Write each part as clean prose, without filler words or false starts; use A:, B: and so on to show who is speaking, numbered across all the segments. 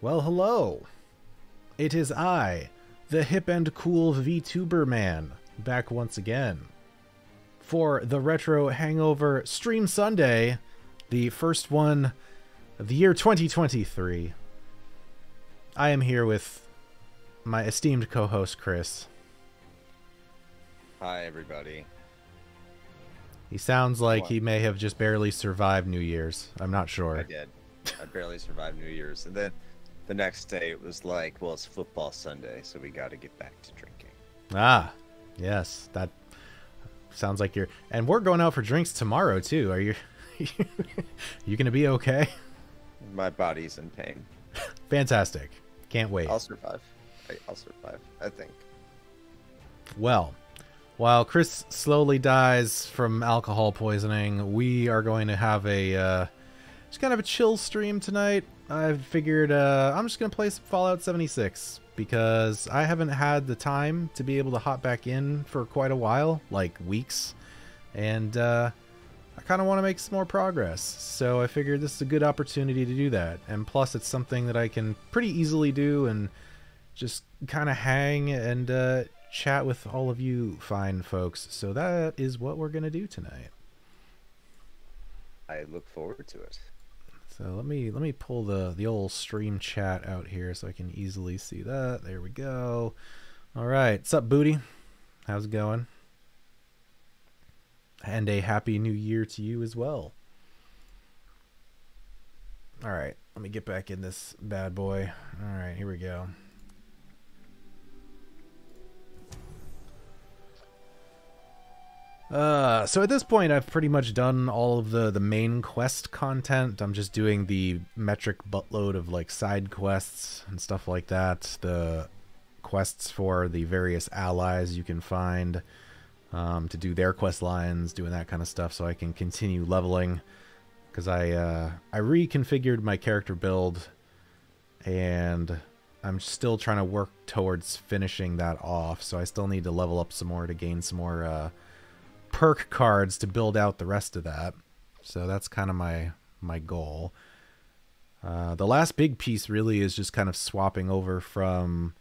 A: Well, hello. It is I, the hip and cool VTuber man, back once again for the Retro Hangover Stream Sunday, the first one of the year 2023. I am here with my esteemed co-host, Chris.
B: Hi, everybody.
A: He sounds like he may have just barely survived New Year's. I'm not sure.
B: I did. I barely survived New Year's. And then the next day it was like, well, it's football Sunday, so we got to get back to drinking.
A: Ah, yes. That sounds like you're... And we're going out for drinks tomorrow, too. Are you... you going to be okay?
B: My body's in pain.
A: Fantastic. Can't wait.
B: I'll survive. I'll survive, I think.
A: Well, while Chris slowly dies from alcohol poisoning, we are going to have a just kind of a chill stream tonight. I figured I'm just going to play some Fallout 76 because I haven't had the time to be able to hop back in for quite a while, like weeks, and I kind of want to make some more progress. So I figured this is a good opportunity to do that, and plus it's something that I can pretty easily do and just kind of hang and chat with all of you fine folks. So that is what we're gonna do tonight.
B: I look forward to it.
A: So let me pull the old stream chat out here so I can easily see that. There we go. All right, what's up, Booty? How's it going? And a happy new year to you as well. All right, let me get back in this bad boy. All right, here we go. So at this point, I've pretty much done all of the main quest content. I'm just doing the metric buttload of like side quests and stuff like that. The quests for the various allies you can find to do their quest lines, doing that kind of stuff, so I can continue leveling. Because I reconfigured my character build, and I'm still trying to work towards finishing that off. So I still need to level up some more to gain some more perk cards to build out the rest of that. So that's kind of my goal. The last big piece really is just kind of swapping over from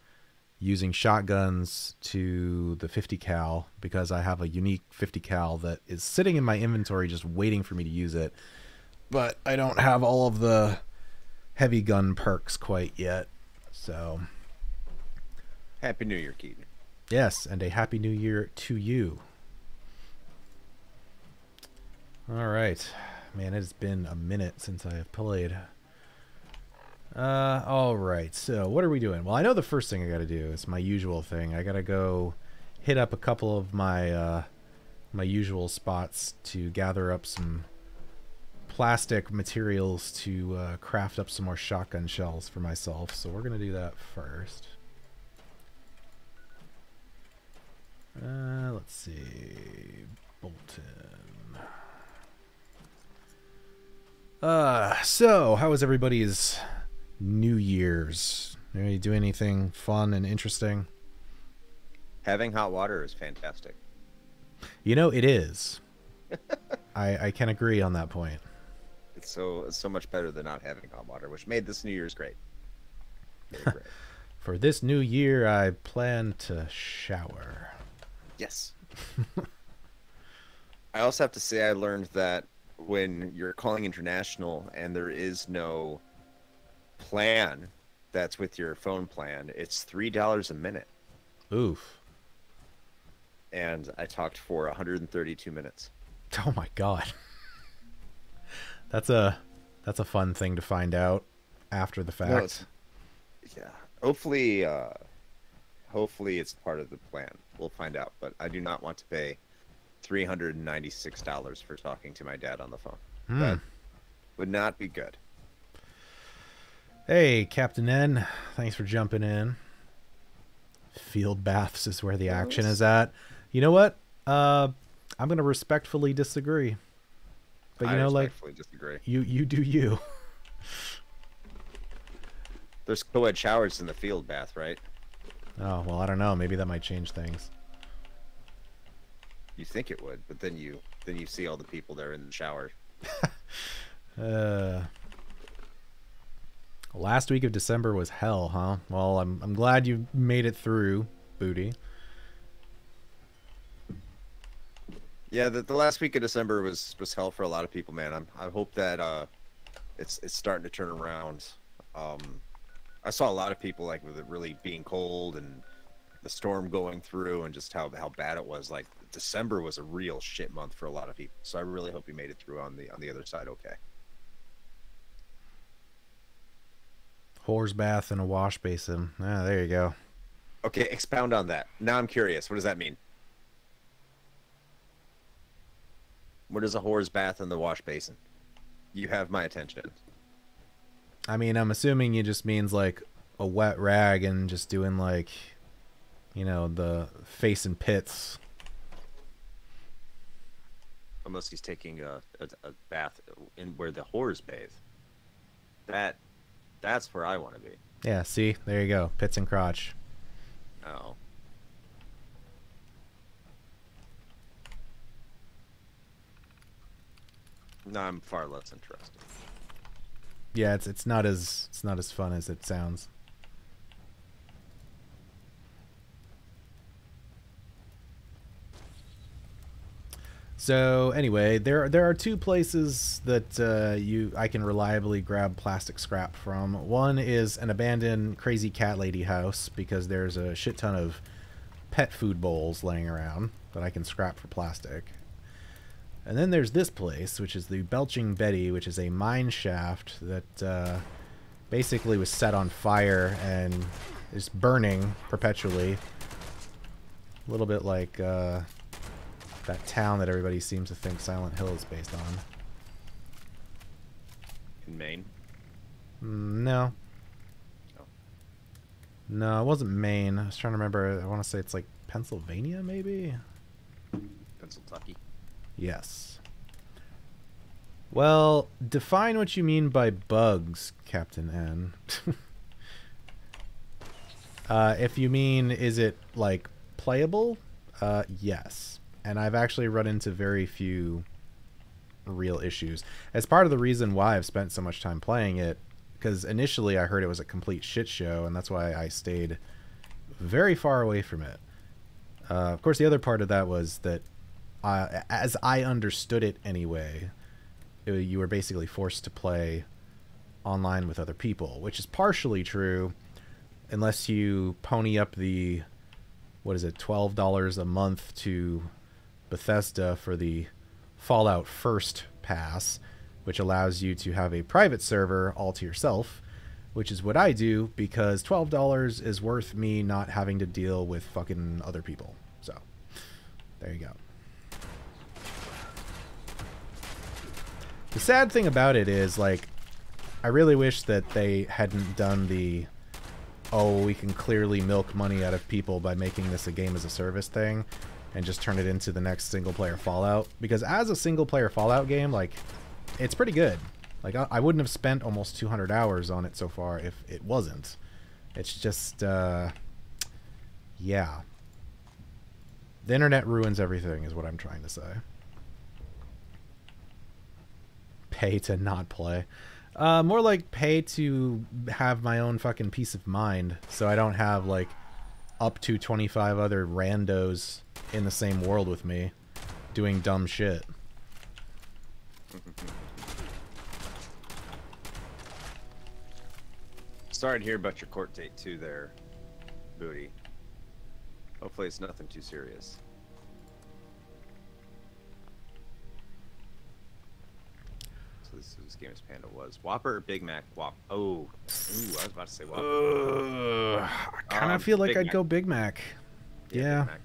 A: using shotguns to the 50 cal, because I have a unique 50 cal that is sitting in my inventory just waiting for me to use it, but I don't have all of the heavy gun perks quite yet. So
B: Happy New Year, Keaton.
A: yes, and a happy new year to you. All right, man, it has been a minute since I have played. All right, so what are we doing? Well, I know the first thing I got to do is my usual thing. I got to go hit up a couple of my my usual spots to gather up some plastic materials to craft up some more shotgun shells for myself. So we're gonna do that first. Let's see, Bolton. So how was everybody's New Year's? Are you doing anything fun and interesting?
B: Having hot water is fantastic.
A: You know, it is. I can agree on that point.
B: It's so much better than not having hot water, which made this New Year's great. Very great.
A: For this new year, I plan to shower.
B: Yes. I also have to say I learned that when you're calling international and there is no plan that's with your phone plan, it's $3 a minute.
A: Oof.
B: And I talked for 132 minutes.
A: Oh my god. That's a fun thing to find out after the fact.
B: No, yeah. Hopefully it's part of the plan. We'll find out, but I do not want to pay $396 for talking to my dad on the phone. That would not be good.
A: Hey, Captain N, thanks for jumping in. Field baths is where the action is at. You know what? I'm gonna respectfully disagree. But you know, like,
B: disagree.
A: You do you.
B: There's co-ed showers in the field bath, right?
A: Oh well, I don't know. Maybe that might change things.
B: You think it would, but then you see all the people there in the shower.
A: Well, Last week of December was hell, huh? Well, I'm glad you made it through, Booty.
B: Yeah, the last week of December was hell for a lot of people, man. I hope that it's starting to turn around. I saw a lot of people like with it really being cold and the storm going through and just how bad it was. Like December was a real shit month for a lot of people. So I really hope you made it through on the other side okay.
A: Whore's bath and a wash basin. Ah, there you go.
B: Okay, expound on that. Now I'm curious. What does that mean? What is a whore's bath and the wash basin? You have my attention.
A: I mean, I'm assuming it just means like a wet rag and just doing like, you know, the face and pits.
B: Unless he's taking a bath in where the whores bathe. That's where I want to be.
A: Yeah, see? There you go. Pits and crotch.
B: Oh. No, I'm far less interested.
A: Yeah, it's not as fun as it sounds. So anyway, there are two places that I can reliably grab plastic scrap from. One is an abandoned crazy cat lady house because there's a shit ton of pet food bowls laying around that I can scrap for plastic. And then there's this place, which is the Belching Betty, which is a mine shaft that basically was set on fire and is burning perpetually. A little bit like that town that everybody seems to think Silent Hill is based on.
B: In Maine?
A: No.
B: Oh.
A: No, it wasn't Maine. I was trying to remember. I want to say it's like Pennsylvania, maybe?
B: Pennsylvania.
A: Yes. Well, define what you mean by bugs, Captain N. If you mean, is it like playable? Yes. And I've actually run into very few real issues. As part of the reason why I've spent so much time playing it, because initially I heard it was a complete shit show, and that's why I stayed very far away from it. Of course, the other part of that was that, as I understood it anyway, you were basically forced to play online with other people, which is partially true, unless you pony up the, what is it, $12 a month to Bethesda for the Fallout First Pass, which allows you to have a private server all to yourself, which is what I do because $12 is worth me not having to deal with fucking other people. So, there you go. The sad thing about it is, like, I really wish that they hadn't done the, oh, we can clearly milk money out of people by making this a game as a service thing and just turn it into the next single-player Fallout. Because as a single-player Fallout game, like, it's pretty good. Like, I wouldn't have spent almost 200 hours on it so far if it wasn't. It's just, yeah. The internet ruins everything is what I'm trying to say. Pay to not play. More like pay to have my own fucking peace of mind so I don't have, like, up to 25 other randos in the same world with me doing dumb shit.
B: Sorry to hear about your court date too there, Booty. Hopefully it's nothing too serious. So this game is Panda was. Whopper or Big Mac? Oh, ooh, I was about to say Whopper.
A: I kind of feel like I'd go Big Mac. Yeah.
B: Big Mac.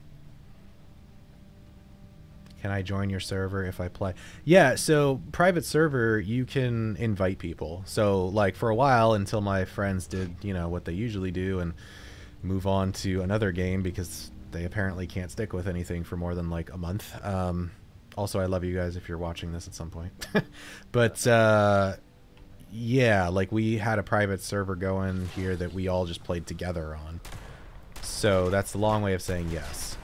A: Can I join your server if I play? Yeah, so private server, you can invite people. So, like, for a while, until my friends did, you know, what they usually do and move on to another game because they apparently can't stick with anything for more than, like, a month. Also, I love you guys if you're watching this at some point. But, yeah, like, we had a private server going here that we all just played together on. So, that's the long way of saying yes.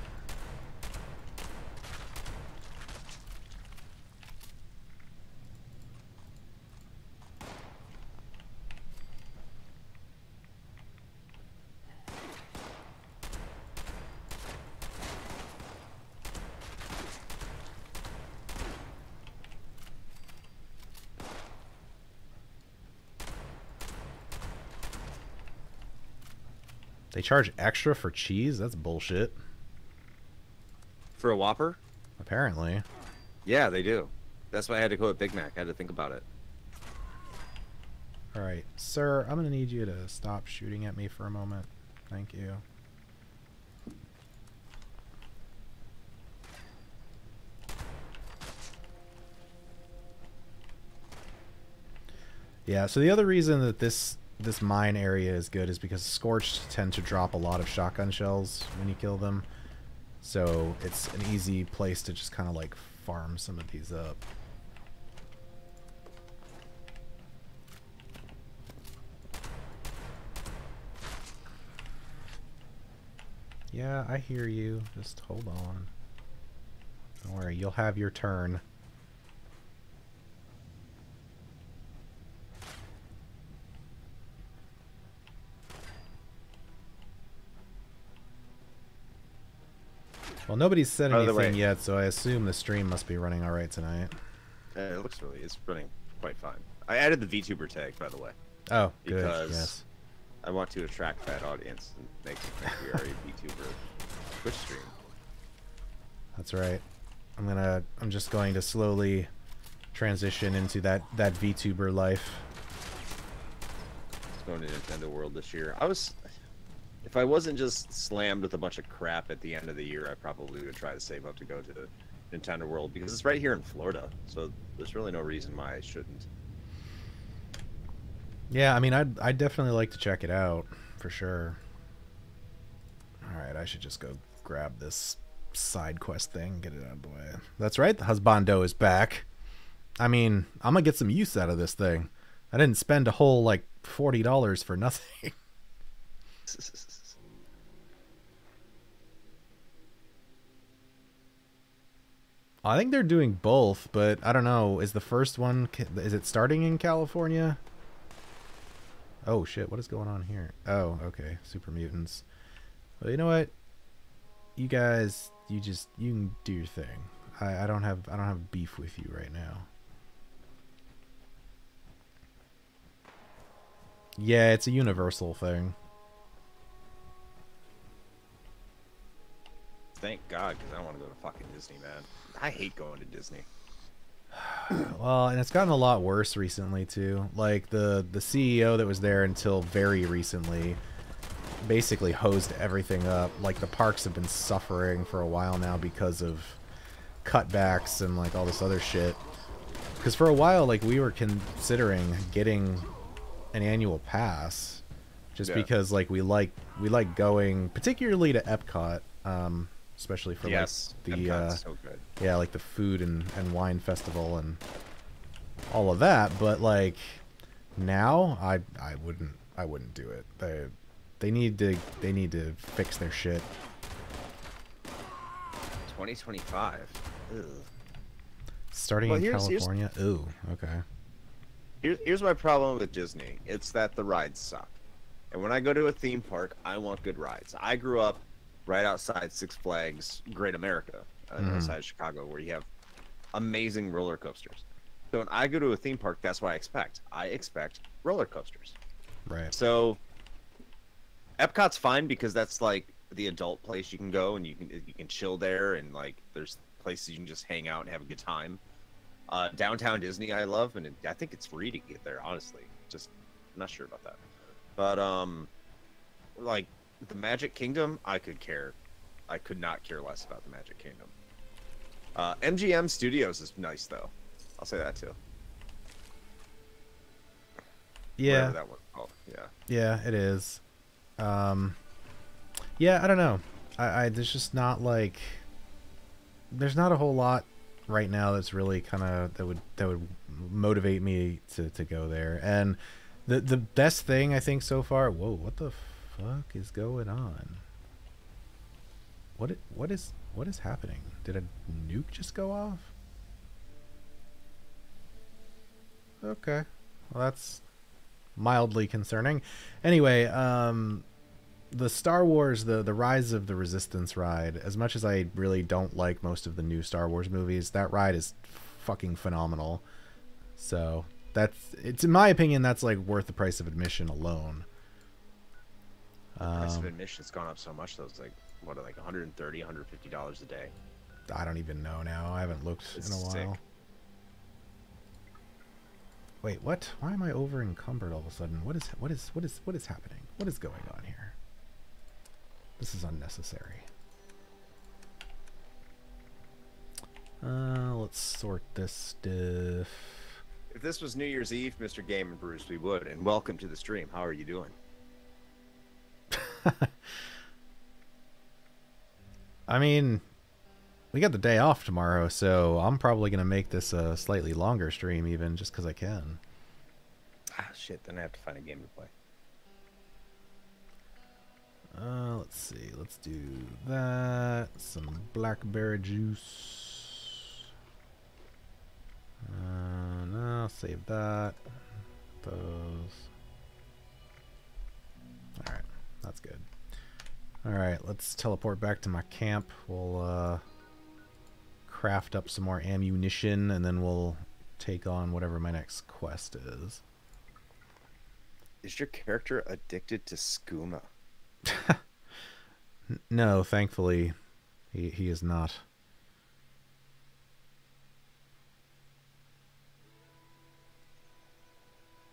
A: They charge extra for cheese? That's bullshit.
B: For a Whopper?
A: Apparently.
B: Yeah, they do. That's why I had to go with Big Mac. I had to think about it.
A: Alright, sir, I'm gonna need you to stop shooting at me for a moment. Thank you. Yeah, so the other reason that this mine area is good is because Scorched tend to drop a lot of shotgun shells when you kill them. So it's an easy place to just kind of like farm some of these up. Yeah, I hear you. Just hold on. Don't worry, you'll have your turn. Well, nobody's said anything yet, so I assume the stream must be running alright tonight.
B: It looks it's running quite fine. I added the VTuber tag, by the way.
A: Oh, good.
B: Because
A: yes.
B: I want to attract that audience and make them think we are a VTuber Twitch stream.
A: That's right. I'm just going to slowly transition into that VTuber life.
B: Just going to Nintendo World this year. If I wasn't just slammed with a bunch of crap at the end of the year, I probably would try to save up to go to Nintendo World because it's right here in Florida, so there's really no reason why I shouldn't.
A: Yeah, I mean, I'd definitely like to check it out for sure. All right, I should just go grab this side quest thing, get it out of the way. That's right, the husbando is back. I mean, I'm gonna get some use out of this thing. I didn't spend a whole like $40 for nothing. I think they're doing both, but I don't know. Is the first one, is it starting in California? Oh shit, what is going on here? Oh, okay, super mutants. Well, you know what? You guys, you can do your thing. I don't have beef with you right now. Yeah, it's a universal thing.
B: Thank God, because I don't want to go to fucking Disney, man. I hate going to Disney.
A: Well, and it's gotten a lot worse recently too. Like the CEO that was there until very recently basically hosed everything up. Like the parks have been suffering for a while now because of cutbacks and like all this other shit. Because for a while, like we were considering getting an annual pass, just because like we like going, particularly to Epcot. Especially for like the
B: so good.
A: Yeah, like the food and wine festival and all of that. But like now, I wouldn't do it. They need to fix their shit.
B: 2025. Ugh.
A: Starting in California. Ooh, okay.
B: Here's my problem with Disney. It's that the rides suck. And when I go to a theme park, I want good rides. I grew up right outside Six Flags Great America, outside Chicago, where you have amazing roller coasters. So when I go to a theme park, that's what I expect. I expect roller coasters.
A: Right.
B: So Epcot's fine because that's like the adult place you can go and you can chill there, and like there's places you can just hang out and have a good time. Downtown Disney I love, and I think it's free to get there, honestly. Just I'm not sure about that. But like the Magic Kingdom, I could not care less about the Magic Kingdom. MGM Studios is nice though. I'll say that too.
A: Yeah.
B: Whatever that one's called. Yeah.
A: Yeah, it is. Yeah, I don't know. I there's just not like there's not a whole lot right now that's really kind of that would motivate me to go there. And the best thing I think so far. Whoa, what the fuck is going on? What is happening? Did a nuke just go off? Okay, well that's mildly concerning. Anyway, the Star Wars, the Rise of the Resistance ride, as much as I really don't like most of the new Star Wars movies, that ride is fucking phenomenal. So it's in my opinion, that's like worth the price of admission alone.
B: Price of admission has gone up so much though. It's like what, like $130, $150 a day.
A: I don't even know now. I haven't looked in a while.
B: Sick.
A: Wait, what? Why am I over encumbered all of a sudden? What is happening? What is going on here? This is unnecessary. Let's sort this stuff.
B: If this was New Year's Eve, Mr. Game and Bruce, we would. And welcome to the stream. How are you doing?
A: I mean, we got the day off tomorrow, so I'm probably going to make this a slightly longer stream even just because I can.
B: Ah, shit. Then I have to find a game to play.
A: Let's see. Let's do that. Some blackberry juice. No, save that. Those. Alright, that's good. Alright, let's teleport back to my camp. We'll craft up some more ammunition, and then we'll take on whatever my next quest is.
B: Is your character addicted to skooma?
A: No, thankfully, he is not.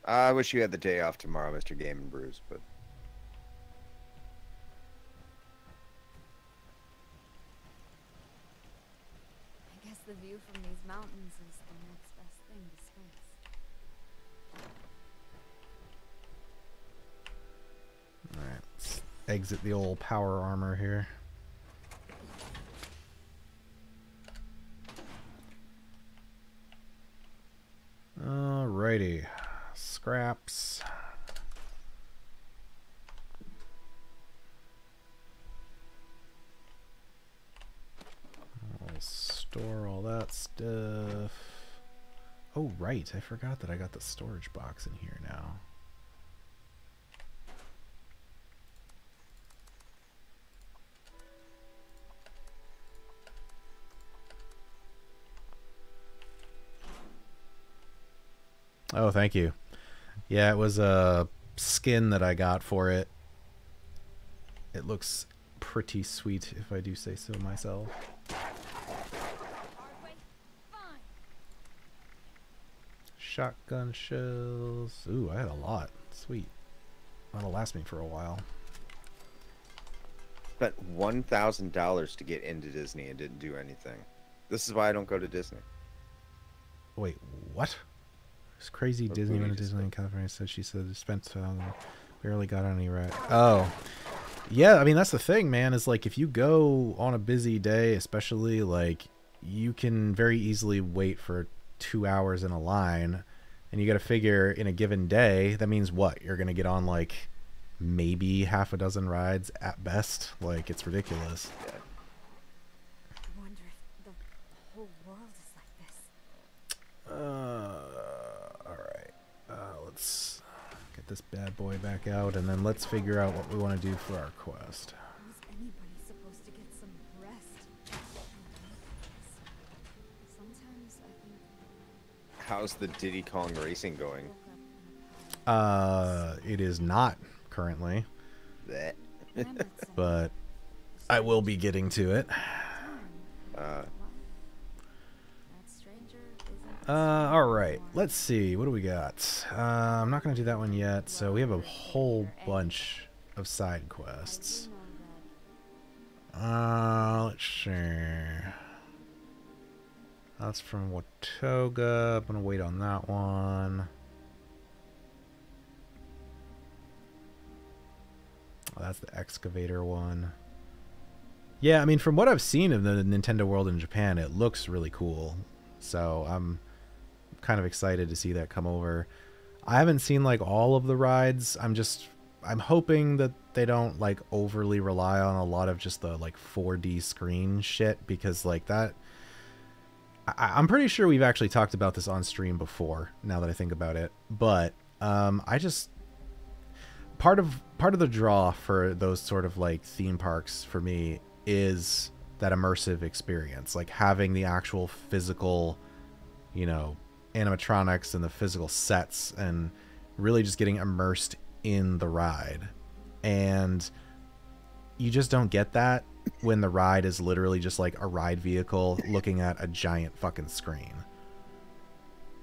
B: I wish you had the day off tomorrow, Mr. Game and Bruce, but...
C: I guess the view from these mountains is the next best thing to space.
A: Alright, let's exit the old power armor here. Alrighty. Scraps. I'll store all that stuff. Oh, right. I forgot that I got the storage box in here now. Oh, thank you. Yeah, it was a skin that I got for it. It looks pretty sweet, if I do say so myself. Shotgun shells. Ooh, I had a lot. Sweet. That'll last me for a while.
B: Spent $1,000 to get into Disney and didn't do anything. This is why I don't go to Disney.
A: Wait, what? This crazy Disney went to Disneyland, California. Said she said spent barely got any right. Oh, yeah. I mean, that's the thing, man. Is like if you go on a busy day, especially like you can very easily wait for 2 hours in a line, and you got to figure in a given day that means what you're gonna get on like maybe half a dozen rides at best. Like it's ridiculous.
B: Yeah.
C: I wonder if the whole world is like this.
A: Alright. Let's get this bad boy back out, and then let's figure out what we want to do for our quest.
C: Is anybody supposed to get some rest? Sometimes I think
B: How's the Diddy Kong racing going?
A: It is not currently,
B: Blech.
A: but I will be getting to it. Alright, let's see, what do we got? I'm not going to do that one yet, so we have a whole bunch of side quests. Let's see. That's from Watoga. I'm going to wait on that one. Oh, that's the excavator one. Yeah, I mean, from what I've seen of the Nintendo World in Japan, it looks really cool. So I'm kind of excited to see that come over. I haven't seen like all of the rides. I'm hoping that they don't like overly rely on a lot of just the like 4D screen shit, because like that, I'm pretty sure we've actually talked about this on stream before, now that I think about it. But I just part of the draw for those sort of like theme parks for me is that immersive experience, like having the actual physical, you know, animatronics and the physical sets, and really just getting immersed in the ride. And you just don't get that when the ride is literally just like a ride vehicle looking at a giant fucking screen.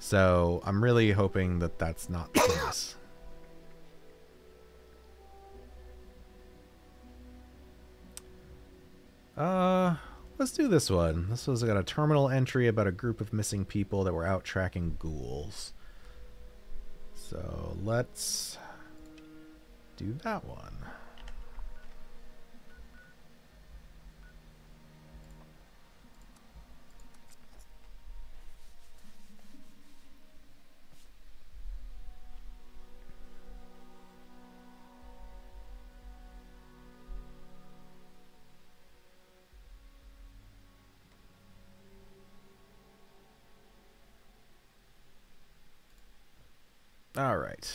A: So I'm really hoping that that's not the case. Let's do this one. This was got a terminal entry about a group of missing people that were out tracking ghouls. So let's do that one. All right,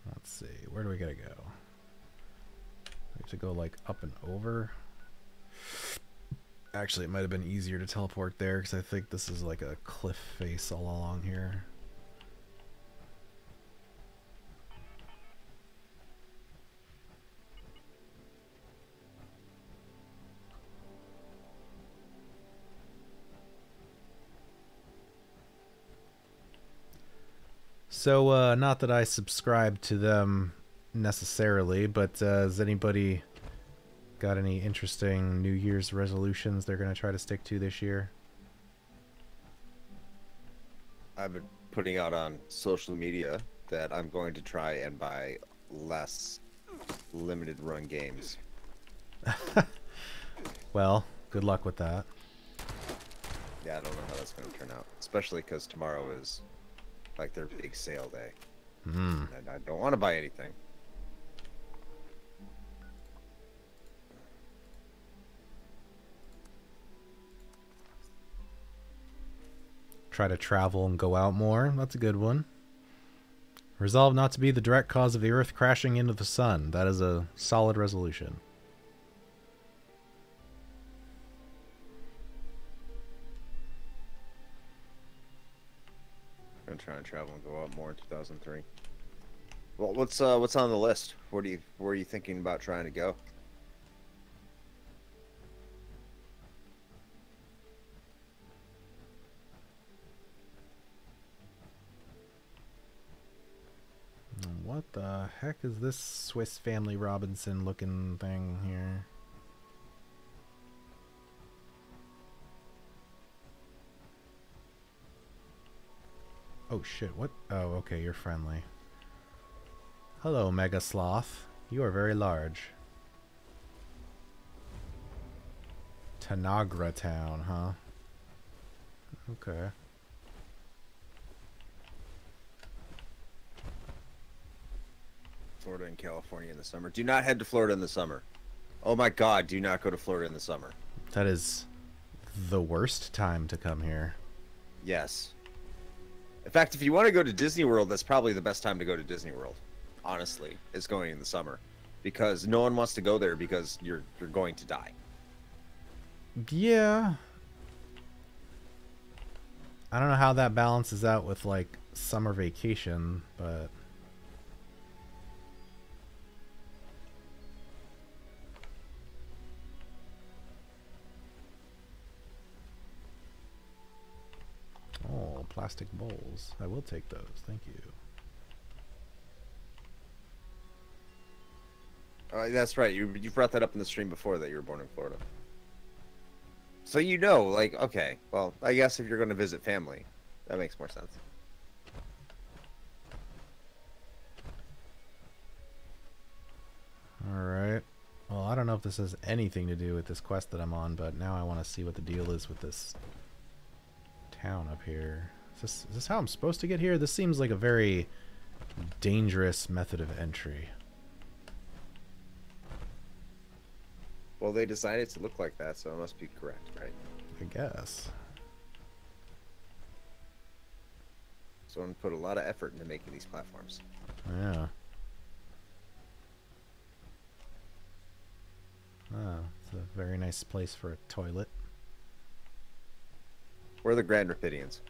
A: let's see. Where do we gotta go? We have to go like up and over. Actually, it might have been easier to teleport there because I think this is like a cliff face all along here. So, not that I subscribe to them necessarily, but has anybody got any interesting New Year's resolutions they're going to try to stick to this year?
B: I've been putting out on social media that I'm going to try and buy less limited run games.
A: Well, good luck with that.
B: Yeah, I don't know how that's going to turn out, especially because tomorrow is like their big sale day. And I don't want to buy anything.
A: Try to travel and go out more. That's a good one. Resolve not to be the direct cause of the Earth crashing into the sun. That is a solid resolution.
B: I'm gonna try and travel and go out more in 2003. Well, what's on the list? Where are you thinking about trying to go?
A: What the heck is this Swiss Family Robinson looking thing here? Oh shit, what? Oh, okay, you're friendly. Hello, Mega Sloth. You are very large. Tanagra Town, huh? Okay.
B: Florida and California in the summer. Do not head to Florida in the summer. Oh my god, do not go to Florida in the summer.
A: That is the worst time to come here.
B: Yes. In fact, if you want to go to Disney World, that's probably the best time to go to Disney World. Honestly, is going in the summer. Because no one wants to go there because you're going to die.
A: Yeah. I don't know how that balances out with like summer vacation, but oh, plastic bowls. I will take those. Thank you.
B: That's right. You brought that up in the stream before that you were born in Florida. So you know, like, okay, well, I guess if you're going to visit family, that makes more sense.
A: Alright. Well, I don't know if this has anything to do with this quest that I'm on, but now I want to see what the deal is with this town up here. Is this how I'm supposed to get here? This seems like a very dangerous method of entry.
B: Well, they designed it to look like that, so it must be correct, right?
A: I guess.
B: Someone put a lot of effort into making these platforms.
A: Yeah. Oh, it's a very nice place for a toilet.
B: Where are the Grand Rapidians?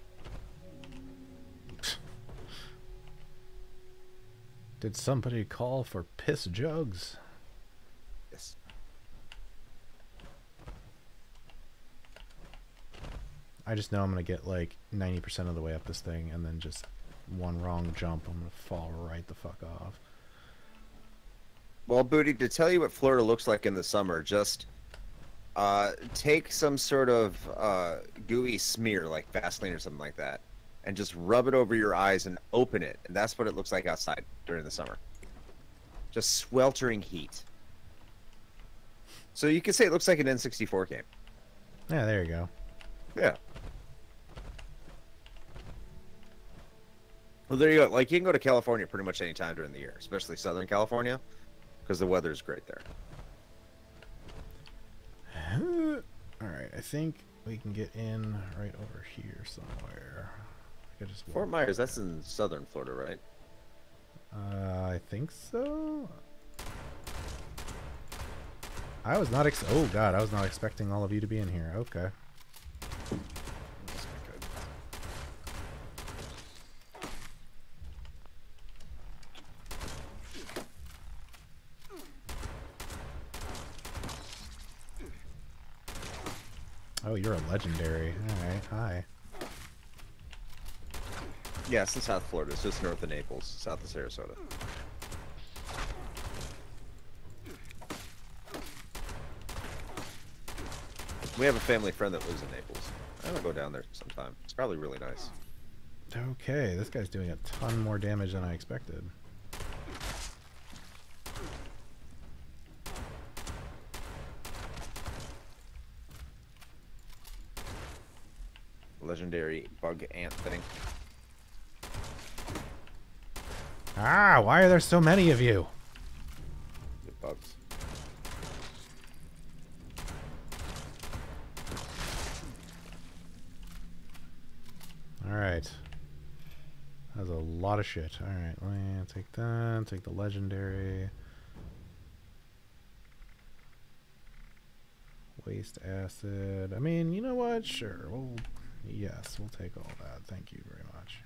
A: Did somebody call for piss jugs? I just know I'm gonna get like 90% of the way up this thing, and then just one wrong jump, I'm gonna fall right the fuck off.
B: Well, Booty, to tell you what Florida looks like in the summer, just take some sort of gooey smear, like Vaseline or something like that, and just rub it over your eyes and open it, and that's what it looks like outside during the summer. Just sweltering heat. So you can say it looks like an N64 game.
A: Yeah, there you go.
B: Yeah. Well, there you go. Like, you can go to California pretty much any time during the year, especially Southern California, because the weather's great there.
A: Alright, I think we can get in right over here somewhere. I could just
B: Fort Myers, that's in southern Florida, right?
A: I think so. I was not oh god, I was not expecting all of you to be in here. Okay. Oh, you're a legendary. Alright, hi.
B: Yeah, it's in South Florida. It's just north of Naples, south of Sarasota. We have a family friend that lives in Naples. I'm gonna go down there sometime. It's probably really nice.
A: Okay, this guy's doing a ton more damage than I expected.
B: Legendary bug ant thing.
A: Ah, why are there so many of you?
B: Good bugs.
A: Alright. That was a lot of shit. Alright, let me take that, take the legendary. Waste acid. I mean, you know what? Sure. Yes, we'll take all that. Thank you very much.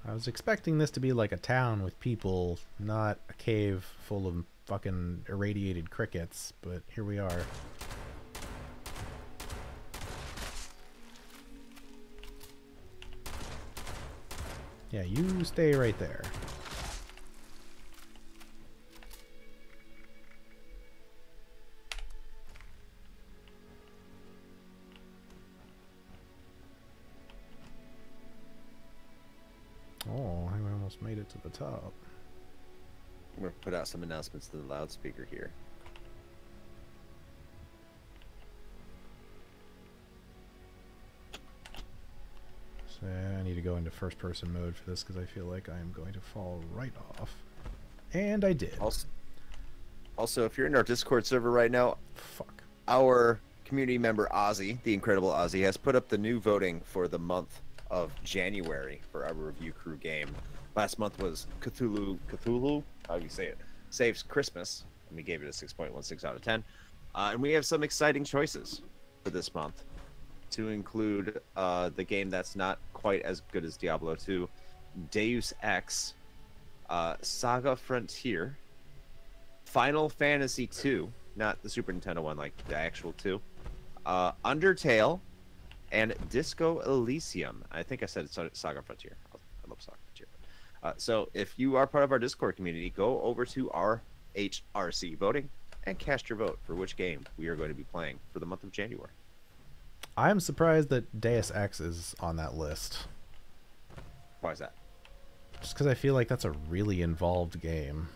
A: I was expecting this to be like a town with people, not a cave full of fucking irradiated crickets, but here we are. Yeah, you stay right there. Oh, I almost made it to the top.
B: I'm gonna put out some announcements to the loudspeaker here.
A: So I need to go into first person mode for this because I feel like I'm going to fall right off. And I did.
B: Also, if you're in our Discord server right now,
A: Fuck.
B: our community member Ozzy, the incredible Ozzy, has put up the new voting for the month of January for our review crew game. Last month was Cthulhu, how do you say it? Saves Christmas, and we gave it a 6.16 out of 10. And we have some exciting choices for this month, to include the game that's not quite as good as Diablo 2, Deus Ex, Saga Frontier, Final Fantasy 2, not the Super Nintendo one, like the actual 2, Undertale, and Disco Elysium. I think I said it's Saga Frontier. I love Saga Frontier. So if you are part of our Discord community, go over to RHRC voting and cast your vote for which game we are going to be playing for the month of January.
A: I'm surprised that Deus Ex is on that list.
B: Why is that?
A: Just because I feel like that's a really involved game.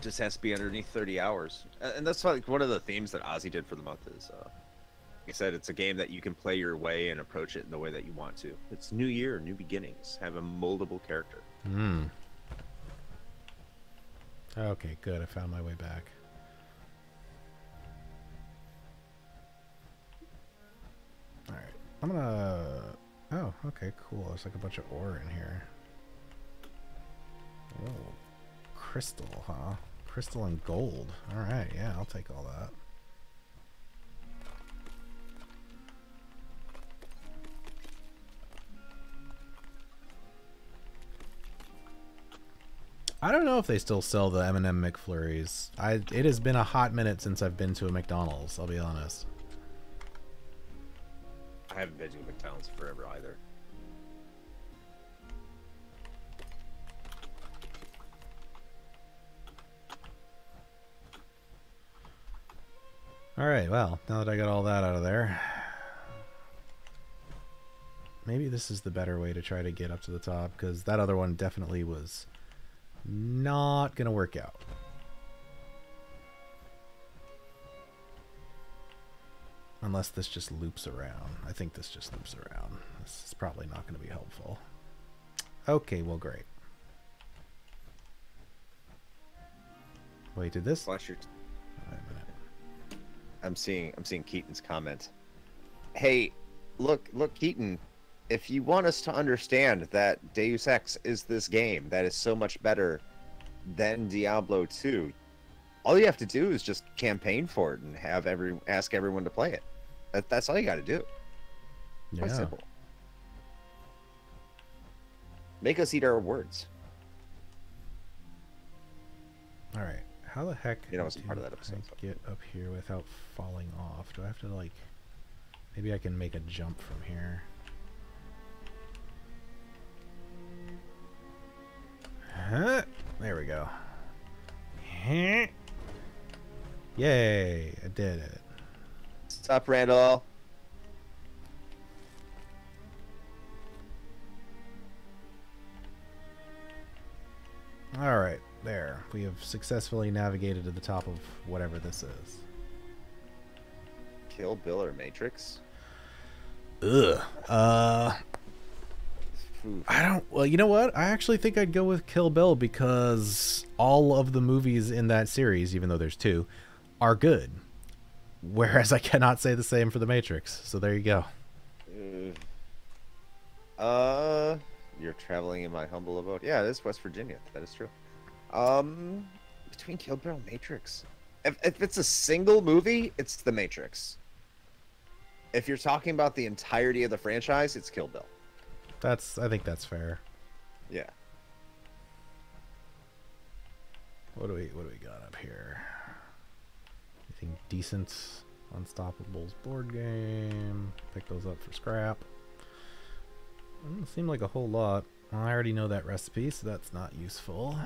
B: Just has to be underneath 30 hours. And that's like one of the themes that Ozzy did for the month is, like I said, it's a game that you can play your way and approach it in the way that you want to. It's new year, new beginnings. Have a moldable character.
A: Okay, good. I found my way back. Alright. I'm gonna... Oh, okay, cool. There's like a bunch of ore in here. Oh, crystal, huh? Crystal and gold. Alright, yeah, I'll take all that. I don't know if they still sell the M&M McFlurries. It has been a hot minute since I've been to a McDonald's, I'll be honest.
B: I haven't been to a McDonald's forever either.
A: Alright, well, now that I got all that out of there, maybe this is the better way to try to get up to the top, because that other one definitely was not gonna work out. Unless this just loops around. I think this just loops around. This is probably not going to be helpful. Okay, well, great. Wait, did this?
B: Watch your...
A: Wait a minute.
B: I'm seeing Keaton's comment. Hey, look, Keaton. If you want us to understand that Deus Ex is this game that is so much better than Diablo 2, all you have to do is just campaign for it and ask everyone to play it. That's all you got to do. Quite simple. Make us eat our words.
A: All right. How the heck
B: I wasn't part of that episode,
A: I get up here without falling off? Do I have to, like... Maybe I can make a jump from here. Huh? There we go. Huh? Yay! I did it.
B: Stop, Randall.
A: Alright, there. We have successfully navigated to the top of whatever this is.
B: Kill Bill or Matrix?
A: Ugh.
B: Oof.
A: I don't... Well, you know what? I actually think I'd go with Kill Bill because all of the movies in that series, even though there's 2, are good. Whereas I cannot say the same for The Matrix. So there you go.
B: You're traveling in my humble abode. Yeah, it is West Virginia. That is true. Between Kill Bill and Matrix. If it's a single movie, it's The Matrix. If you're talking about the entirety of the franchise, it's Kill Bill.
A: I think that's fair.
B: Yeah.
A: What do we got up here? Anything decent? Unstoppables board game. Pick those up for scrap. Doesn't seem like a whole lot. Well, I already know that recipe, so that's not useful.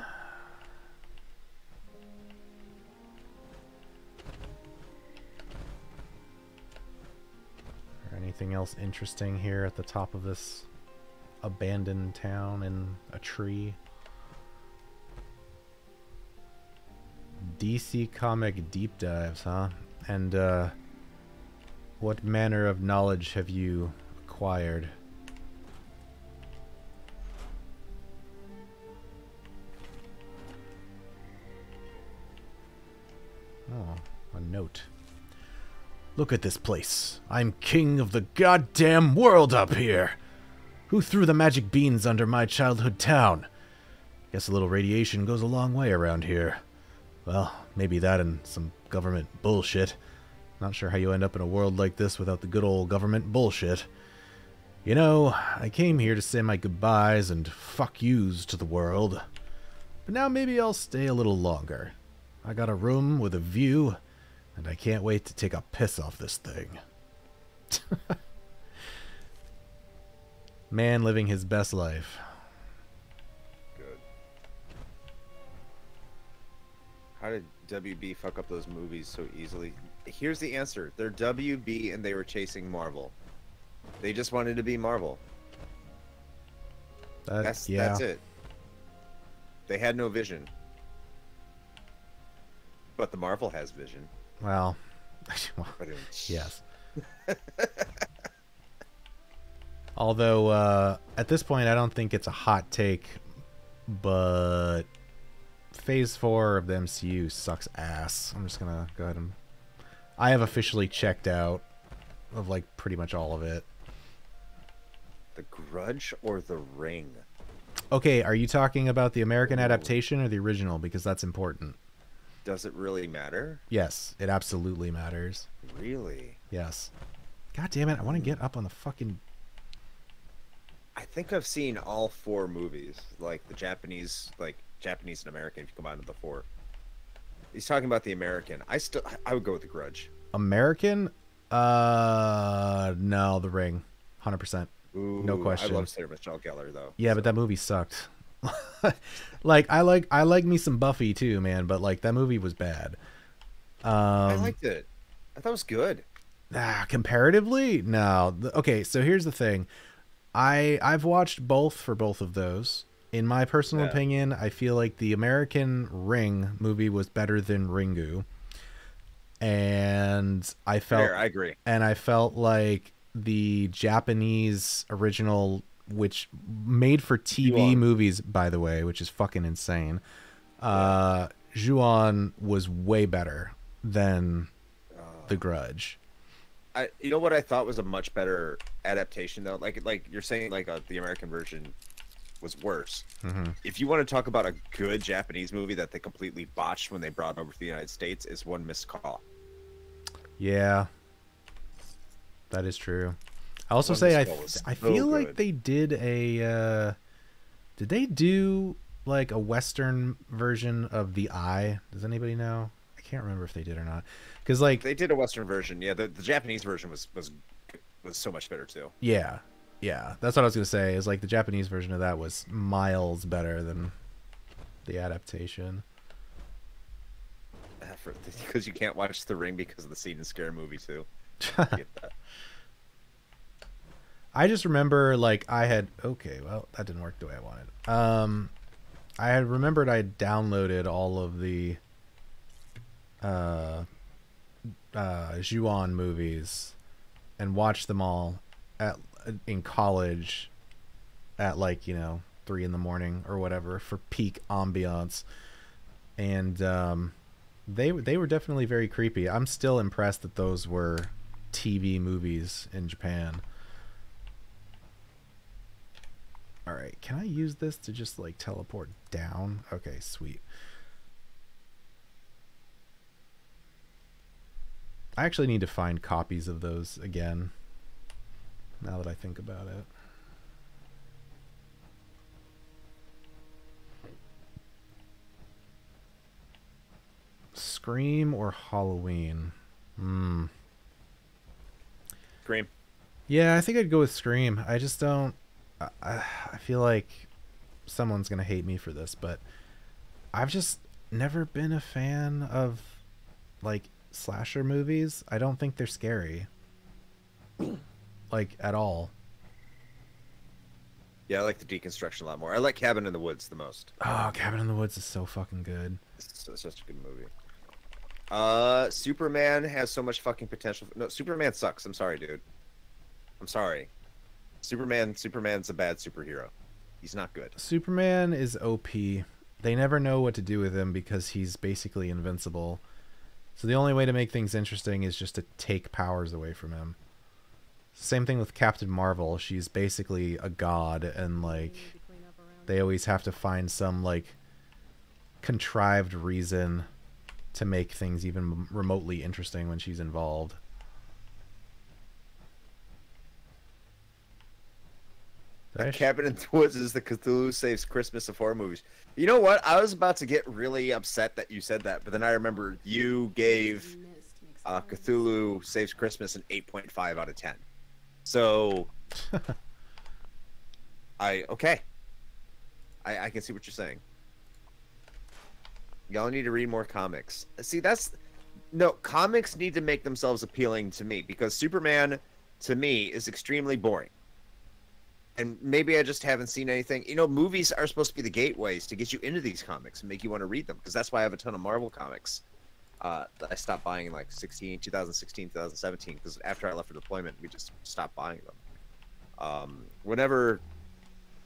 A: Is there anything else interesting here at the top of this abandoned town in a tree? DC comic deep dives, huh? And what manner of knowledge have you acquired? Oh, a note. Look at this place. I'm king of the goddamn world up here. Who threw the magic beans under my childhood town? Guess a little radiation goes a long way around here. Well, maybe that and some government bullshit. Not sure how you end up in a world like this without the good old government bullshit. You know, I came here to say my goodbyes and fuck yous to the world. But now maybe I'll stay a little longer. I got a room with a view, and I can't wait to take a piss off this thing. Man living his best life.
B: Good. How did WB fuck up those movies so easily? Here's the answer. They're WB and they were chasing Marvel. They just wanted to be Marvel. That's it. They had no vision. But the Marvel has vision.
A: Well, yes. Although, at this point, I don't think it's a hot take, but Phase 4 of the MCU sucks ass. I'm just gonna go ahead and... I have officially checked out. of like pretty much all of it.
B: The Grudge or The Ring?
A: Okay, are you talking about the American adaptation or the original? Because that's important.
B: Does it really matter?
A: Yes, it absolutely matters.
B: Really?
A: Yes. God damn it, I want to get up on the fucking...
B: I think I've seen all 4 movies, like the Japanese, Japanese and American, if you combine the 4. He's talking about the American. I would go with The Grudge.
A: American? No, The Ring. 100%.
B: Ooh,
A: No question.
B: I love Sarah Michelle Gellar though.
A: Yeah, but that movie sucked. Like I like me some Buffy too, man, but like that movie was bad.
B: I liked it. I thought it was good.
A: Comparatively? No. Okay, so here's the thing. I've watched both for both of those. In my personal opinion, I feel like the American Ring movie was better than Ringu. And I felt
B: Fair, I agree.
A: And I felt like the Japanese original, which made for TV movies, by the way, which is fucking insane. Ju-on was way better than The Grudge.
B: You know what I thought was a much better adaptation though? Like you're saying, the American version was worse.
A: Mm-hmm.
B: If you want to talk about a good Japanese movie that they completely botched when they brought it over to the United States, is One Missed Call.
A: Yeah. That is true. I also say I feel like they did a did they do like a Western version of The Eye? Does anybody know? I can't remember if they did or not. Because like
B: they did a Western version. Yeah, the Japanese version was so much better too.
A: Yeah. That's what I was gonna say. Is like the Japanese version of that was miles better than the adaptation.
B: Because you can't watch The Ring because of the scene in Scary Movie too. Get that.
A: I just remember like okay, well that didn't work the way I wanted. I had remembered I downloaded all of the Ju-on movies and watched them all in college at 3 in the morning or whatever for peak ambiance, and they were definitely very creepy. I'm still impressed that those were TV movies in Japan. All right, can I use this to just teleport down? Okay, sweet. I actually need to find copies of those again, now that I think about it. Scream or Halloween?
B: Scream.
A: Yeah, I think I'd go with Scream. I just don't... I feel like someone's going to hate me for this, but I've just never been a fan of, slasher movies. I don't think they're scary. At all.
B: Yeah, I like the deconstruction a lot more. I like Cabin in the Woods the most.
A: Oh, Cabin in the Woods is so fucking good.
B: It's such a good movie. Superman has so much fucking potential. No, Superman sucks. I'm sorry, dude. I'm sorry. Superman's a bad superhero. He's not good.
A: Superman is OP. They never know what to do with him because he's basically invincible. So the only way to make things interesting is just to take powers away from him. Same thing with Captain Marvel. She's basically a god, and they always have to find some contrived reason to make things even remotely interesting when she's involved.
B: Cabin in the Woods is the Cthulhu Saves Christmas of horror movies. You know what? I was about to get really upset that you said that, but then I remember you gave Cthulhu Saves Christmas an 8.5 out of 10. So, I can see what you're saying. Y'all need to read more comics. See, comics need to make themselves appealing to me, because Superman, to me, is extremely boring. And maybe I just haven't seen anything. Movies are supposed to be the gateways to get you into these comics and make you want to read them, because that's why I have a ton of Marvel comics. I stopped buying in 2016, 2017, because after I left for deployment, we just stopped buying them. Whenever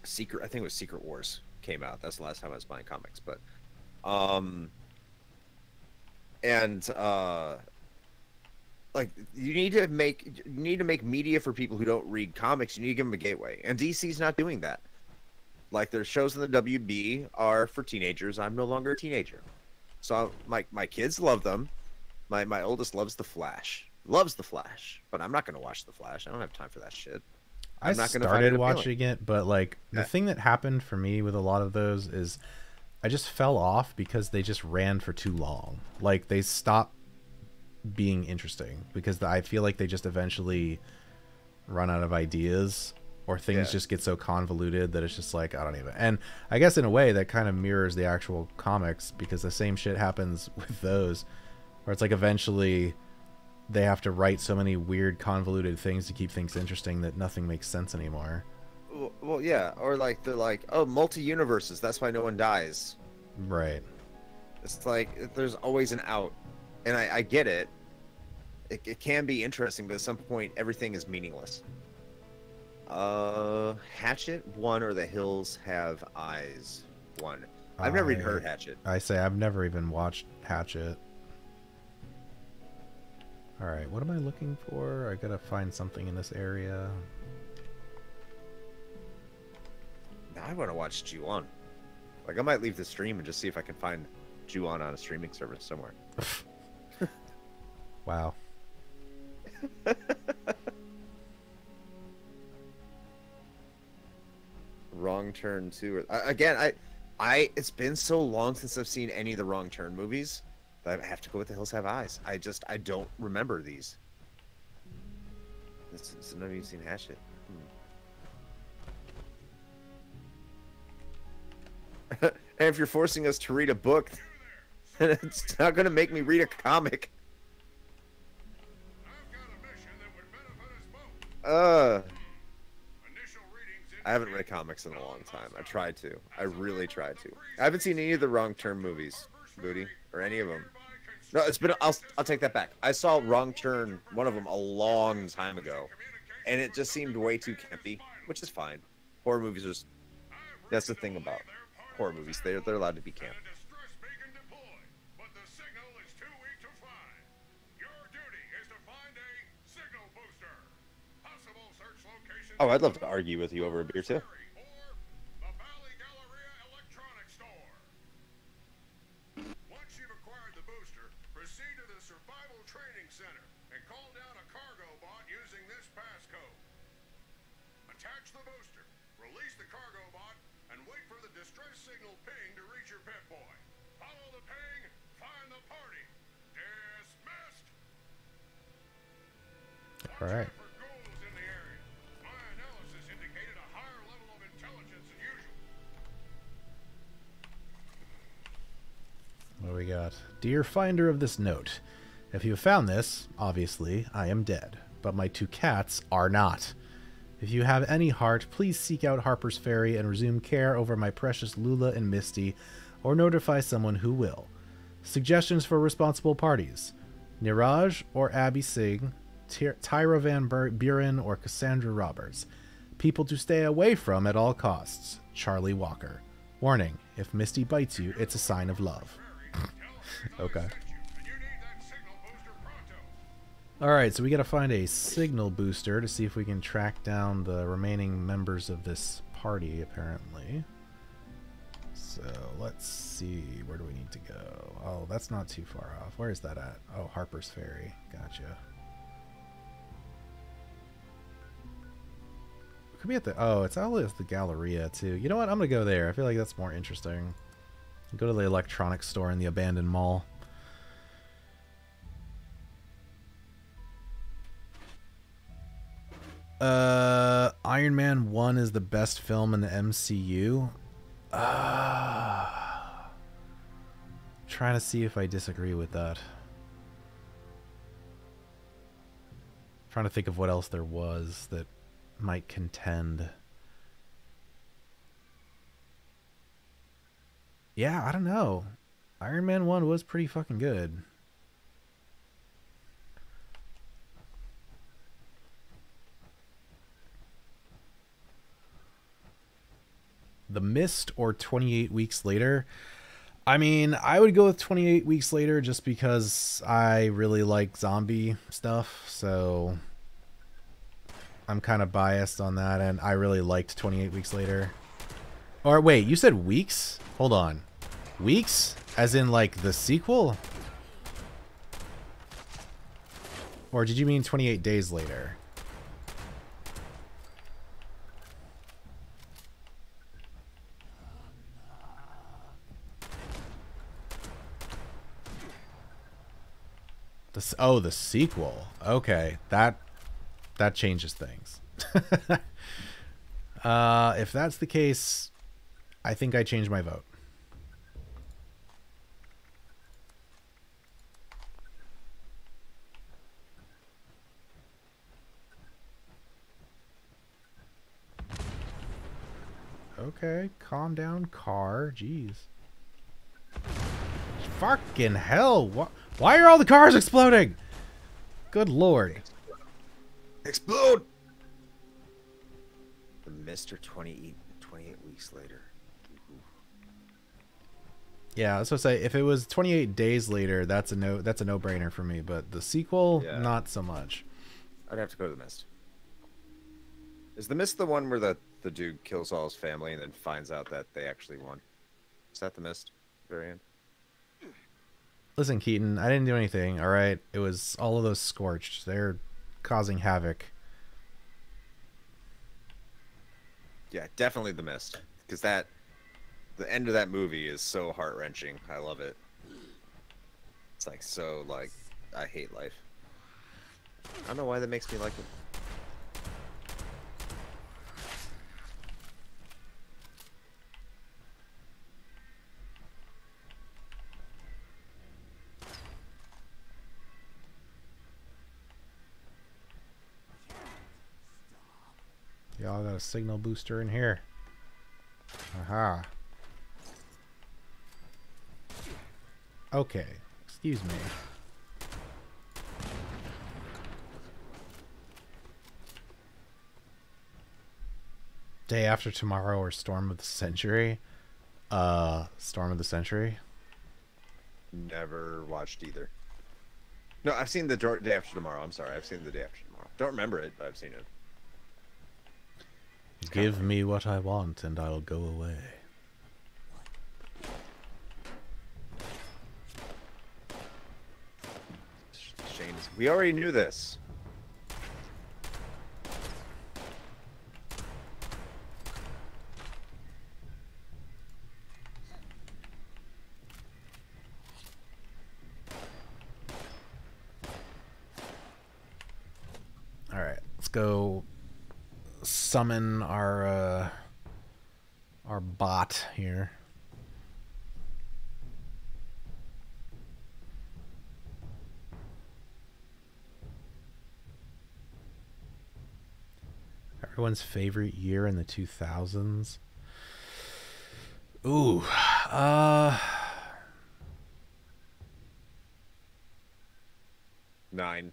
B: I think it was Secret Wars came out, that's the last time I was buying comics. But like you need to make media for people who don't read comics. You need to give them a gateway, and DC's not doing that. Like their shows in the WB are for teenagers. I'm no longer a teenager, so my kids love them. My oldest loves the Flash, but I'm not going to watch the Flash. I don't have time for that shit.
A: I
B: I'm not going to find it
A: started
B: appealing.
A: watching it, but like the thing that happened for me with a lot of those is I just fell off because they just ran for too long. Like they stopped being interesting because I feel like they just eventually run out of ideas, or things just get so convoluted that it's just like I don't even. And I guess in a way that kind of mirrors the actual comics, because the same shit happens with those, where it's like eventually they have to write so many weird convoluted things to keep things interesting that nothing makes sense anymore.
B: Well, yeah, or like they're like, oh, multi-universes, that's why no one dies.
A: Right.
B: It's like there's always an out, and I get it. It can be interesting, but at some point everything is meaningless. Hatchet 1 or The Hills Have Eyes 1. I've never even heard Hatchet.
A: I say I've never even watched Hatchet. Alright, what am I looking for? I gotta find something in this area.
B: Now I want to watch Ju-On. Like, I might leave the stream and just see if I can find Ju-On on a streaming service somewhere.
A: Wow.
B: Wrong Turn 2. Again, it's been so long since I've seen any of the Wrong Turn movies that I have to go with The Hills Have Eyes. I don't remember these. I've never even seen Hatchet. And if you're forcing us to read a book, then it's not going to make me read a comic. I haven't read comics in a long time. I tried to. I really tried to. I haven't seen any of the Wrong Turn movies, Booty, or any of them. No, it's been. I'll take that back. I saw Wrong Turn, one of them, a long time ago, and it just seemed way too campy, which is fine. Horror movies are. That's the thing about horror movies. They're allowed to be camp. Oh, I'd love to argue with you over a beer too. Once you've acquired the booster, proceed to the Survival Training Center and call down a cargo bot using this passcode. Attach the booster, release the cargo bot, and wait for the distress signal ping to reach your pet boy. Follow the ping, find the party. Dismissed.
A: All right. What do we got? Dear finder of this note, if you have found this, obviously, I am dead, but my 2 cats are not. If you have any heart, please seek out Harper's Ferry and resume care over my precious Lula and Misty, or notify someone who will. Suggestions for responsible parties: Niraj or Abby Singh, Tyra Van Buren or Cassandra Roberts. People to stay away from at all costs: Charlie Walker. Warning, if Misty bites you, it's a sign of love. Okay. Alright, so we gotta find a signal booster to see if we can track down the remaining members of this party, apparently. So, let's see. Where do we need to go? Oh, that's not too far off. Where is that at? Oh, Harper's Ferry. Gotcha. Could be at the... Oh, it's all at the Galleria, too. You know what? I'm gonna go there. I feel like that's more interesting. Go to the electronics store in the abandoned mall. Iron Man 1 is the best film in the MCU. Trying to see if I disagree with that. Trying to think of what else there was that might contend. Yeah, I don't know. Iron Man 1 was pretty fucking good. The Mist or 28 Weeks Later. I mean, I would go with 28 weeks later just because I really like zombie stuff, so I'm kind of biased on that, and I really liked 28 weeks later. Or wait, you said weeks? Hold on. Weeks? As in like the sequel? Or did you mean 28 days later? Oh, the sequel. Okay, that changes things. If that's the case, I think I changed my vote. Okay, calm down, car. Jeez. Fucking hell! Why are all the cars exploding? Good lord.
B: Explode! The Mr. 28 weeks later.
A: Yeah, I was gonna say if it was 28 days later, that's a no-brainer for me. But the sequel,
B: Yeah.
A: not so much.
B: I'd have to go to the Mist. Is the Mist the one where the dude kills all his family and then finds out that they actually won? Is that the Mist variant?
A: Listen, Keaton, I didn't do anything. All right, it was all of those scorched. They're causing havoc.
B: Yeah, definitely the Mist, because the end of that movie is so heart-wrenching. I love it. It's like so like I hate life. I don't know why that makes me like it.
A: Y'all got a signal booster in here. Aha. Okay, excuse me. Day After Tomorrow or Storm of the Century? Storm of the Century?
B: Never watched either. No, I've seen the Day After Tomorrow. I'm sorry, I've seen the Day After Tomorrow. Don't remember it, but I've seen it.
A: Give me what I want and I'll go away.
B: Shane is... We already knew this.
A: Alright, let's go summon our bot here. Everyone's favorite year in the 2000s. Ooh,
B: Nine.
A: I'm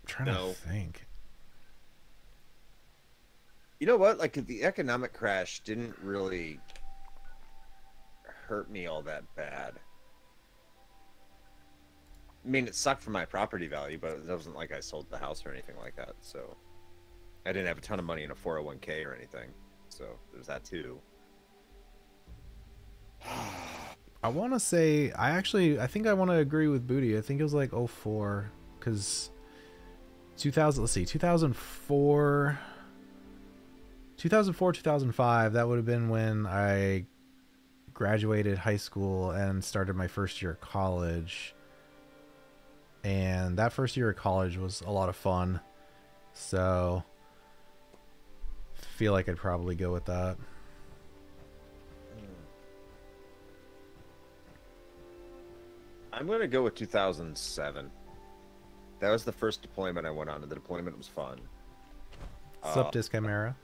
A: trying to think.
B: You know what? Like, the economic crash didn't really hurt me all that bad. I mean, it sucked for my property value, but it wasn't like I sold the house or anything like that. So I didn't have a ton of money in a 401k or anything. So there's that too.
A: I want to say, I think I want to agree with Booty. I think it was like 04, because 2000, let's see, 2004, 2005, that would have been when I graduated high school and started my first year of college. And that first year of college was a lot of fun. So I feel like I'd probably go with that.
B: I'm going to go with 2007. That was the first deployment I went on, and the deployment was fun.
A: What's up, Discamera?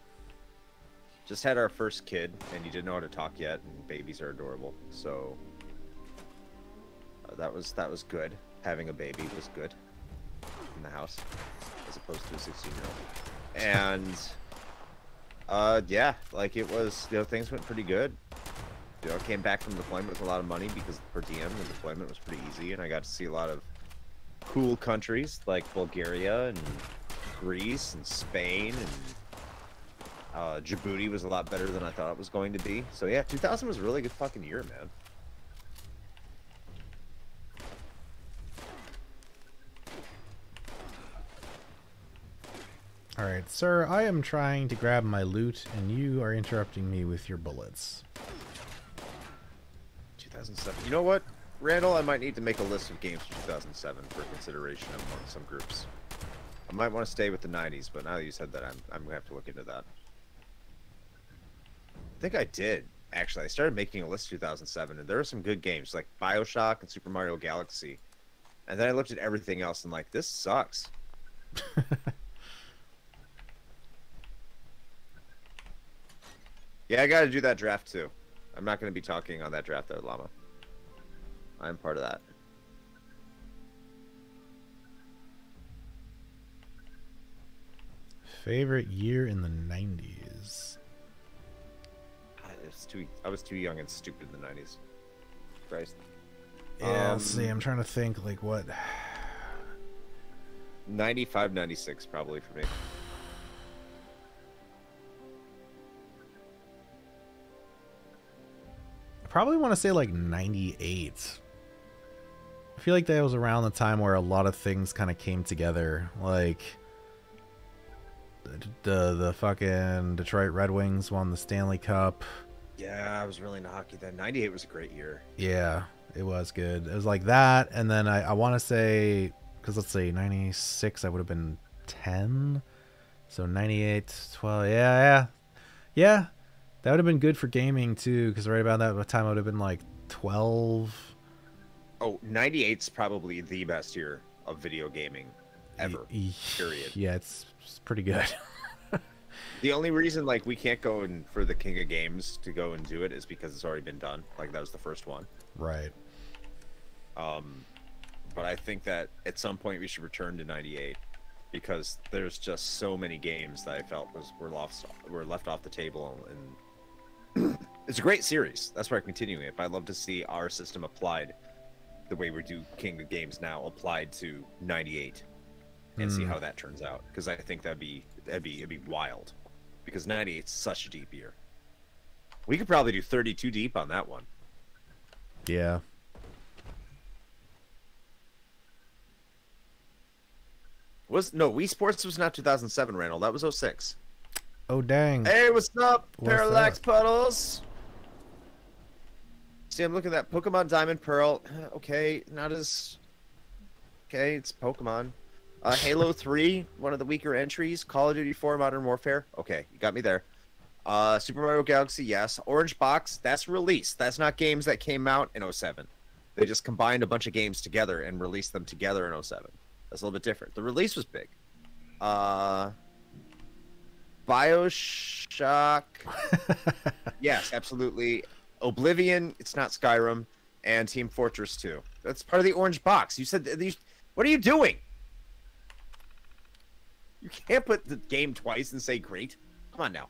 B: Just had our first kid, and he didn't know how to talk yet, and babies are adorable. So that was good. Having a baby was good in the house, as opposed to a 16-year-old. And yeah, like it was, things went pretty good. You know, came back from deployment with a lot of money because per diem the deployment was pretty easy, and I got to see a lot of cool countries like Bulgaria and Greece and Spain, and Djibouti was a lot better than I thought it was going to be. So yeah, 2000 was a really good fucking year, man.
A: Alright, sir, I am trying to grab my loot, and you are interrupting me with your bullets.
B: 2007. You know what, Randall? I might need to make a list of games from 2007 for consideration among some groups. I might want to stay with the 90s, but now that you said that, I'm going to have to look into that. I think I did, actually. I started making a list in 2007, and there were some good games, like BioShock and Super Mario Galaxy. And then I looked at everything else and like, this sucks. Yeah, I got to do that draft too. I'm not going to be talking on that draft though, Llama. I'm part of that.
A: Favorite year in the 90s?
B: I was too young and stupid in the 90s. Christ.
A: Yeah, let's see, I'm trying to think, like, what...
B: 95, 96 probably for me.
A: I probably want to say, like, 98. I feel like that was around the time where a lot of things kind of came together, like... The fucking Detroit Red Wings won the Stanley Cup.
B: Yeah, I was really into hockey then. 98 was a great year.
A: Yeah, it was good. It was like that, and then I want to say, because let's say 96, I would have been 10. So 98, 12, yeah. That would have been good for gaming too, because right about that time I would have been like 12.
B: Oh, 98's probably the best year of video gaming ever. Period.
A: Yeah, it's pretty good.
B: The only reason like we can't go in for the King of Games to go and do it is because it's already been done. Like that was the first one.
A: Right.
B: But I think that at some point we should return to 98 because there's just so many games that I felt were left off the table, and it's a great series. That's why I'm continuing it. But I'd love to see our system applied the way we do King of Games now applied to 98 and see how that turns out, because I think it'd be wild, because 98's such a deep year. We could probably do 32 deep on that one.
A: Yeah.
B: Wii Sports was not 2007, Randall. That was 06.
A: Oh dang.
B: Hey, what's up,
A: What's
B: Parallax
A: up?
B: Puddles? See, I'm looking at that Pokemon Diamond Pearl. Okay, not as... Okay, it's Pokemon. Halo 3, one of the weaker entries. Call of Duty 4, Modern Warfare. Okay, you got me there. Super Mario Galaxy, yes. Orange Box, that's released. That's not games that came out in 07. They just combined a bunch of games together and released them together in 07. That's a little bit different. The release was big. BioShock. Yes, absolutely. Oblivion, it's not Skyrim. And Team Fortress 2. That's part of the Orange Box. You said these. What are you doing? You can't put the game twice and say great. Come on now.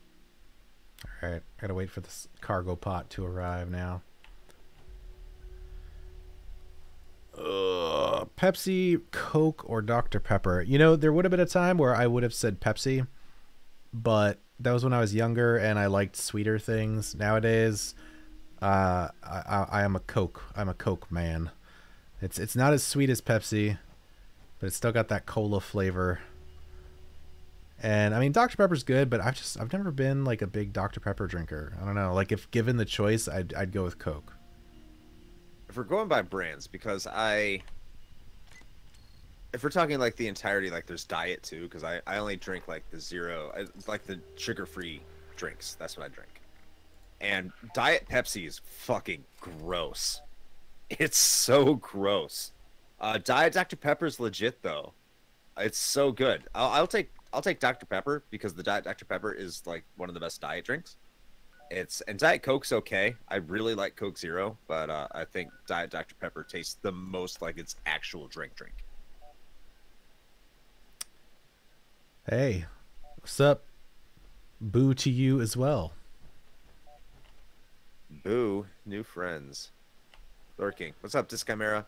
A: Alright, gotta wait for this cargo pot to arrive now. Pepsi, Coke, or Dr. Pepper. You know, there would have been a time where I would have said Pepsi, but that was when I was younger and I liked sweeter things. Nowadays, I am a Coke. I'm a Coke man. It's not as sweet as Pepsi, but it's still got that cola flavor. And I mean, Dr. Pepper's good, but I've never been like a big Dr. Pepper drinker. I don't know. Like if given the choice, I'd go with Coke.
B: If we're going by brands, because if we're talking like the entirety, like there's diet too, because I only drink like like the sugar-free drinks. That's what I drink. And Diet Pepsi is fucking gross. It's so gross. Diet Dr. Pepper's legit though. It's so good. I'll take Dr. Pepper because the Diet Dr. Pepper is like one of the best diet drinks. And Diet Coke's okay. I really like Coke Zero, but I think Diet Dr. Pepper tastes the most like its actual drink.
A: Hey, what's up? Boo to you as well.
B: Ooh, new friends. Lurking. What's up, Discamera?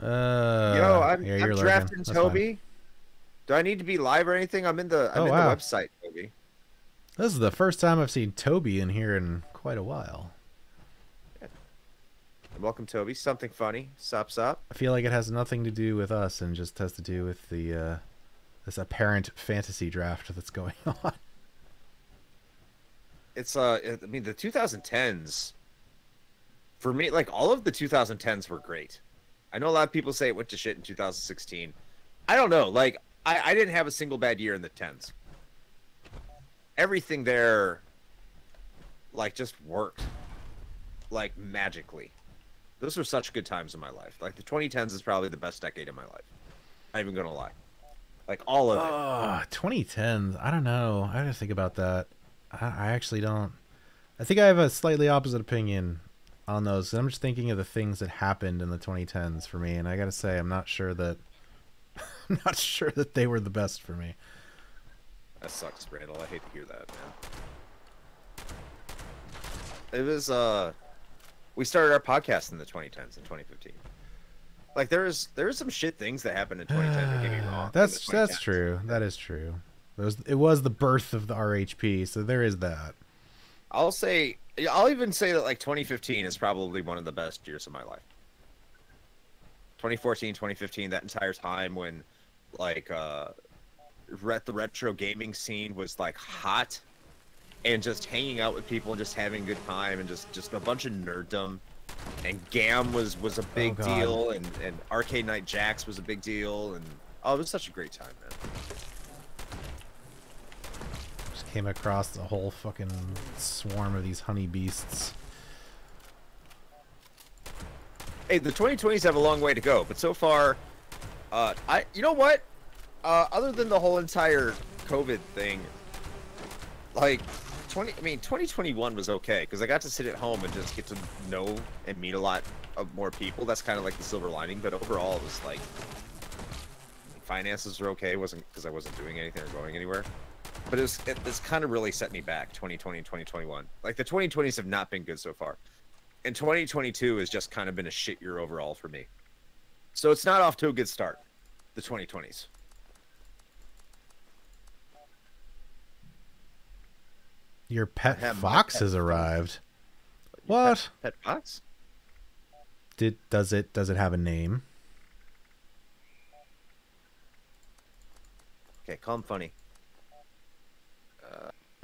A: Yeah,
B: I'm
A: you're lurking.
B: drafting
A: That's
B: Toby.
A: fine.
B: Do I need to be live or anything? I'm in the
A: Wow.
B: website, Toby.
A: This is the first time I've seen Toby in here in quite a while.
B: Yeah. Welcome, Toby. Something funny. Sup, sup.
A: I feel like it has nothing to do with us and just has to do with the this apparent fantasy draft that's going on.
B: It's I mean the 2010s for me, like all of the 2010s were great. I know a lot of people say it went to shit in 2016. I don't know. Like I didn't have a single bad year in the 10s. Everything there like just worked like magically. Those were such good times in my life. Like the 2010s is probably the best decade of my life. I'm not even gonna lie. Like all of it.
A: 2010s. I don't know. I have to think about that. I actually don't. I think I have a slightly opposite opinion on those. I'm just thinking of the things that happened in the 2010s for me, and I gotta say, I'm not sure that I'm not sure that they were the best for me.
B: That sucks, Randall. I hate to hear that, man. It was we started our podcast in the 2010s and 2015. Like there was some shit things that happened in 2010 that get me wrong.
A: That's true. That is true. It was the birth of the RHP, so there is that.
B: I'll even say that like 2015 is probably one of the best years of my life. 2014, 2015, that entire time when like the retro gaming scene was like hot and just hanging out with people and just having a good time and just a bunch of nerddom. And GAM was a big deal, and Arcade Night Jacks was a big deal, and it was such a great time, man.
A: Just came across the whole fucking swarm of these honey beasts.
B: Hey, the 2020s have a long way to go, but so far, you know what? Other than the whole entire COVID thing, like 2021 was okay because I got to sit at home and just get to know and meet a lot of more people. That's kind of like the silver lining, but overall it was like finances were okay. It wasn't because I wasn't doing anything or going anywhere, but it's kind of really set me back. 2020 and 2021, like the 2020s have not been good so far, and 2022 has just kind of been a shit year overall for me. So it's not off to a good start. The 2020s.
A: Your pet fox has arrived. What?
B: Pet fox?
A: Does it have a name?
B: Okay, call him funny.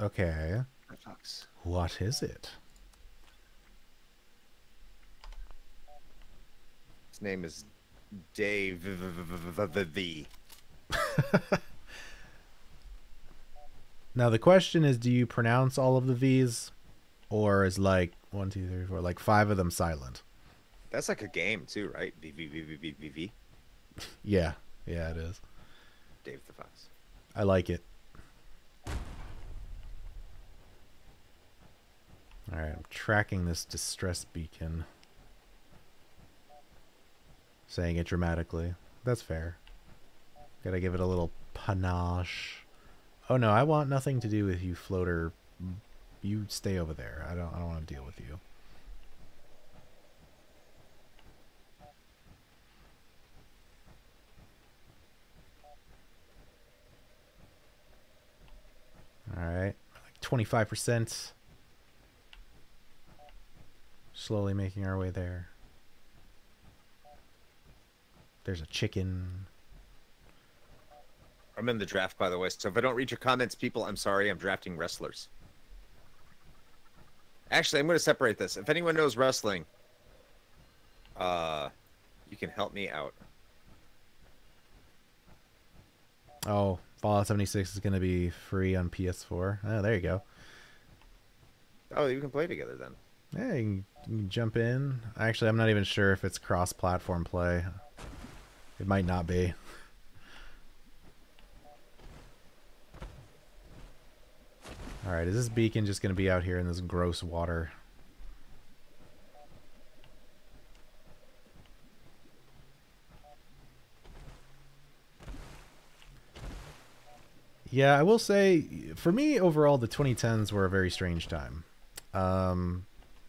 A: Okay.
B: Pet fox.
A: What is it?
B: His name is Dave V.
A: Now the question is, do you pronounce all of the V's, or is like 1, 2, 3, 4, like 5 of them silent?
B: That's like a game too, right? V.
A: Yeah, it is.
B: Dave the Fox.
A: I like it. All right, I'm tracking this distress beacon. Saying it dramatically. That's fair. Gotta give it a little panache. Oh no, I want nothing to do with you, floater. You stay over there. I don't want to deal with you. All right, like 25%. Slowly making our way there. There's a chicken.
B: I'm in the draft, by the way, so if I don't read your comments, people, I'm sorry. I'm drafting wrestlers. Actually, I'm going to separate this. If anyone knows wrestling, you can help me out.
A: Oh, Fallout 76 is going to be free on PS4. Oh, there you go.
B: Oh, you can play together then.
A: Yeah, you can jump in. Actually, I'm not even sure if it's cross-platform play. It might not be. Alright, is this beacon just going to be out here in this gross water? Yeah, I will say, for me, overall, the 2010s were a very strange time.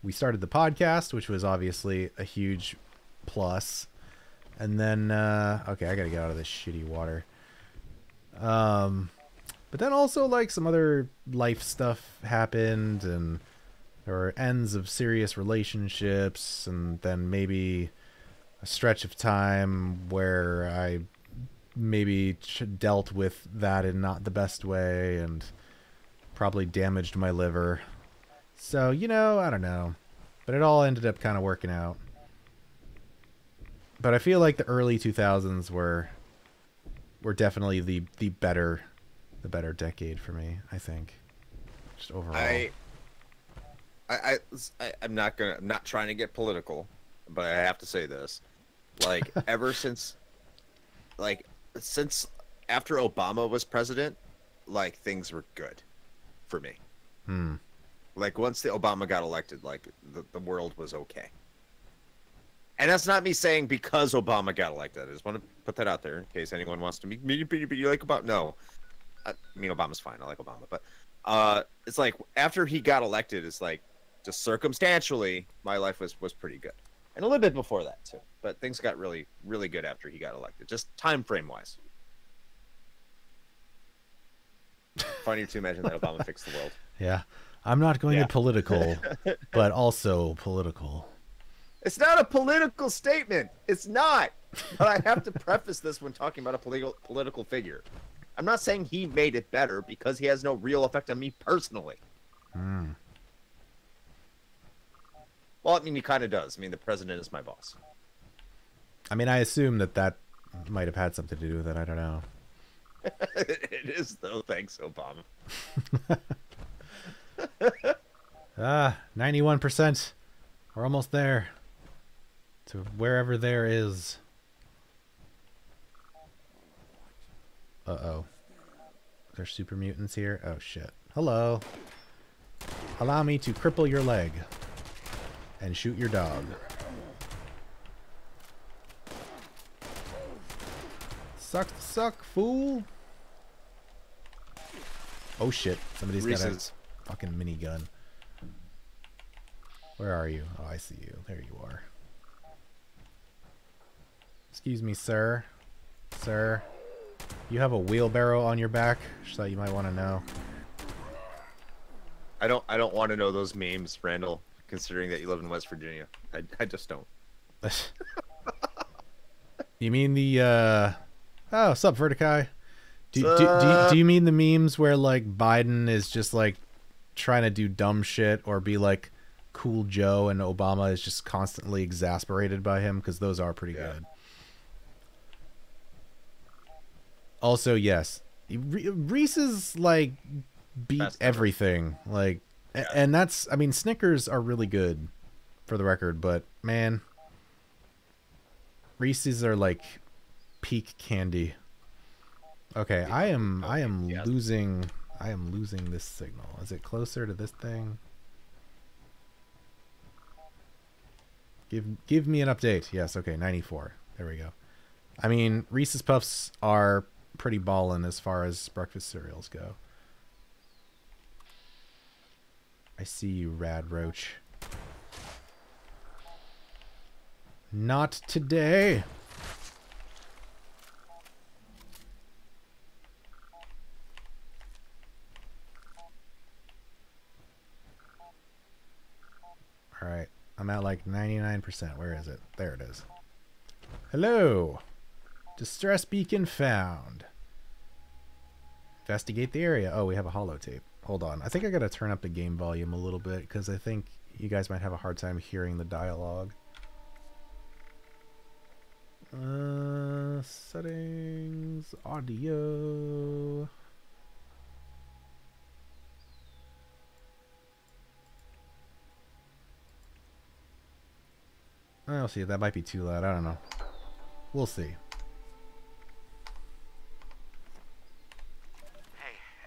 A: we started the podcast, which was obviously a huge plus. And then, okay, I gotta get out of this shitty water. But then also, like, some other life stuff happened, and there were ends of serious relationships, and then maybe a stretch of time where I maybe dealt with that in not the best way, and probably damaged my liver. So, you know, I don't know. But it all ended up kind of working out. But I feel like the early 2000s were definitely the better decade for me, I think. Just overall.
B: I'm not trying to get political, but I have to say this. Like, ever since after Obama was president, like, things were good for me. Like, once the Obama got elected, like, the world was okay. And that's not me saying because Obama got elected. I just want to put that out there in case anyone wants to be like about. No, I mean, Obama's fine. I like Obama, but it's like after he got elected, it's like just circumstantially, my life was pretty good, and a little bit before that too. But things got really good after he got elected, just time frame wise. Funny to imagine that Obama fixed the world.
A: Yeah, I'm not going to political, but also political.
B: It's not a political statement. It's not. But I have to preface this when talking about a political figure. I'm not saying he made it better because he has no real effect on me personally. Well, I mean, he kind of does. I mean, the president is my boss.
A: I mean, I assume that might have had something to do with it. I don't know.
B: It is, though. Thanks, Obama.
A: 91%. We're almost there. To wherever there is. Uh-oh. There's super mutants here? Oh, shit. Hello. Allow me to cripple your leg. And shoot your dog. Suck the suck, fool. Oh, shit. Somebody's got a fucking minigun. Where are you? Oh, I see you. There you are. Excuse me, sir. Sir. You have a wheelbarrow on your back? Just thought you might want to know.
B: I don't want to know those memes, Randall, considering that you live in West Virginia. I just don't.
A: You mean the oh, sup, Vertikai? Do you mean the memes where, like, Biden is just, like, trying to do dumb shit or be like Cool Joe, and Obama is just constantly exasperated by him? Because those are pretty good. Also, yes, Reese's, like, beat everything. Like, and that's, I mean, Snickers are really good, for the record, but man, Reese's are like peak candy. Okay, I am losing this signal. Is it closer to this thing? Give me an update. Yes, okay, 94. There we go. I mean, Reese's Puffs are pretty ballin' as far as breakfast cereals go. I see you, Rad Roach. Not today. All right, I'm at like 99%. Where is it? There it is. Hello. Distress beacon found. Investigate the area. Oh, we have a holotape. Hold on. I think I gotta turn up the game volume a little bit because I think you guys might have a hard time hearing the dialogue. Settings, audio. I'll see. That might be too loud. I don't know. We'll see.
D: Hey,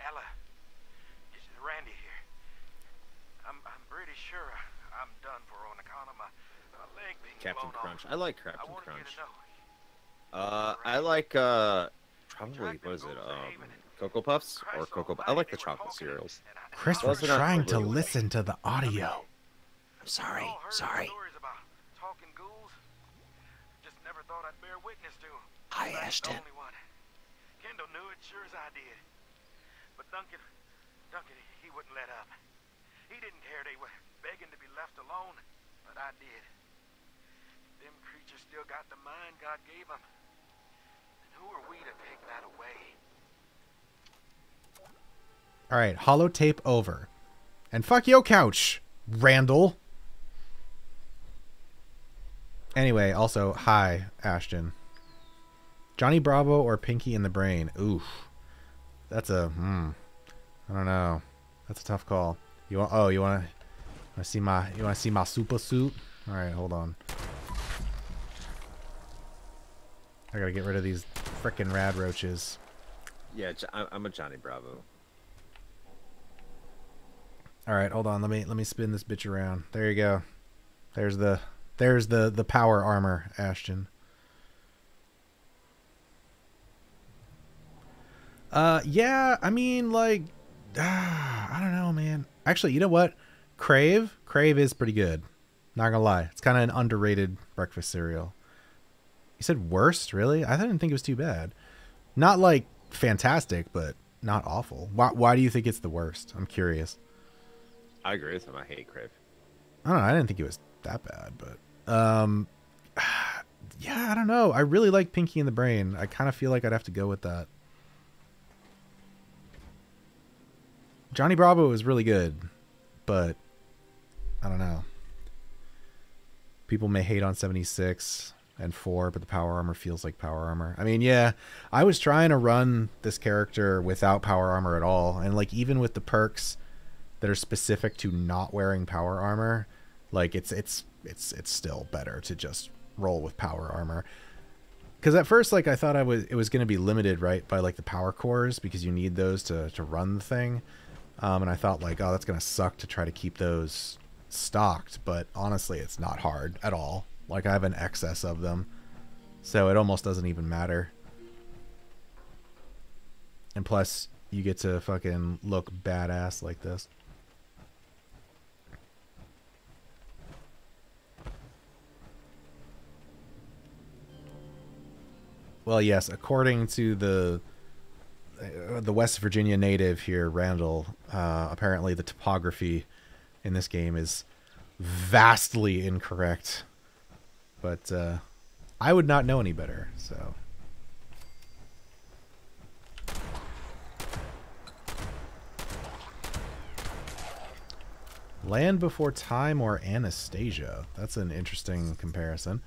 D: Ella. It's Randy here. I'm pretty sure I'm done for on account of my leg being
B: Captain
D: blown
B: Crunch.
D: off.
B: I like Captain
D: I wanted you
B: Crunch.
D: to know.
B: I like probably what is it? Cocoa Puffs or Cocoa. I like the chocolate cereals.
A: Chris, we're trying to listen to the audio.
E: sorry.
D: All heard
E: Sorry.
D: stories about talking ghouls. Just never thought I'd bear witness to 'em.
E: Hi,
D: I ain't
E: Ashton.
D: the only one. Kendall knew it sure as I did. But Duncan, he wouldn't let up. He didn't care they were begging to be left alone, but I did. Them creatures still got the mind God gave them. And who are we to take that away?
A: All right, holotape over. And fuck your couch, Randall. Anyway, also, hi, Ashton. Johnny Bravo or Pinky in the Brain? Oof. That's a, I don't know. That's a tough call. You want, you want to see my super suit? All right, hold on. I got to get rid of these frickin' rad roaches.
B: Yeah, I'm a Johnny Bravo.
A: All right, hold on. Let me spin this bitch around. There you go. There's the power armor, Ashton. Yeah, I mean, like, I don't know, man. Actually, you know what? Crave is pretty good. Not gonna lie, it's kind of an underrated breakfast cereal. You said worst, really? I didn't think it was too bad. Not like fantastic, but not awful. Why do you think it's the worst? I'm curious.
B: I agree with him. I hate Crave.
A: I don't know. I didn't think it was that bad, but yeah, I don't know. I really like Pinky in the Brain. I kind of feel like I'd have to go with that. Johnny Bravo is really good, but I don't know. People may hate on 76 and 4, but the power armor feels like power armor. I mean, yeah, I was trying to run this character without power armor at all, and like even with the perks that are specific to not wearing power armor, like it's still better to just roll with power armor. Because at first, like, I thought it was going to be limited, right, by like the power cores, because you need those to run the thing. And I thought, like, oh, that's going to suck to try to keep those stocked. But honestly, it's not hard at all. Like, I have an excess of them, so it almost doesn't even matter. And plus, you get to fucking look badass like this. Well, yes, according to the West Virginia native here, Randall, apparently the topography in this game is vastly incorrect. But I would not know any better, so. Land Before Time or Anastasia? That's an interesting comparison.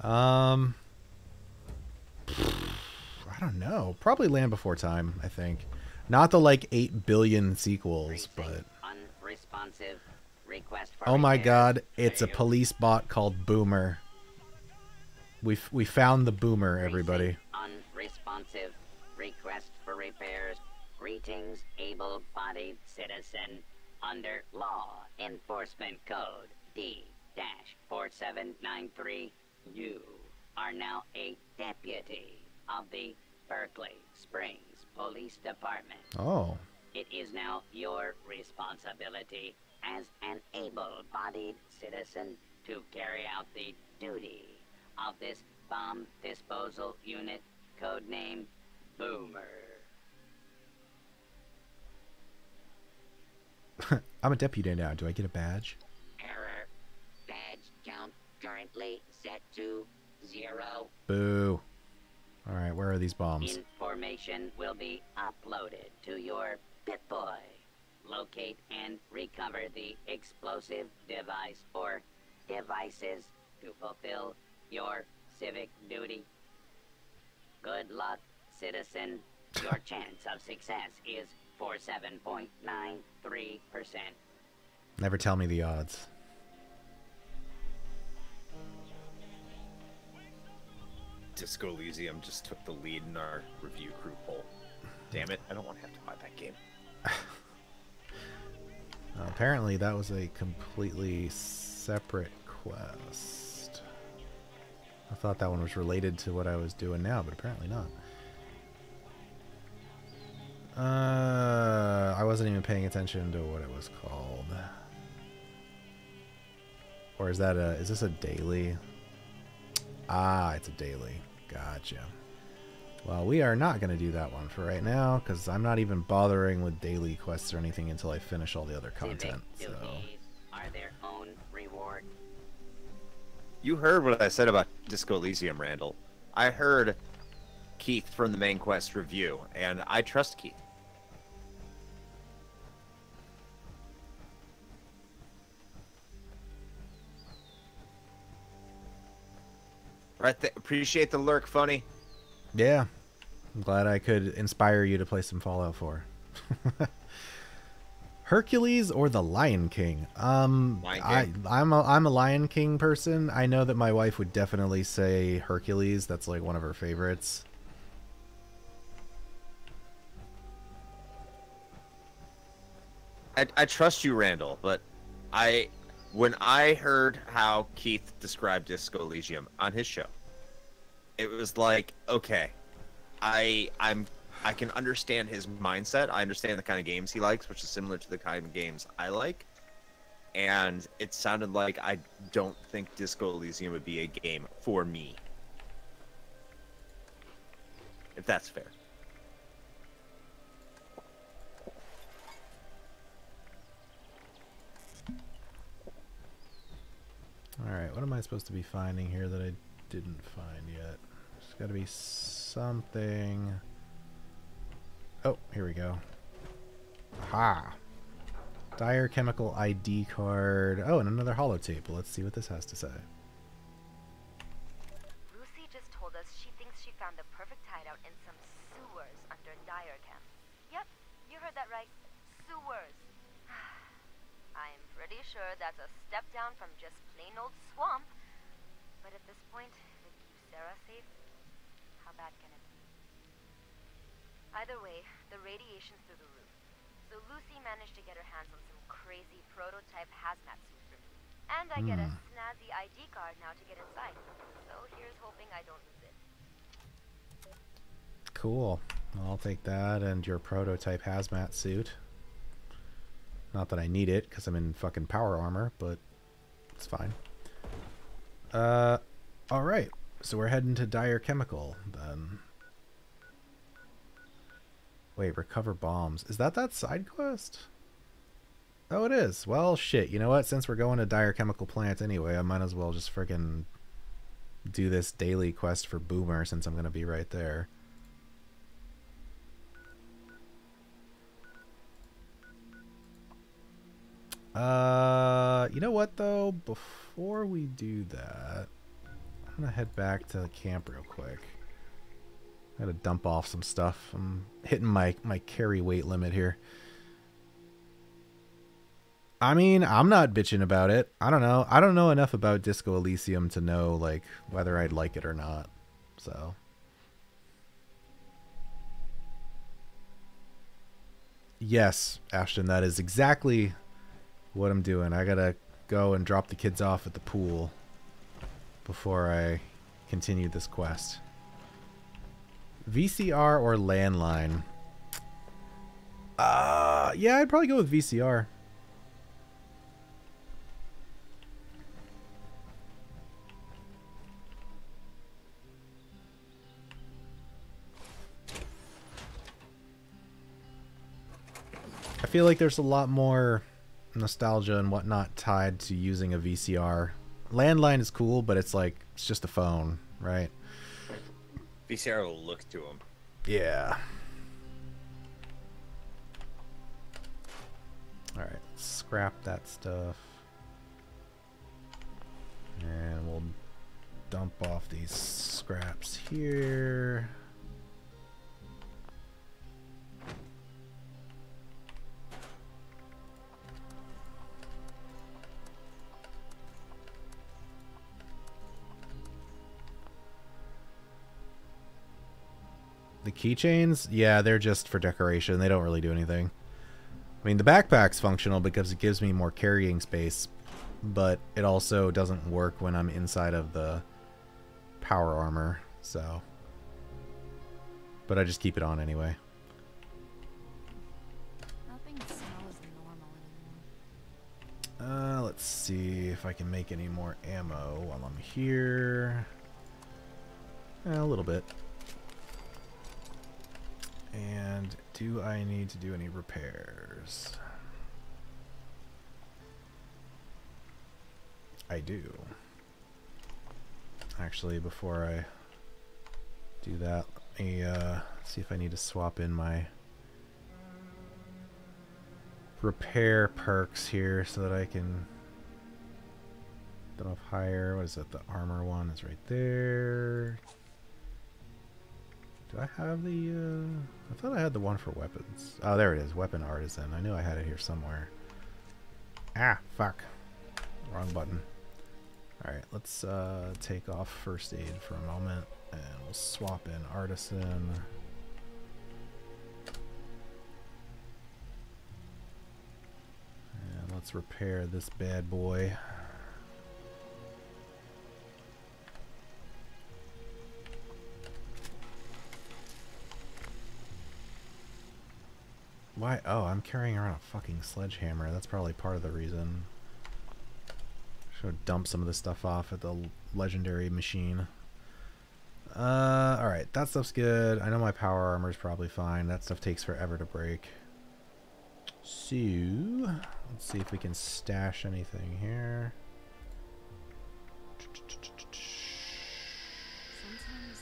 A: I don't know. Probably Land Before Time, I think. Not the like 8 billion sequels, but
E: Unresponsive request for
A: oh my
E: repairs.
A: god, it's a police bot called Boomer. We found the Boomer, everybody.
E: Unresponsive request for repairs. Greetings, able-bodied citizen. Under Law Enforcement Code D-4793, you are now a deputy of the Berkeley Springs Police Department.
A: Oh.
E: It is now your responsibility as an able-bodied citizen to carry out the duty of this bomb disposal unit, codenamed Boomer.
A: I'm a deputy now. Do I get a badge?
E: Error. Badge count currently set to 0.
A: Boo. Alright, where are these bombs?
E: Information will be uploaded to your Pip-Boy. Locate and recover the explosive device or devices to fulfill your civic duty. Good luck, citizen. Your chance of success is 47.93%.
A: Never tell me the odds.
B: Disco Elysium just took the lead in our review crew poll. Damn it, I don't want to have to buy that game.
A: Apparently that was a completely separate quest. I thought that one was related to what I was doing now, but apparently not. I wasn't even paying attention to what it was called. Or is that a... Is this a daily? Ah, it's a daily. Gotcha. Well, we are not going to do that one for right now, because I'm not even bothering with daily quests or anything until I finish all the other content.
E: Civic
A: So.
E: duties are their own reward.
B: You heard what I said about Disco Elysium, Randall. I heard Keith from the main quest review, and I trust Keith. Right, appreciate the lurk, Funny.
A: Yeah. I'm glad I could inspire you to play some Fallout 4. Hercules or the Lion King?
B: Lion King.
A: I'm a Lion King person. I know that my wife would definitely say Hercules. That's like one of her favorites.
B: I trust you, Randall, but when I heard how Keith described Disco Elysium on his show, it was like, okay, I can understand his mindset. I understand the kind of games he likes, which is similar to the kind of games I like. And it sounded like I don't think Disco Elysium would be a game for me. If that's fair.
A: Alright, what am I supposed to be finding here that I didn't find yet? There's got to be something... Oh, here we go. Aha! Dire Chemical ID card. Oh, and another holotape. Let's see what this has to say.
F: Lucy just told us she thinks she found the perfect hideout in some sewers under Dire Chem. Yep, you heard that right. Sewers. I'm pretty sure that's a step down from just plain old swamp. But at this point, if it keeps Sarah safe, how bad can it be? Either way, the radiation's through the roof. So Lucy managed to get her hands on some crazy prototype hazmat suit for me. And I get a snazzy ID card now to get inside. So here's hoping I don't lose it.
A: Cool. I'll take that and your prototype hazmat suit. Not that I need it, because I'm in fucking power armor, but it's fine. Alright. So we're heading to Dire Chemical, then. Wait, recover bombs. Is that side quest? Oh, it is. Well, shit. You know what? Since we're going to Dire Chemical Plant anyway, I might as well just friggin' do this daily quest for Boomer, since I'm going to be right there. You know what, though? Before we do that, I'm going to head back to the camp real quick. I gotta dump off some stuff. I'm hitting my carry weight limit here. I mean, I'm not bitching about it. I don't know. I don't know enough about Disco Elysium to know, like, whether I'd like it or not. So. Yes, Ashton, that is exactly what I'm doing. I gotta go and drop the kids off at the pool before I continue this quest. VCR or landline? Yeah, I'd probably go with VCR. I feel like there's a lot more nostalgia and whatnot tied to using a VCR. Landline is cool, but it's like, it's just a phone, right?
B: VCR will look to him.
A: Yeah. Alright, scrap that stuff. And we'll dump off these scraps here. The keychains? Yeah, they're just for decoration. They don't really do anything. I mean, the backpack's functional because it gives me more carrying space, but it also doesn't work when I'm inside of the power armor, so. But I just keep it on anyway.
C: Nothing smells normal
A: Let's see if I can make any more ammo while I'm here. A little bit. And do I need to do any repairs? I do. Actually, before I do that, let me see if I need to swap in my repair perks here so that I can get off higher. What is it? The armor one is right there. Do I have the I thought I had the one for weapons. Oh, there it is. Weapon artisan. I knew I had it here somewhere. Ah, fuck. Wrong button. Alright, let's take off first aid for a moment and we'll swap in artisan. And let's repair this bad boy. Why? Oh, I'm carrying around a fucking sledgehammer. That's probably part of the reason. Should dump some of this stuff off at the legendary machine. Alright, that stuff's good. I know my power armor is probably fine. That stuff takes forever to break. So, let's see if we can stash anything here.
C: Sometimes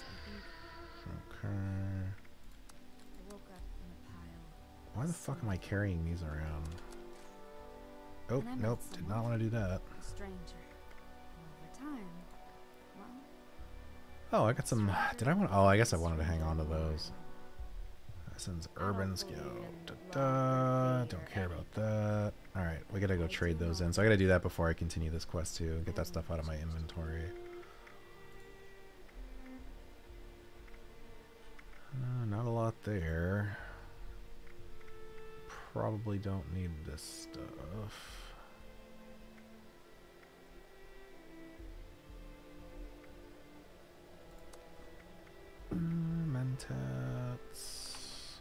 C: I think
A: Okay.
C: I woke up in a pile.
A: Why the fuck am I carrying these around? Oh,
C: And I met
A: nope, did
C: someone.
A: not want to do that.
C: A stranger. And over time, well,
A: Oh, I got some. Did I want? Oh, I guess I wanted to hang on to those. Since Urban Scout. Don't care about that. Alright, we gotta go trade those in. So I gotta do that before I continue this quest too. Get that stuff out of my inventory. Not a lot there. Probably don't need this stuff. Mentats.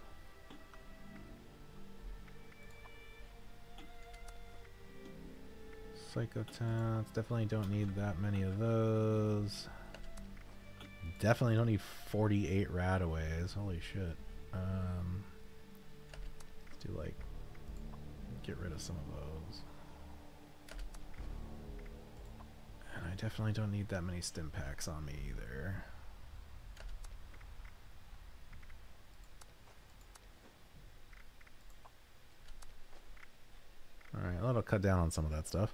A: Psychotats. Definitely don't need that many of those. Definitely don't need 48 radaways. Holy shit. Let's do like get rid of some of those. And I definitely don't need that many stim packs on me either. Alright, that'll cut down on some of that stuff.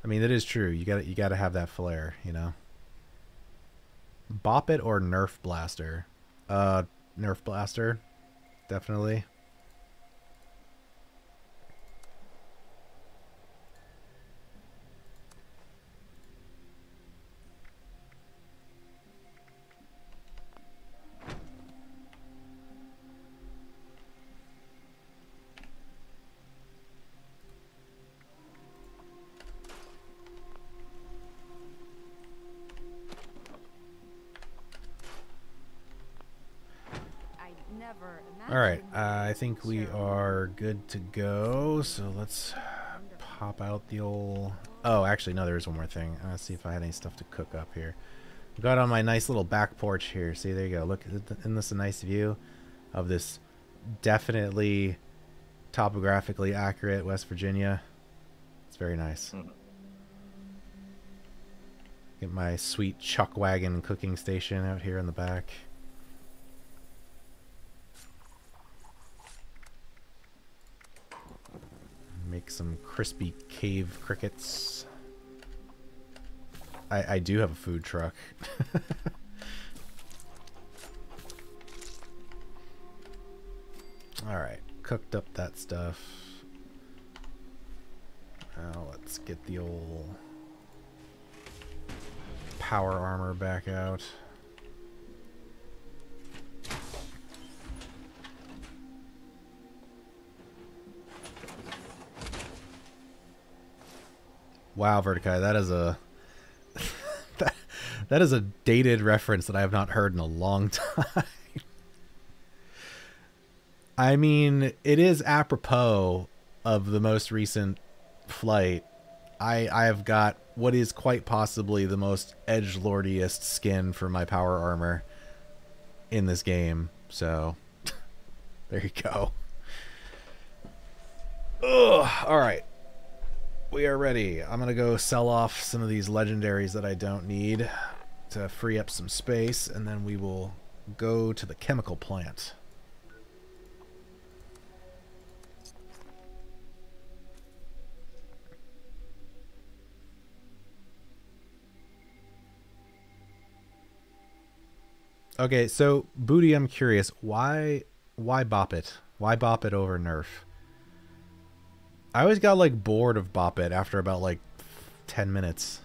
A: I mean, it is true. You gotta have that flare, you know. Bop it or Nerf Blaster. Nerf Blaster, definitely. Alright, I think we are good to go, so let's pop out the old... Oh, actually, no, there is one more thing. Let's see if I had any stuff to cook up here. Got on my nice little back porch here. See, there you go. Look, isn't this a nice view of this definitely topographically accurate West Virginia? It's very nice. Get my sweet chuck wagon cooking station out here in the back. Make some crispy cave crickets. I do have a food truck. Alright, cooked up that stuff. Now let's get the old power armor back out. Wow, Vertikai, that is a that is a dated reference that I have not heard in a long time. I mean, it is apropos of the most recent flight. I have got what is quite possibly the most edgelordiest skin for my power armor in this game. So, there you go. Ugh, all right. We are ready. I'm going to go sell off some of these legendaries that I don't need to free up some space, and then we will go to the chemical plant. Okay, so Booty, I'm curious, why bop it? Why bop it over Nerf? I always got like bored of bop it after about like 10 minutes.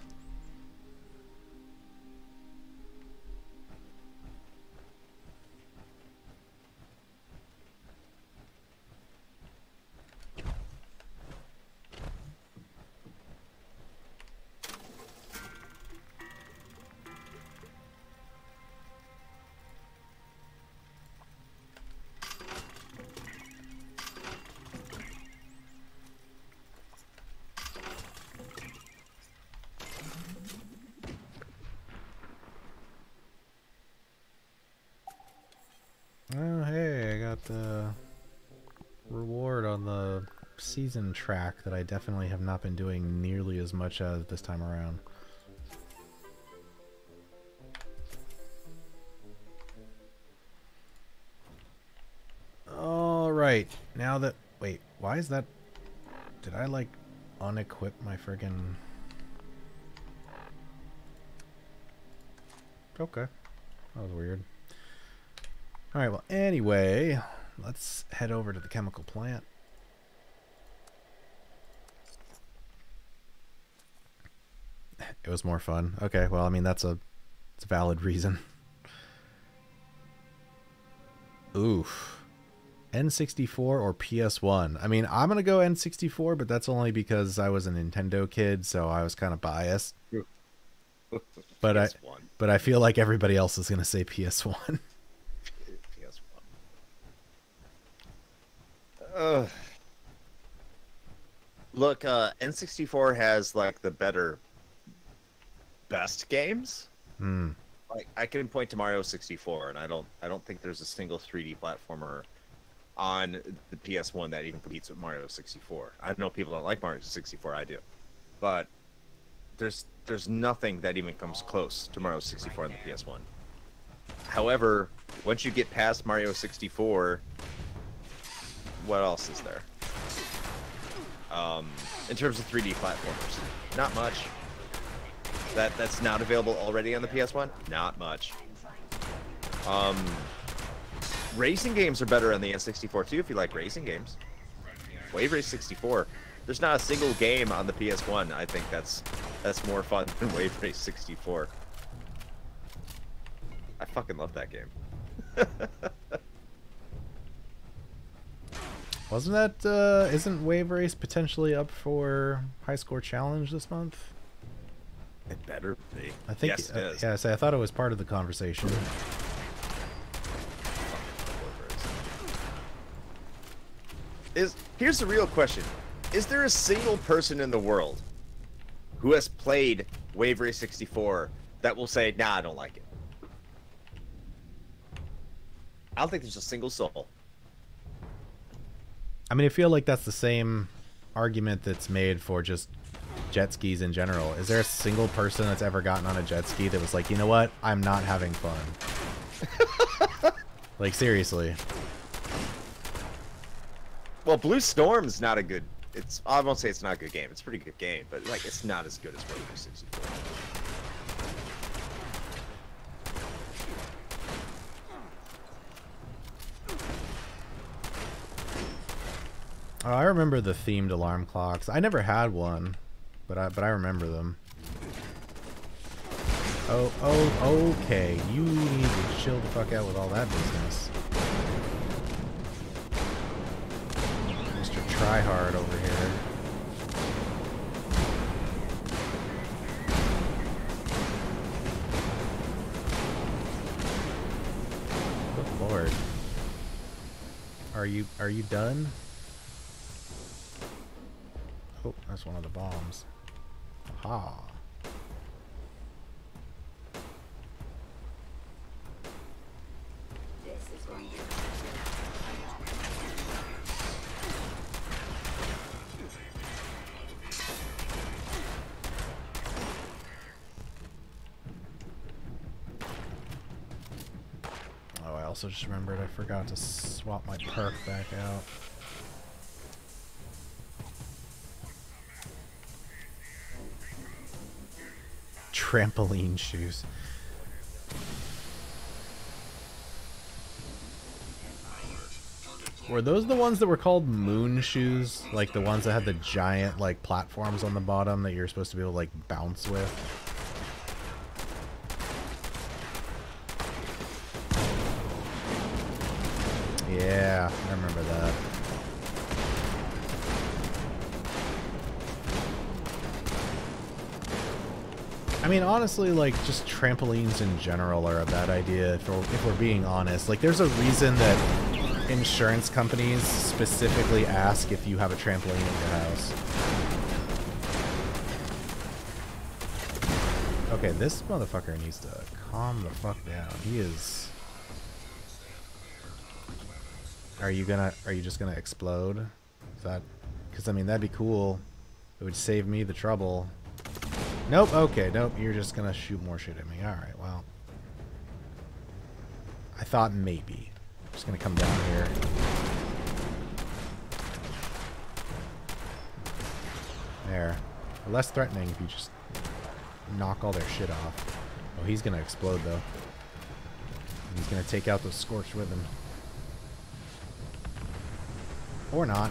A: Oh, hey, I got the reward on the season track that I definitely have not been doing nearly as much as this time around. Alright, now that... Wait, why is that... Did I, like, unequip my friggin... Okay. That was weird. Alright, well, anyway, let's head over to the chemical plant. It was more fun. Okay, well, I mean, it's a valid reason. Oof. N64 or PS1? I mean, I'm going to go N64, but that's only because I was a Nintendo kid, so I was kind of biased. But I feel like everybody else is going to say PS1.
B: Look, N64 has like the best games. Like I can point to Mario 64, and I don't think there's a single 3D platformer on the PS1 that even competes with Mario 64. I know people don't like Mario 64, I do, but there's nothing that even comes close to Mario 64 on the PS1. However, once you get past Mario 64, what else is there? In terms of 3D platformers, not much. That's not available already on the PS1. Not much. Racing games are better on the N64 too, if you like racing games. Wave Race 64. There's not a single game on the PS1 I think that's more fun than Wave Race 64. I fucking love that game.
A: Wasn't that, isn't Wave Race potentially up for High Score Challenge this month?
B: It better be.
A: I think,
B: yes, it is.
A: yeah, I thought it was part of the conversation.
B: Here's the real question. Is there a single person in the world who has played Wave Race 64 that will say, nah, I don't like it? I don't think there's a single soul.
A: I mean, I feel like that's the same argument that's made for just jet skis in general. Is there a single person that's ever gotten on a jet ski that was like, you know what? I'm not having fun. Like, seriously.
B: Well, Blue Storm's not a good... I won't say it's not a good game. It's a pretty good game, but like it's not as good as Wave Race 64.
A: Oh, I remember the themed alarm clocks. I never had one, but I remember them. Oh, okay. You need to chill the fuck out with all that business. Mr. Tryhard over here. Good lord. Are you done? Oh, that's one of the bombs. Aha.
E: This is going to
A: Oh, I also just remembered I forgot to swap my perk back out. Trampoline shoes. Were those the ones that were called moon shoes? Like the ones that had the giant like platforms on the bottom that you're supposed to be able to like bounce with? Yeah, I remember that. I mean, honestly, like, just trampolines in general are a bad idea if we're being honest. Like, there's a reason that insurance companies specifically ask if you have a trampoline in your house. Okay, this motherfucker needs to calm the fuck down. He is... Are you just gonna explode? Is that... Because, I mean, that'd be cool. It would save me the trouble. Nope, okay, nope, you're just gonna shoot more shit at me. Alright, well. I thought maybe. I'm just gonna come down here. There. Less threatening if you just knock all their shit off. Oh, he's gonna explode, though. He's gonna take out those Scorched with him. Or not.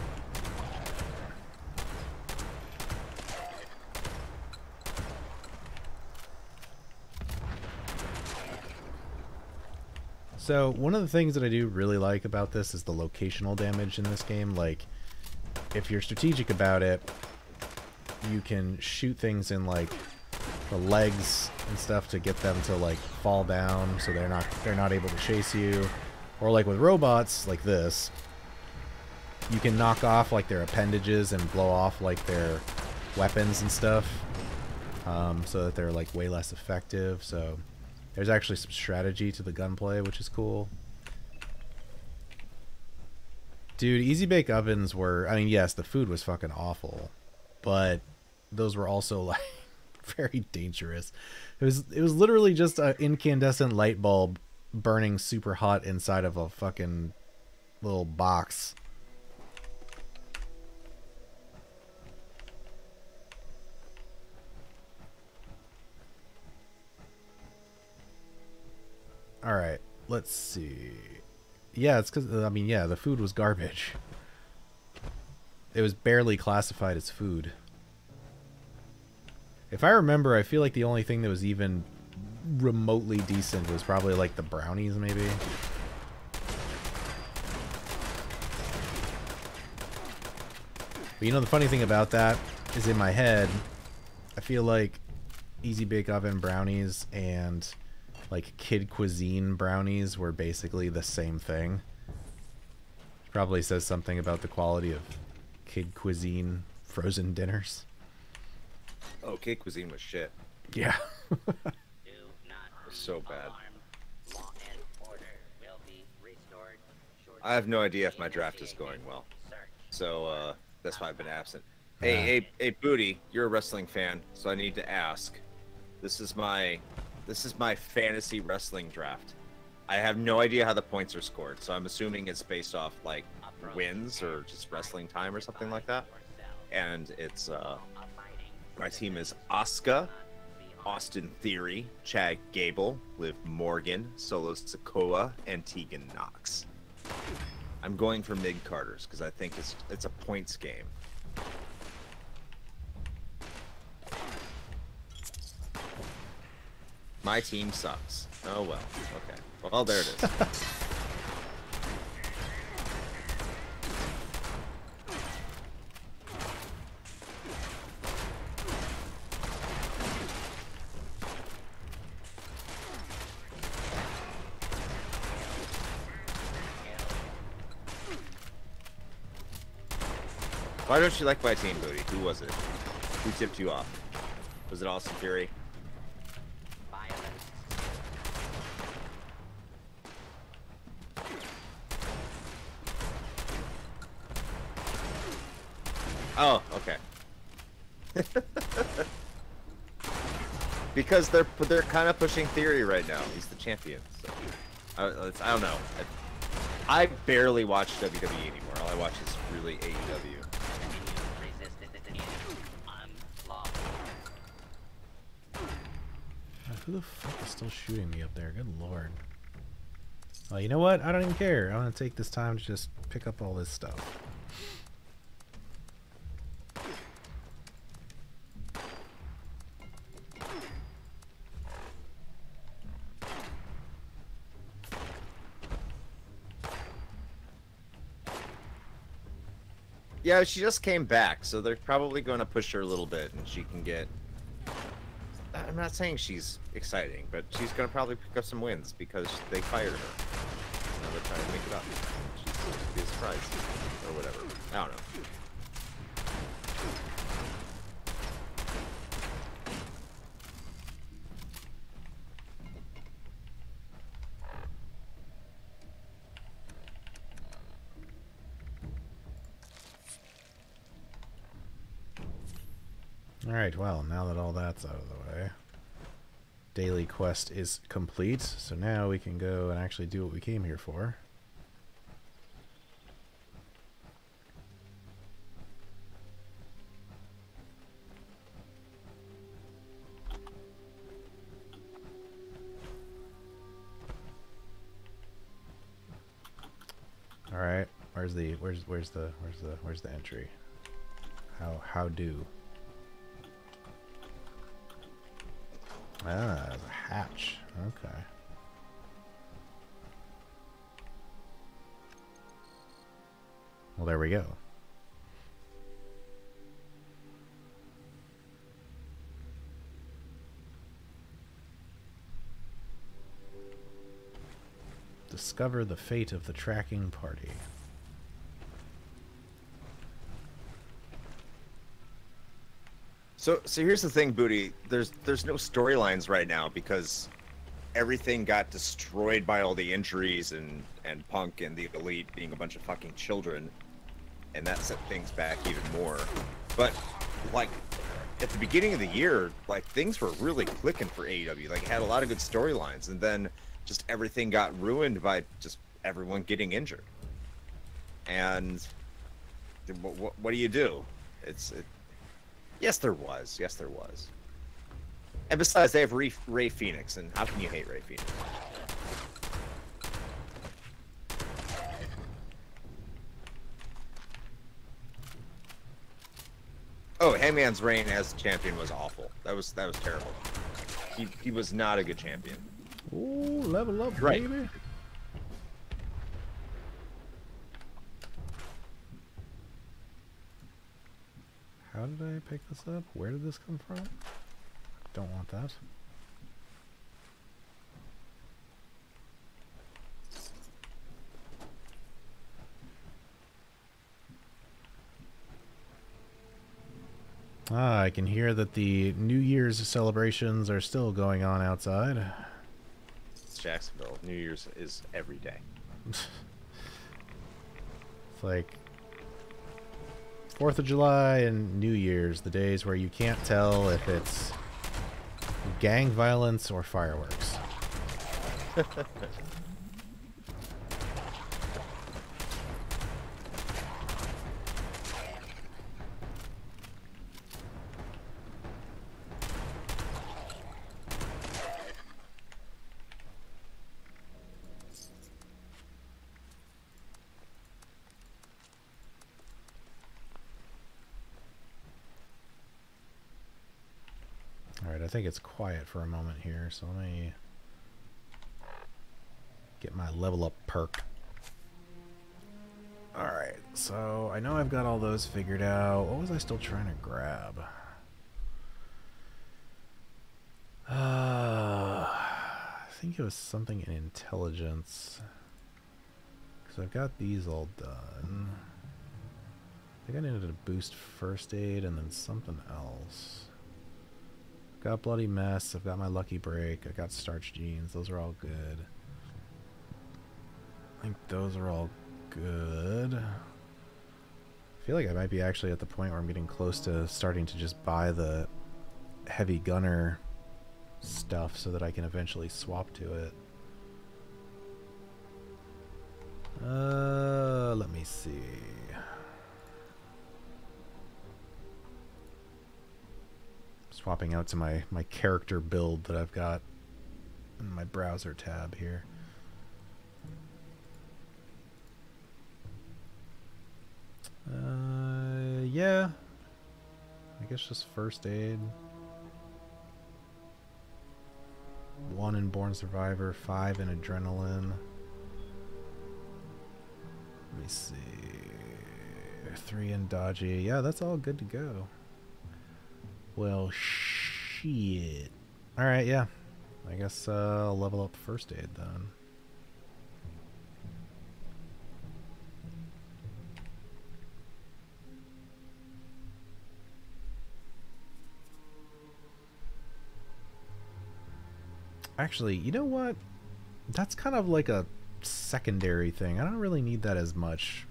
A: So, one of the things that I do really like about this is the locational damage in this game. Like, if you're strategic about it, you can shoot things in, like, the legs and stuff to get them to, like, fall down so they're not able to chase you. Or, like, with robots, like this, you can knock off, like, their appendages and blow off, like, their weapons and stuff. So that they're, like, way less effective, so... There's actually some strategy to the gunplay, which is cool. Dude, Easy Bake Ovens were... I mean, yes, the food was fucking awful. But those were also, like, very dangerous. It was literally just an incandescent light bulb burning super hot inside of a fucking little box. Alright, let's see. Yeah, it's because, I mean, yeah, the food was garbage. It was barely classified as food. If I remember, I feel like the only thing that was even remotely decent was probably, like, the brownies, maybe. But you know, the funny thing about that is in my head, I feel like Easy Bake Oven brownies and... like Kid Cuisine brownies were basically the same thing. Probably says something about the quality of Kid Cuisine frozen dinners.
B: Oh, Kid Cuisine was shit.
A: Yeah.
B: So bad. I have no idea if my draft is going well. So that's why I've been absent. Hey, Booty, you're a wrestling fan, so I need to ask. This is my fantasy wrestling draft. I have no idea how the points are scored, so I'm assuming it's based off, like, wins or just wrestling time or something like that. And it's, my team is Asuka, Austin Theory, Chad Gable, Liv Morgan, Solo Sikoa, and Tegan Knox. I'm going for mid-carders because I think it's a points game. My team sucks. Oh well. Okay. Well, there it is. Why don't you like my team, Booty? Who was it? Who tipped you off? Was it Austin Fury? Oh, okay. Because they're kind of pushing Theory right now. He's the champion. So I don't know. I barely watch WWE anymore. All I watch is really AEW.
A: Who the fuck is still shooting me up there? Good lord. Well, you know what? I don't even care. I'm gonna take this time to just pick up all this stuff.
B: Yeah, she just came back, so they're probably going to push her a little bit, and she can get... I'm not saying she's exciting, but she's going to probably pick up some wins because they fired her. Now they're trying to make it up. She's going to be a surprise, or whatever. I don't know.
A: Alright, well, now that all that's out of the way, daily quest is complete, so now we can go and actually do what we came here for. Alright, where's the entry? How do? Ah, there's a hatch. Okay. Well, there we go. Discover the fate of the tracking party.
B: So here's the thing, Booty. There's no storylines right now because everything got destroyed by all the injuries and Punk and the Elite being a bunch of fucking children, and that set things back even more. But like at the beginning of the year, like things were really clicking for AEW. Like it had a lot of good storylines, and then just everything got ruined by just everyone getting injured. And what do you do? Yes, there was. Yes, there was. And besides, they have Ray Phoenix, and how can you hate Ray Phoenix? Oh, Hangman's reign as champion was awful. That was terrible. He was not a good champion.
A: Ooh, level up,
B: Right.
A: baby. How did I pick this up? Where did this come from? Don't want that. Ah, I can hear that the New Year's celebrations are still going on outside.
B: It's Jacksonville. New Year's is every day.
A: It's like 4th of July and New Year's, the days where you can't tell if it's gang violence or fireworks. Alright, I think it's quiet for a moment here, so let me get my level up perk. Alright, so I know I've got all those figured out. What was I still trying to grab? I think it was something in intelligence. Because I've got these all done. think I needed to boost first aid and then something else. Got Bloody Mess. I've got my Lucky Break. I got Starch Jeans. Those are all good. I think those are all good. I feel like I might be actually at the point where I'm getting close to starting to just buy the heavy gunner stuff so that I can eventually swap to it. Let me see. Swapping out to my character build that I've got in my browser tab here. Yeah. I guess just first aid. 1 in Born Survivor, 5 in Adrenaline. Let me see. 3 in Dodgy. Yeah, that's all good to go. Well, shit. Alright, yeah. I guess I'll level up first aid then. Actually, you know what? That's kind of like a secondary thing. I don't really need that as much.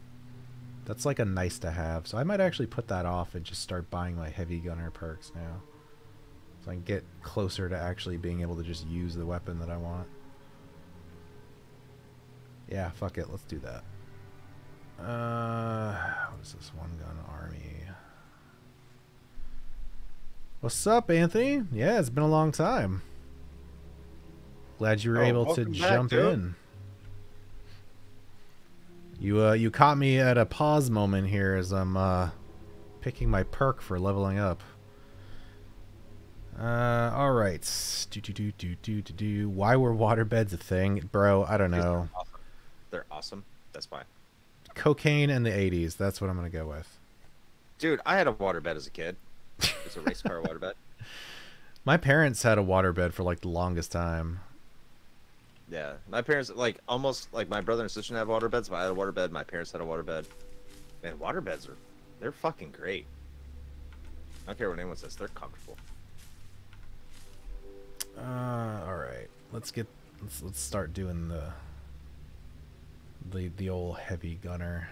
A: That's like a nice to have. So I might actually put that off and just start buying my heavy gunner perks now. So I can get closer to actually being able to just use the weapon that I want. Yeah, fuck it. Let's do that. What is this one gun army? What's up, Anthony? Yeah, it's been a long time. Glad you were able to jump in. You caught me at a pause moment here as I'm picking my perk for leveling up. All right. Why were waterbeds a thing, bro? I don't know.
B: They're awesome. That's fine.
A: Cocaine in the 80s. That's what I'm gonna go with.
B: Dude, I had a waterbed as a kid. It's a race car waterbed.
A: My parents had a waterbed for like the longest time.
B: Yeah, my parents, like, almost, like, my brother and sister have waterbeds, but I had a waterbed, my parents had a waterbed. Man, waterbeds they're fucking great. I don't care what anyone says, they're comfortable.
A: Alright. Let's start doing the old heavy gunner.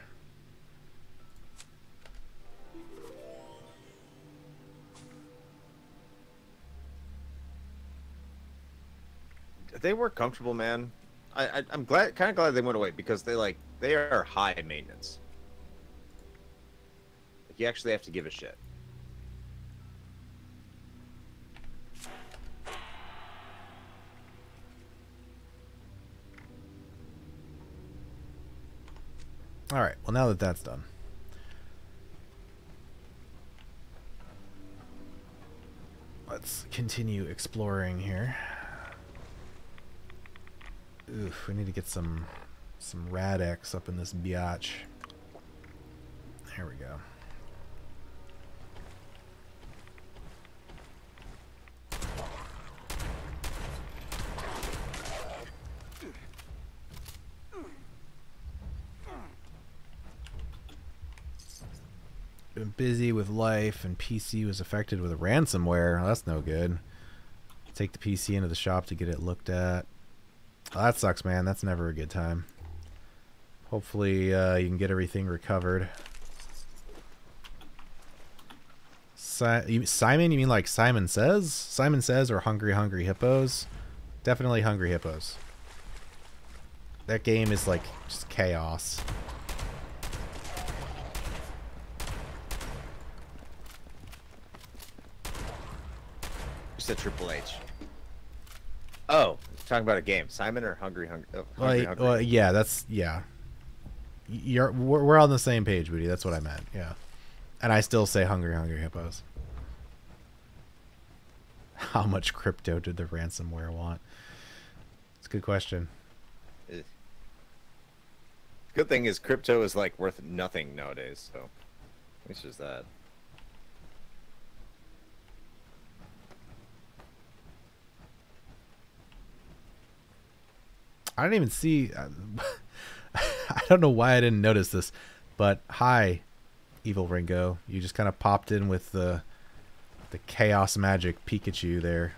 B: They were comfortable, man. I'm kind of glad they went away because they are high maintenance. Like, you actually have to give a shit.
A: All right. Well, now that that's done, let's continue exploring here. Oof, we need to get some Rad-X up in this biatch. There we go. Been busy with life, and PC was affected with ransomware. Oh, that's no good. Take the PC into the shop to get it looked at. Oh, that sucks, man. That's never a good time. Hopefully, you can get everything recovered. Simon? You mean like Simon Says? Simon Says or Hungry Hungry Hippos? Definitely Hungry Hippos. That game is like just chaos.
B: You said Triple H. Oh, talking about a game. Simon or Hungry Hungry? Oh, Hungry.
A: Well, yeah, yeah. We're on the same page, Woody. That's what I meant. Yeah, and I still say Hungry Hungry Hippos. How much crypto did the ransomware want? It's a good question.
B: Good thing is crypto is like worth nothing nowadays, so it's just that.
A: I didn't even see. I don't know why I didn't notice this, but hi, Evil Ringo. You just kind of popped in with the chaos magic Pikachu there.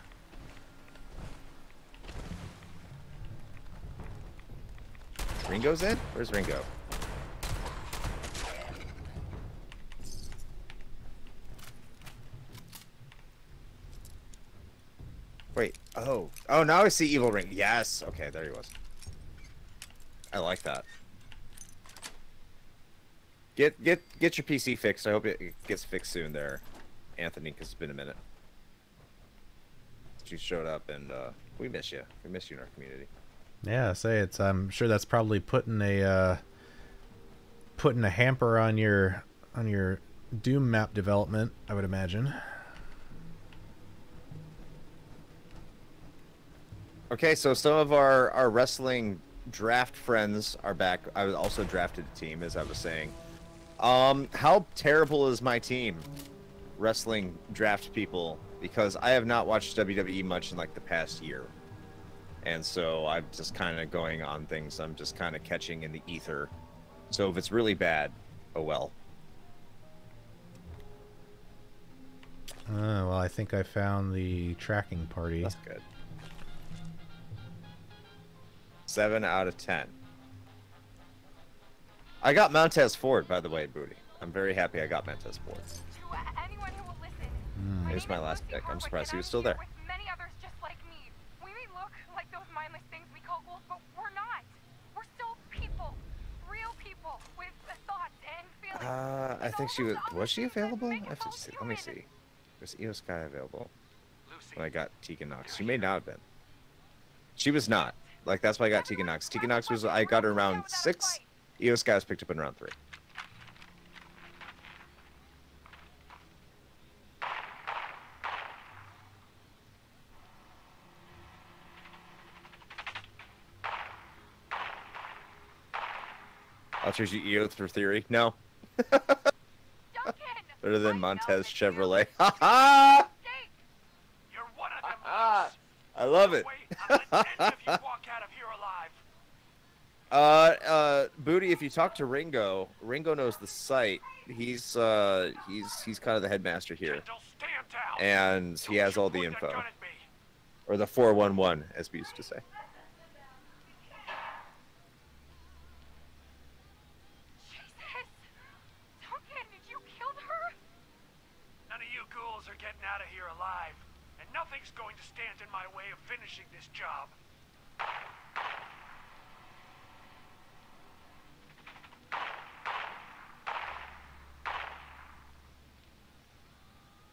B: Ringo's in? Where's Ringo? Wait. Oh. Oh, now I see Evil Ring. Yes. Okay, there he was. I like that. Get your PC fixed. I hope it gets fixed soon there, Anthony, because it's been a minute. You showed up, and we miss you. We miss you in our community.
A: Yeah, say it's. I'm sure that's probably putting a hamper on your Doom map development, I would imagine.
B: Okay, so some of our wrestling draft friends are back. I was also drafted a team, as I was saying. How terrible is my team? Wrestling draft people, because I have not watched WWE much in like the past year. And so I'm just kind of going on things. I'm just kind of catching in the ether. So if it's really bad, oh well.
A: Well, I think I found the tracking party.
B: That's good. 7 out of 10. I got Montez Ford, by the way, Booty. I'm very happy I got Montez Ford.
C: Anyone who will listen.
B: Here's my last pick. I'm surprised he was still there.
C: With many others just like me. We may look like those mindless things we call ghouls, but we're not. We're still people. Real people with thoughts and feelings.
B: I think she was she available? I have to see. Let me see. Was Io Sky available when I got Tegan Knox? She may not have been. She was not. Like, that's why I got Tegan Knox. Tegan Knox was, I got her around 6. Io Sky was picked up in round 3. I'll choose you Io through theory. No. Better than Montez Chevrolet. Ha ha!
D: You're one of them.
B: I love it. Booty, if you talk to Ringo, Ringo knows the site. He's kind of the headmaster here, and he has all the info, or the 411, as we used to say.
D: None of you ghouls are getting out of here alive, and nothing's going to stand in my way of finishing this job.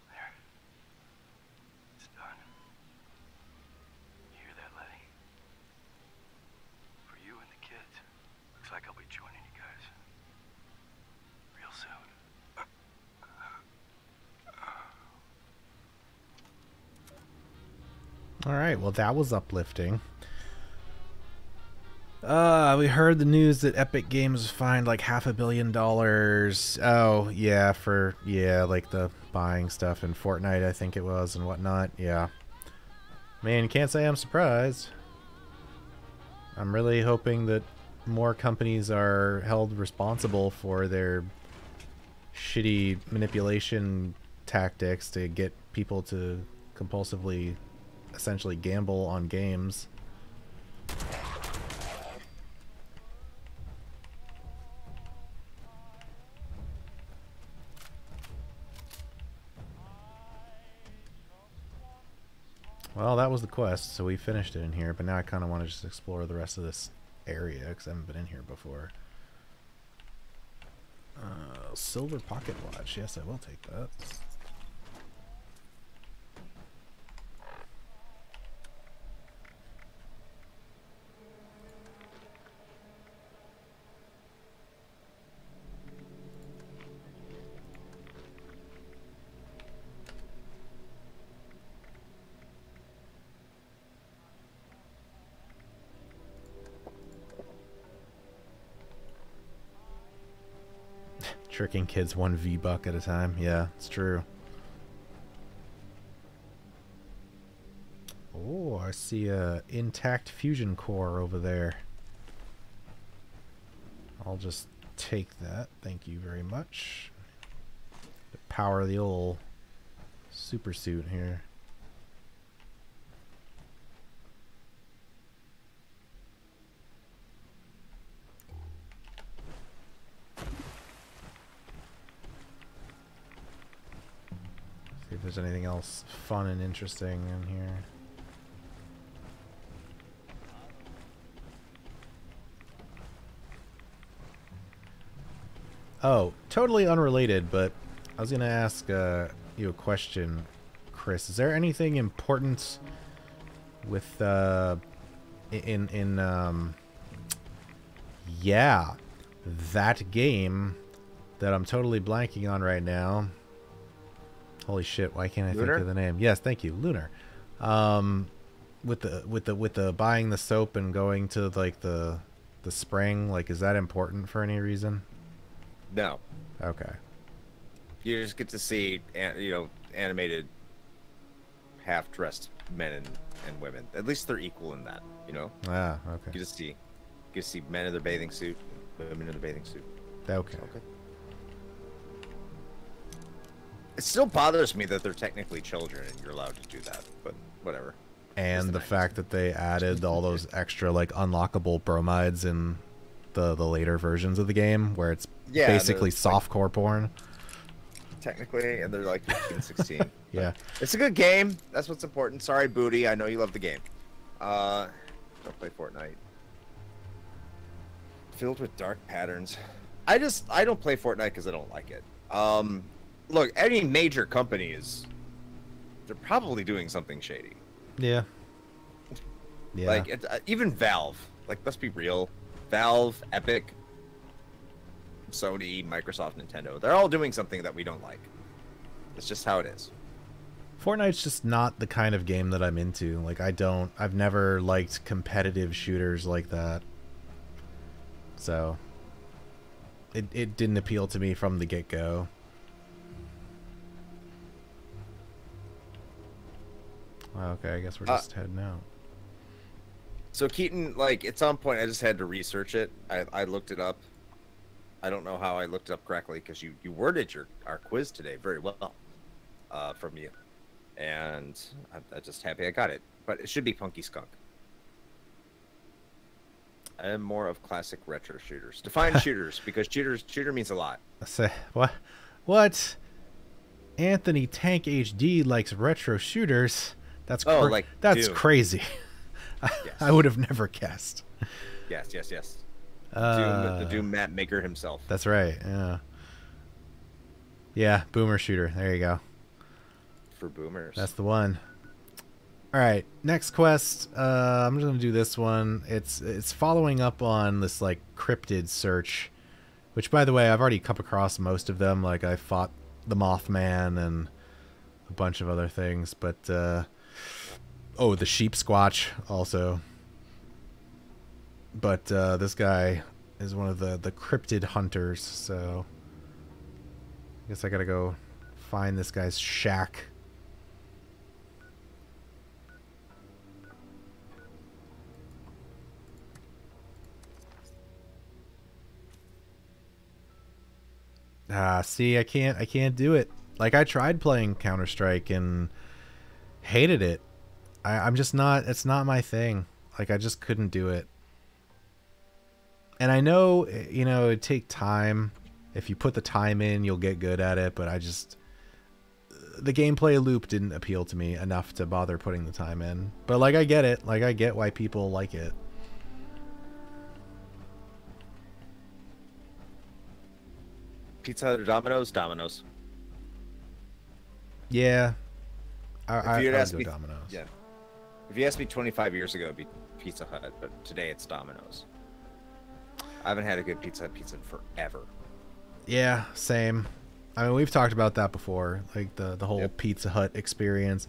D: There. It's done. You hear that, Letty? For you and the kids, looks like I'll be joining you guys real soon.
A: Alright, well that was uplifting. We heard the news that Epic Games fined like $500 million. Oh, yeah, for, like the buying stuff in Fortnite, I think it was, and whatnot. Yeah. Man, you can't say I'm surprised. I'm really hoping that more companies are held responsible for their shitty manipulation tactics to get people to compulsively essentially gamble on games. Well, that was the quest, so we finished it in here, but now I kind of want to just explore the rest of this area, because I haven't been in here before. Silver pocket watch. Yes, I will take that. Tricking kids one V-buck at a time. Yeah, it's true. Oh, I see a intact fusion core over there. I'll just take that. Thank you very much. power the old super suit here. See if there's anything else fun and interesting in here. Oh, totally unrelated, but I was gonna ask you a question, Chris. Is there anything important with yeah, that game that I'm totally blanking on right now? Holy shit! Why can't I think of the name? Yes, thank you, Lunar. With the buying the soap and going to like the spring, like, is that important for any reason?
B: No.
A: Okay.
B: You just get to see, you know, animated half-dressed men and women. At least they're equal in that, you know?
A: Ah, okay.
B: You just see men in their bathing suit, women in their bathing suit.
A: Okay.
B: Okay. It still bothers me that they're technically children and you're allowed to do that, but whatever.
A: And the fact that they added all those extra, like, unlockable bromides in the later versions of the game, where it's basically softcore porn.
B: Technically, and they're like 15, 16.
A: Yeah.
B: It's a good game. That's what's important. Sorry, Booty. I know you love the game. Don't play Fortnite. Filled with dark patterns. I don't play Fortnite because I don't like it. Look, any major company they're probably doing something shady.
A: Yeah. Yeah.
B: Like, even Valve. Like, let's be real. Valve, Epic, Sony, Microsoft, Nintendo. They're all doing something that we don't like. It's just how it is.
A: Fortnite's just not the kind of game that I'm into. Like, I've never liked competitive shooters like that. So, it didn't appeal to me from the get-go. Okay, I guess we're just heading out.
B: So Keaton, like, it's on point. I just had to research it. I looked it up. I don't know how I looked it up correctly because you worded our quiz today very well from you. And I'm just happy I got it. But it should be Punky Skunk. I am more of classic retro shooters. Define shooters, because shooter means a lot.
A: Say what? What? Anthony Tank HD likes retro shooters. That's that's crazy.
B: Yes.
A: I would have never guessed.
B: Yes. The Doom map maker himself.
A: That's right. Yeah. Yeah, boomer shooter. There you go.
B: For boomers.
A: That's the one. All right, next quest. I'm just gonna do this one. It's following up on this like cryptid search, which, by the way, I've already come across most of them. Like, I fought the Mothman and a bunch of other things, but oh, the sheep squatch also. But this guy is one of the cryptid hunters, so I guess I gotta go find this guy's shack. See, I can't do it. Like, I tried playing Counter-Strike and hated it. I'm just not, it's not my thing. Like, I just couldn't do it. And I know, you know, it'd take time. If you put the time in, you'll get good at it, but the gameplay loop didn't appeal to me enough to bother putting the time in. But, like, I get it. Like, I get why people like it.
B: Pizza Hut or Domino's? Domino's.
A: Yeah.
B: If you had asked
A: go
B: me,
A: Domino's.
B: Yeah. If you asked me 25 years ago, it'd be Pizza Hut, but today it's Domino's. I haven't had a good Pizza Hut pizza in forever.
A: Yeah, same. I mean, we've talked about that before, like the whole Pizza Hut experience.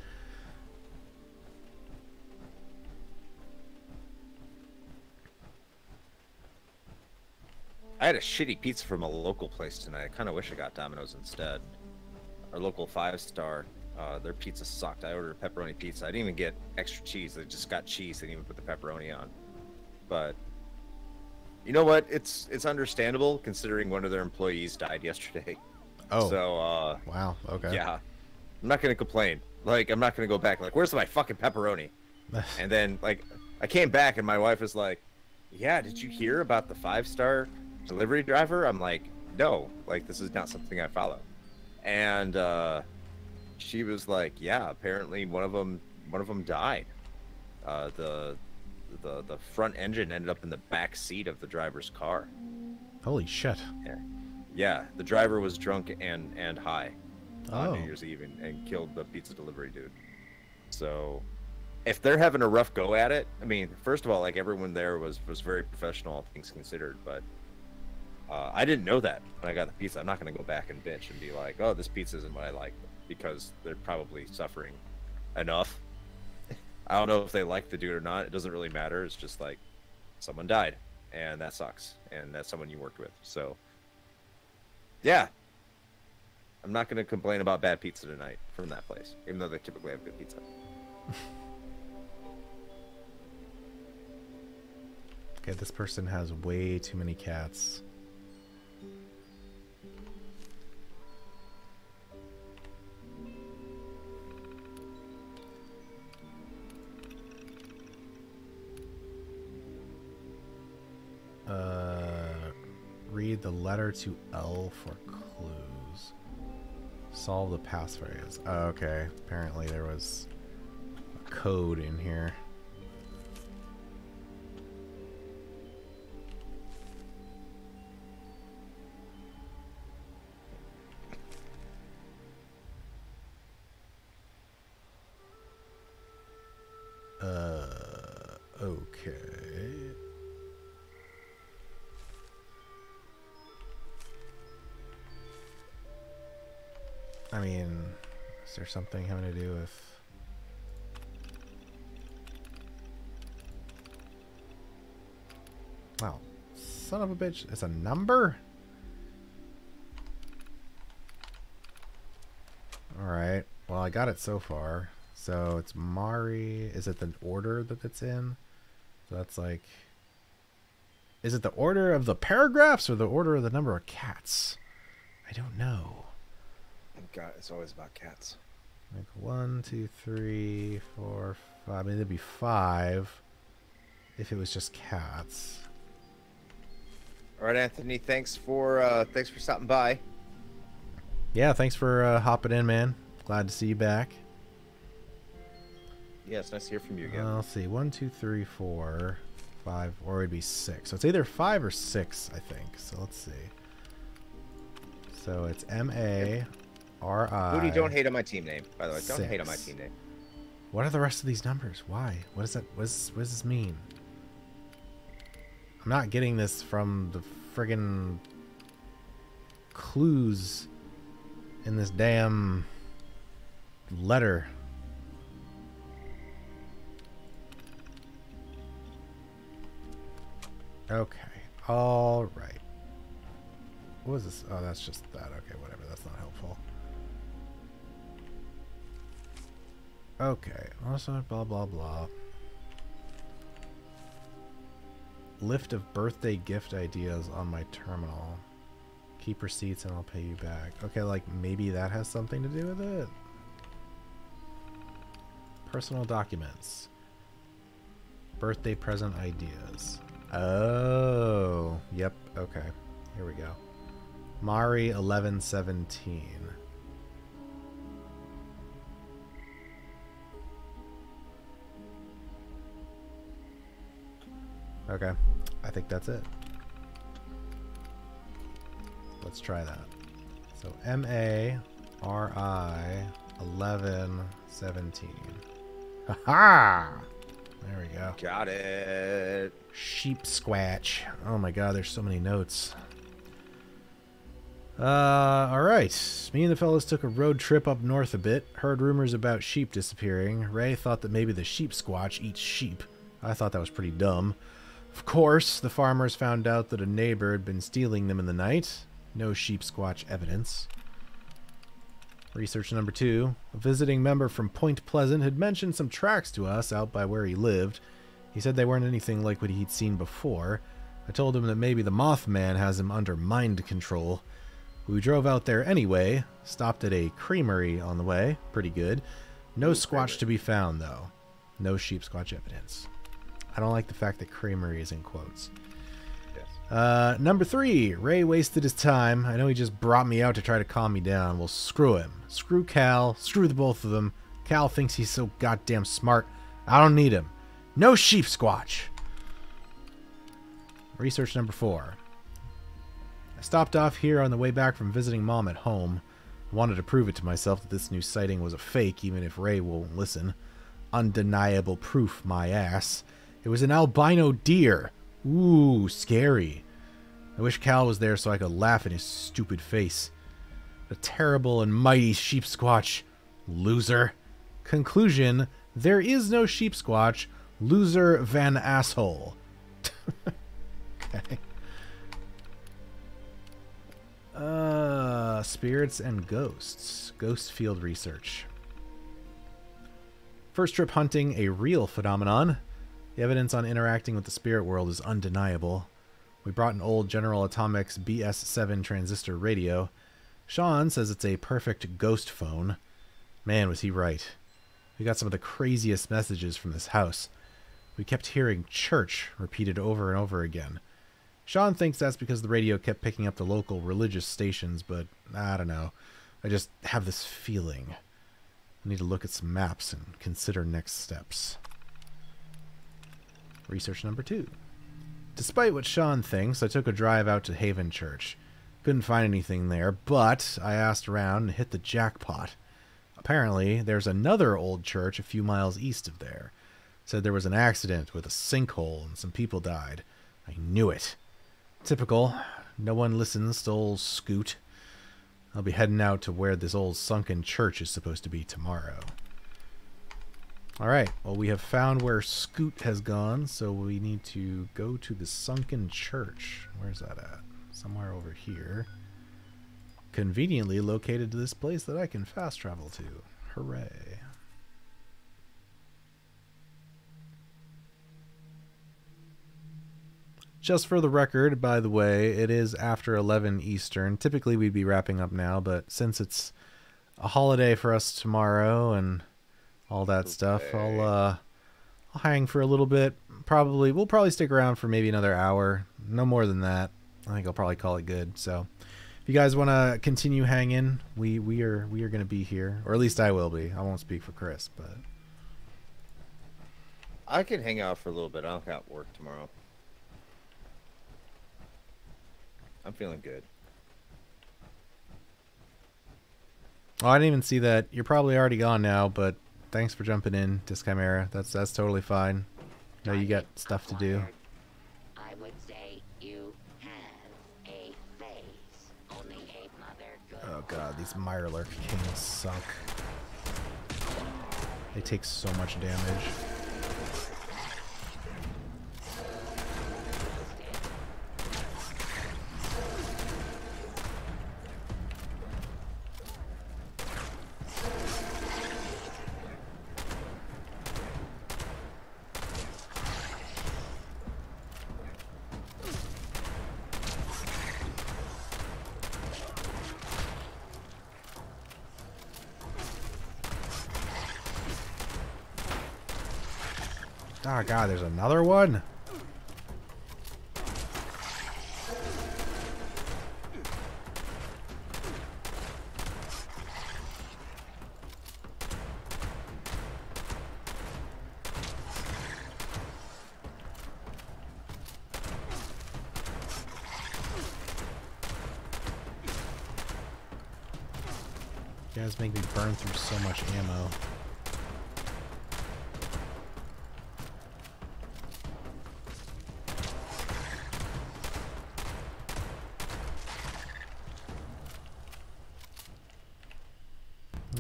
B: I had a shitty pizza from a local place tonight. I kind of wish I got Domino's instead. Our local 5-star, their pizza sucked. I ordered a pepperoni pizza. I didn't even get extra cheese. I just got cheese. They didn't even put the pepperoni on. But you know what? It's understandable considering one of their employees died yesterday.
A: Oh.
B: So,
A: Wow. Okay.
B: yeah. I'm not going to complain. Like, I'm not going to go back. Like, where's my fucking pepperoni? And then, like, I came back and my wife was like, yeah, did you hear about the 5-star delivery driver? I'm like, no. Like, this is not something I follow. And she was like, yeah, apparently one of them died. The front engine ended up in the back seat of the driver's car.
A: Holy shit.
B: Yeah, the driver was drunk and high on
A: Oh.
B: New Year's Eve and killed the pizza delivery dude. So, if they're having a rough go at it, I mean, first of all, like, everyone there was very professional, all things considered, but I didn't know that when I got the pizza. I'm not going to go back and bitch and be like, oh, this pizza isn't what I like, because they're probably suffering enough. I don't know if they like the dude or not. It doesn't really matter. It's just like, someone died, and that sucks, and that's someone you worked with. So, yeah. I'm not going to complain about bad pizza tonight from that place, even though they typically have good pizza.
A: Okay, this person has way too many cats. Read the letter to L for clues. Solve the passphrase. Oh, okay. Apparently there was a code in here. Okay. I mean, is there something having to do with... Wow. Son of a bitch. It's a number? Alright. Well, I got it so far. So it's Mari. Is it the order that it's in? So that's like... Is it the order of the paragraphs or the order of the number of cats? I don't know.
B: God, it's always about cats.
A: Like 1, 2, 3, 4, 5. I mean, it'd be 5 if it was just cats.
B: All right, Anthony. Thanks for stopping by.
A: Yeah, thanks for hopping in, man. Glad to see you back.
B: Yeah, it's nice to hear from you again.
A: Let's see. 1, 2, 3, 4, 5, or it'd be 6. So it's either 5 or 6, I think. So let's see. So it's M-A-R-I.
B: Booty, don't hate on my team name, by the way. Don't
A: 6.
B: hate on my team name.
A: What are the rest of these numbers? Why? What is that? What does this mean? I'm not getting this from the friggin' clues in this damn letter. Okay. All right. What was this? Oh, that's just that. Okay, whatever. That's not helpful. Okay. Also, blah, blah, blah. Lift of birthday gift ideas on my terminal. Keep receipts and I'll pay you back. Okay, like maybe that has something to do with it. Personal documents. Birthday present ideas. Oh, yep. Okay, here we go. Mari 1117. Okay, I think that's it. Let's try that. So M-A-R-I 1117. Ha-ha! There we go.
B: Got it.
A: Sheep squatch. Oh my god, there's so many notes. Alright. Me and the fellas took a road trip up north a bit. Heard rumors about sheep disappearing. Ray thought that maybe the sheep squatch eats sheep. I thought that was pretty dumb. Of course, the farmers found out that a neighbor had been stealing them in the night. No sheep squatch evidence. Research number 2. A visiting member from Point Pleasant had mentioned some tracks to us out by where he lived. He said they weren't anything like what he'd seen before. I told him that maybe the Mothman has him under mind control. We drove out there anyway, stopped at a creamery on the way. Pretty good. No squatch to be found, though. No sheep squatch evidence. I don't like the fact that creamery is in quotes.
B: Yes.
A: Number 3. Ray wasted his time. I know he just brought me out to try to calm me down. Well, screw him. Screw Cal. Screw the both of them. Cal thinks he's so goddamn smart. I don't need him. No sheep squatch. Research number 4. I stopped off here on the way back from visiting Mom at home. I wanted to prove it to myself that this new sighting was a fake, even if Ray won't listen. Undeniable proof, my ass. It was an albino deer. Ooh, scary. I wish Cal was there so I could laugh in his stupid face. A terrible and mighty sheep squatch. Loser. Conclusion, there is no sheep squatch. Loser van asshole. Okay. Spirits and ghosts. Ghost field research. First trip hunting, a real phenomenon. The evidence on interacting with the spirit world is undeniable. We brought an old General Atomics BS7 transistor radio. Sean says it's a perfect ghost phone. Man, was he right. We got some of the craziest messages from this house. We kept hearing church repeated over and over again. Sean thinks that's because the radio kept picking up the local religious stations, but I don't know. I just have this feeling. I need to look at some maps and consider next steps. Research number 2. Despite what Sean thinks, I took a drive out to Haven Church. Couldn't find anything there, but I asked around and hit the jackpot. Apparently, there's another old church a few miles east of there. Said there was an accident with a sinkhole and some people died. I knew it. Typical. No one listens to old Scoot. I'll be heading out to where this old sunken church is supposed to be tomorrow. Alright, well we have found where Scoot has gone, so we need to go to the sunken church. Where's that at? Somewhere over here. Conveniently located to this place that I can fast travel to. Hooray. Just for the record, by the way, it is after 11 Eastern. Typically we'd be wrapping up now, but since it's a holiday for us tomorrow and all that stuff, I'll hang for a little bit. We'll probably stick around for maybe another hour. No more than that. I think I'll probably call it good. So if you guys want to continue hanging, we are going to be here, or at least I will be. I won't speak for Chris, but
B: I can hang out for a little bit. I don't got work tomorrow. I'm feeling good.
A: Oh, I didn't even see that. You're probably already gone now, but thanks for jumping in, Dischimera. That's totally fine. No, you got stuff to do.
E: I would say you have a face. Only a mother could.
A: Oh god, these Mirelurk Kings suck. They take so much damage. Oh god, there's another one? You guys make me burn through so much ammo.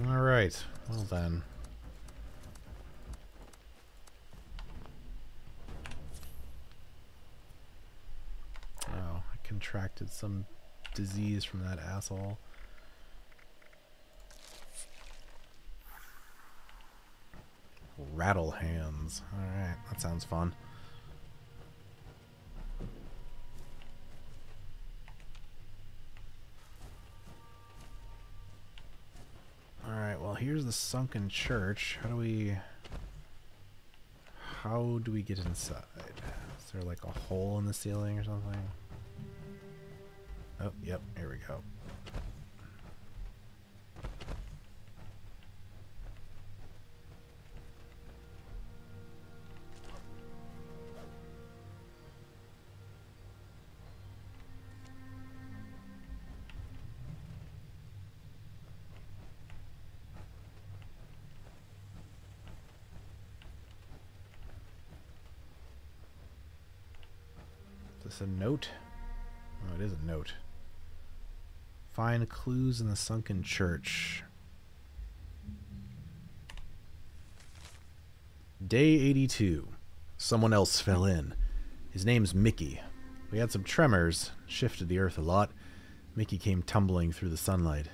A: Alright, well then. Oh, I contracted some disease from that asshole. Rattle hands. Alright, that sounds fun. here's the sunken church. How do we get inside? Is there like a hole in the ceiling or something? Oh, yep, here we go. Is this a note? Oh, it is a note. Find clues in the sunken church. Day 82. Someone else fell in. His name's Mickey. We had some tremors, shifted the earth a lot. Mickey came tumbling through the sunlight.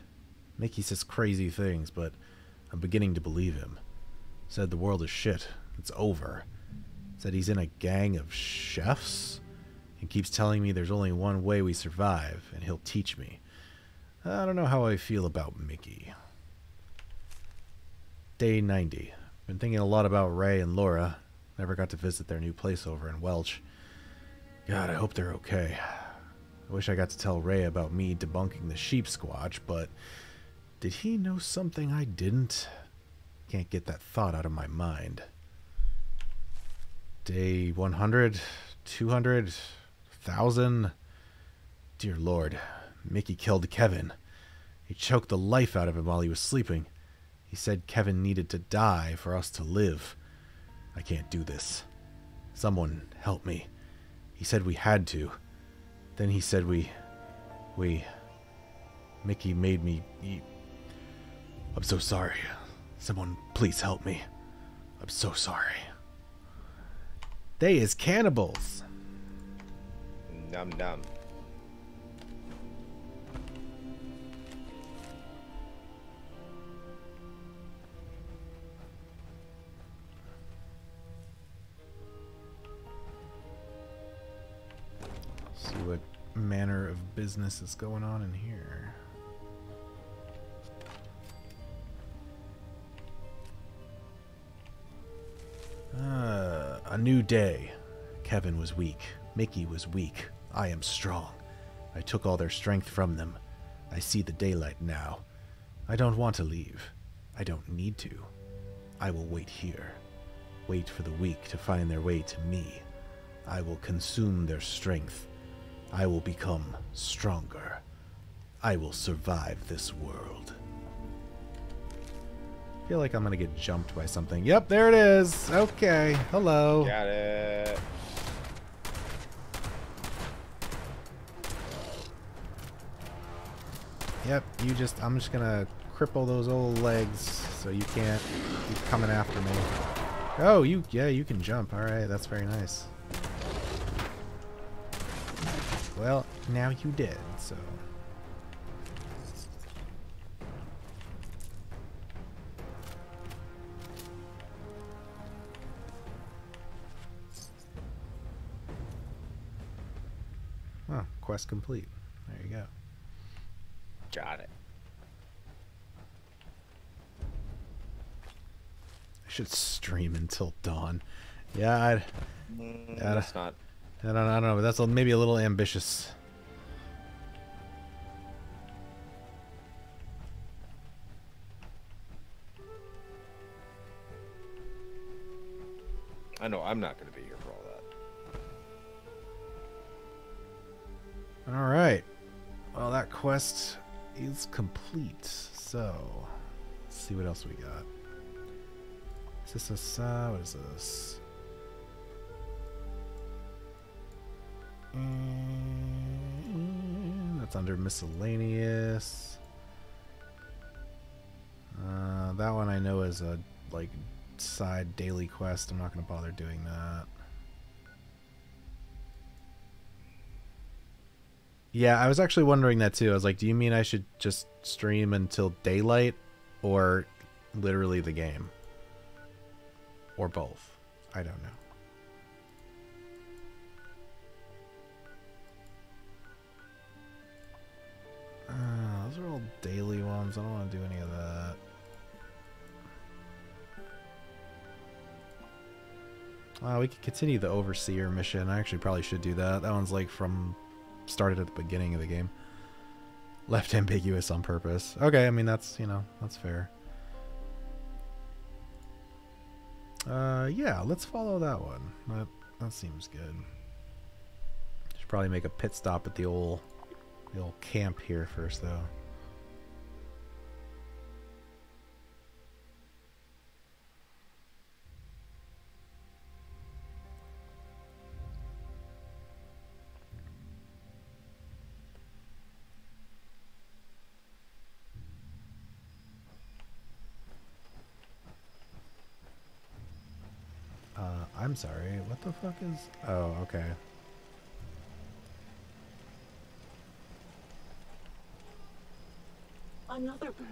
A: Mickey says crazy things, but I'm beginning to believe him. Said the world is shit. It's over. Said he's in a gang of chefs and keeps telling me there's only one way we survive, and he'll teach me. I don't know how I feel about Mickey. Day 90. Been thinking a lot about Ray and Laura. Never got to visit their new place over in Welch. God, I hope they're okay. I wish I got to tell Ray about me debunking the sheep squatch, but did he know something I didn't? Can't get that thought out of my mind. Day 100, 200, 1,000. Dear Lord, Mickey killed Kevin. He choked the life out of him while he was sleeping. He said Kevin needed to die for us to live. I can't do this. Someone help me. He said we had to. Then he said Mickey made me eat. I'm so sorry. Someone please help me. I'm so sorry. They is cannibals.
B: Num num.
A: See what manner of business is going on in here. A new day. Kevin was weak. Mickey was weak. I am strong. I took all their strength from them. I see the daylight now. I don't want to leave. I don't need to. I will wait here. Wait for the weak to find their way to me. I will consume their strength. I will become stronger. I will survive this world. I feel like I'm gonna get jumped by something. Yep, there it is. Okay, hello.
B: Got it.
A: Yep, I'm just gonna cripple those old legs so you can't keep coming after me. Oh, you can jump. Alright, that's very nice. Well, now you did, so. Oh, quest complete. There you go.
B: Got it.
A: I should stream until dawn. Yeah,
B: That's not.
A: I don't know, but that's maybe a little ambitious.
B: I know I'm not going to be here for all that.
A: All right. Well, that quest is complete. So, let's see what else we got. Is this a what is this? That's under miscellaneous. That one I know is a like side daily quest. I'm not going to bother doing that. Yeah, I was actually wondering that too. I was like, do you mean I should just stream until daylight or literally the game? Or both? I don't know. Those are all daily ones. I don't want to do any of that. We could continue the Overseer mission. I actually probably should do that. That one's like started at the beginning of the game. Left ambiguous on purpose. Okay, I mean that's, you know, that's fair. Yeah, let's follow that one. That seems good. Should probably make a pit stop at the old camp here first though. I'm sorry, what the fuck is... Oh, okay.
G: Another bird.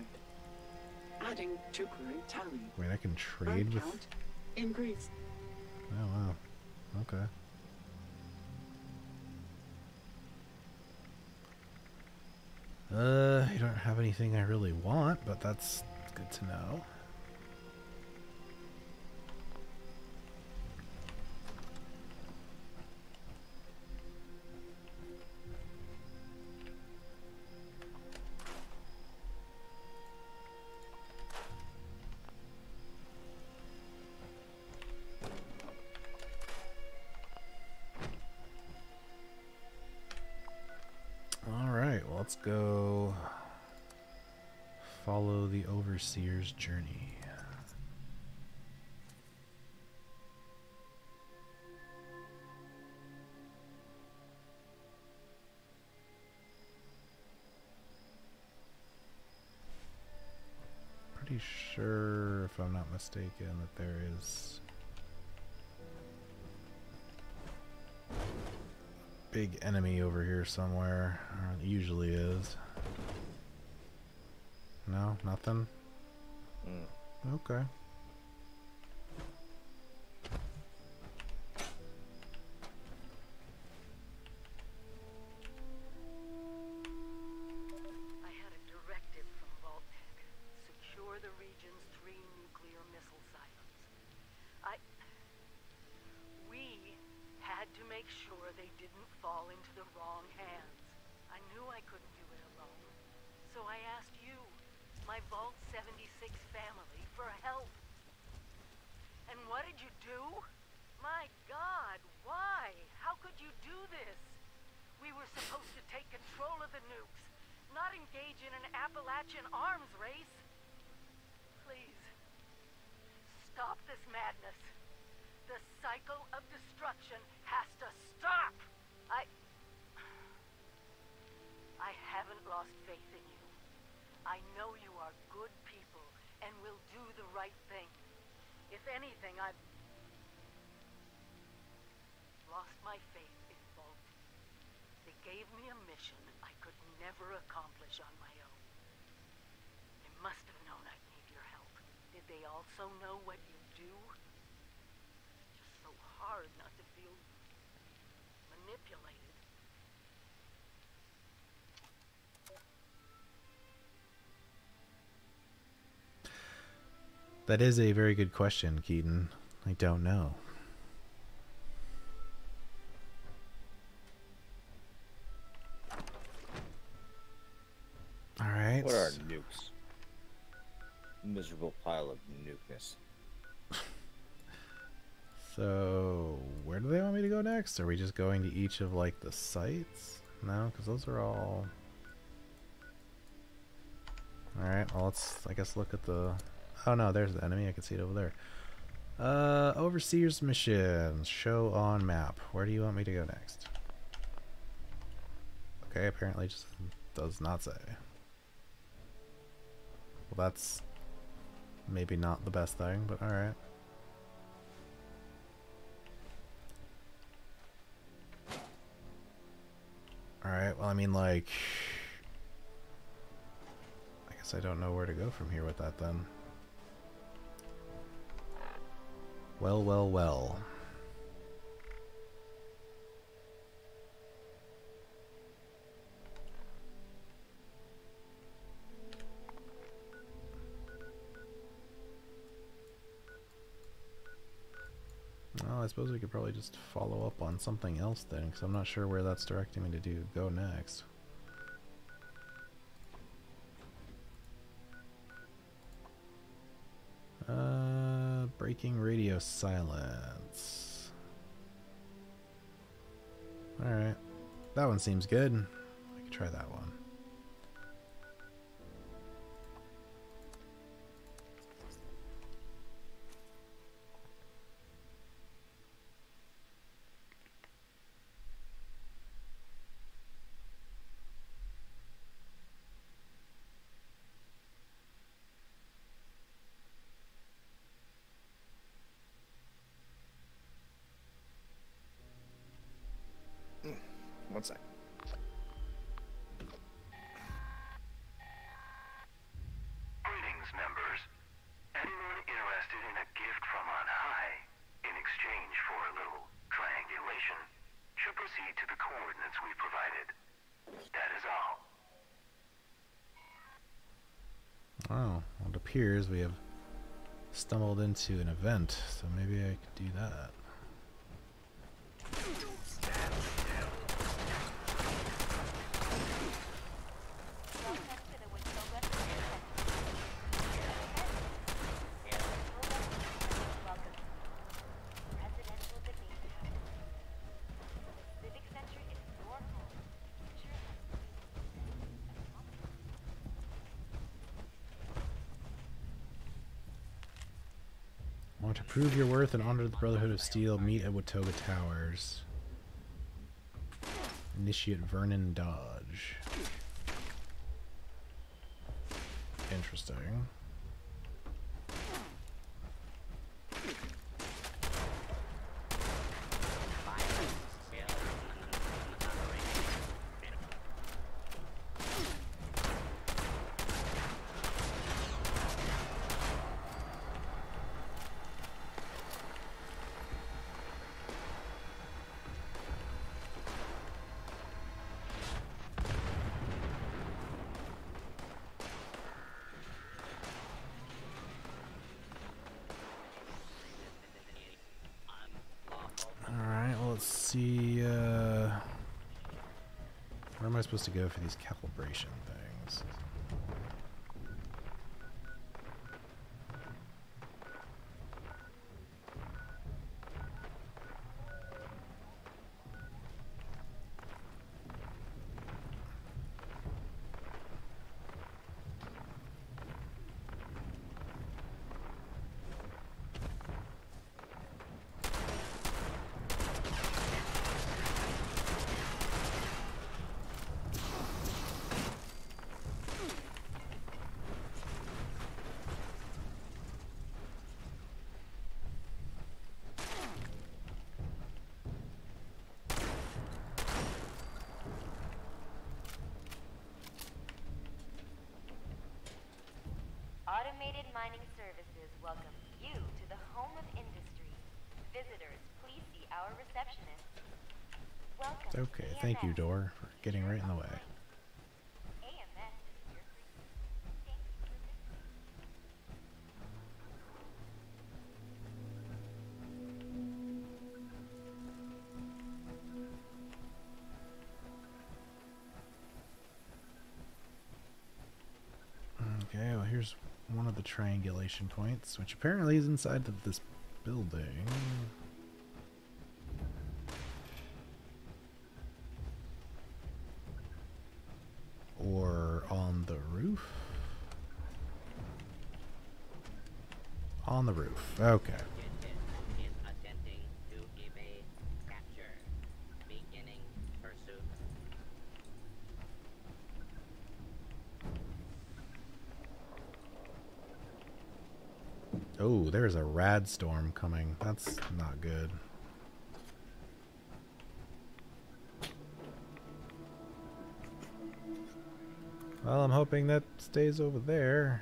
G: Adding to current tally.
A: Wait, I can trade
G: Bird
A: with...
G: count increased.
A: Oh, wow. Okay. You don't have anything I really want, but that's good to know. Let's go follow the Overseer's journey. Pretty sure, if I'm not mistaken, that there is big enemy over here somewhere. It usually is. No, nothing? Okay.
H: I had a directive from Vault-Tec. Secure the region's 3 nuclear missile silos. We had to make sure they didn't fall into the wrong hands. I knew I couldn't do it alone. So I asked you, my Vault 76 family, for help. And what did you do? My God, why? How could you do this? We were supposed to take control of the nukes, not engage in an Appalachian arms race. Please, stop this madness. The cycle of destruction has to stop! I haven't lost faith in you. I know you are good people and will do the right thing. If anything, I've lost my faith in Vault. They gave me a mission I could never accomplish on my own. They must have known I'd need your help. Did they also know what you do? Hard not to feel manipulated.
A: That is a very good question, Keaton. I don't know. All right.
B: What are nukes? Miserable pile of nukeness.
A: So, where do they want me to go next? Are we just going to each of, like, the sites? No, because those are all... Alright, well, let's, I guess, look at the... Oh, no, there's the enemy. I can see it over there. Overseer's missions. Show on map. Where do you want me to go next? Okay, apparently just does not say. Well, that's maybe not the best thing, but alright. Alright, well, I mean, like... I guess I don't know where to go from here with that, then. Well, well, well. Well, I suppose we could probably just follow up on something else then, because I'm not sure where that's directing me to go next. Breaking radio silence. Alright. That one seems good. I could try that one.
B: One sec.
I: Greetings, members. Anyone interested in a gift from on high in exchange for a little triangulation should proceed to the coordinates we provided. That is all.
A: Oh, well, it appears we have stumbled into an event, so maybe I could do that. Want to prove your worth and honor the Brotherhood of Steel? Meet at Watoga Towers. Initiate Vernon Dodge. Interesting. See, where am I supposed to go for these calibration things?
F: Automated Mining Services welcome you to the home of industry. Visitors, please see our receptionist. Welcome.
A: Okay, thank you, door, for getting right in the way.
F: AMS is here for you. Thank you for listening.
A: Okay, well here's one of the triangulation points, which apparently is inside of this building. Or on the roof? On the roof, okay. Oh, there's a rad storm coming. That's not good. Well, I'm hoping that stays over there.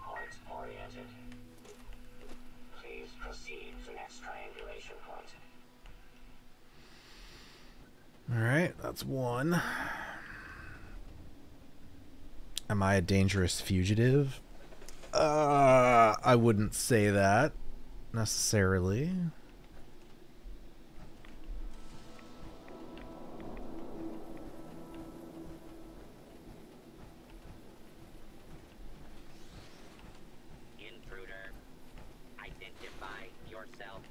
I: Point-oriented. Please proceed to next triangulation point.
A: Alright, that's one. Am I a dangerous fugitive? I wouldn't say that necessarily.
E: Intruder, identify yourself.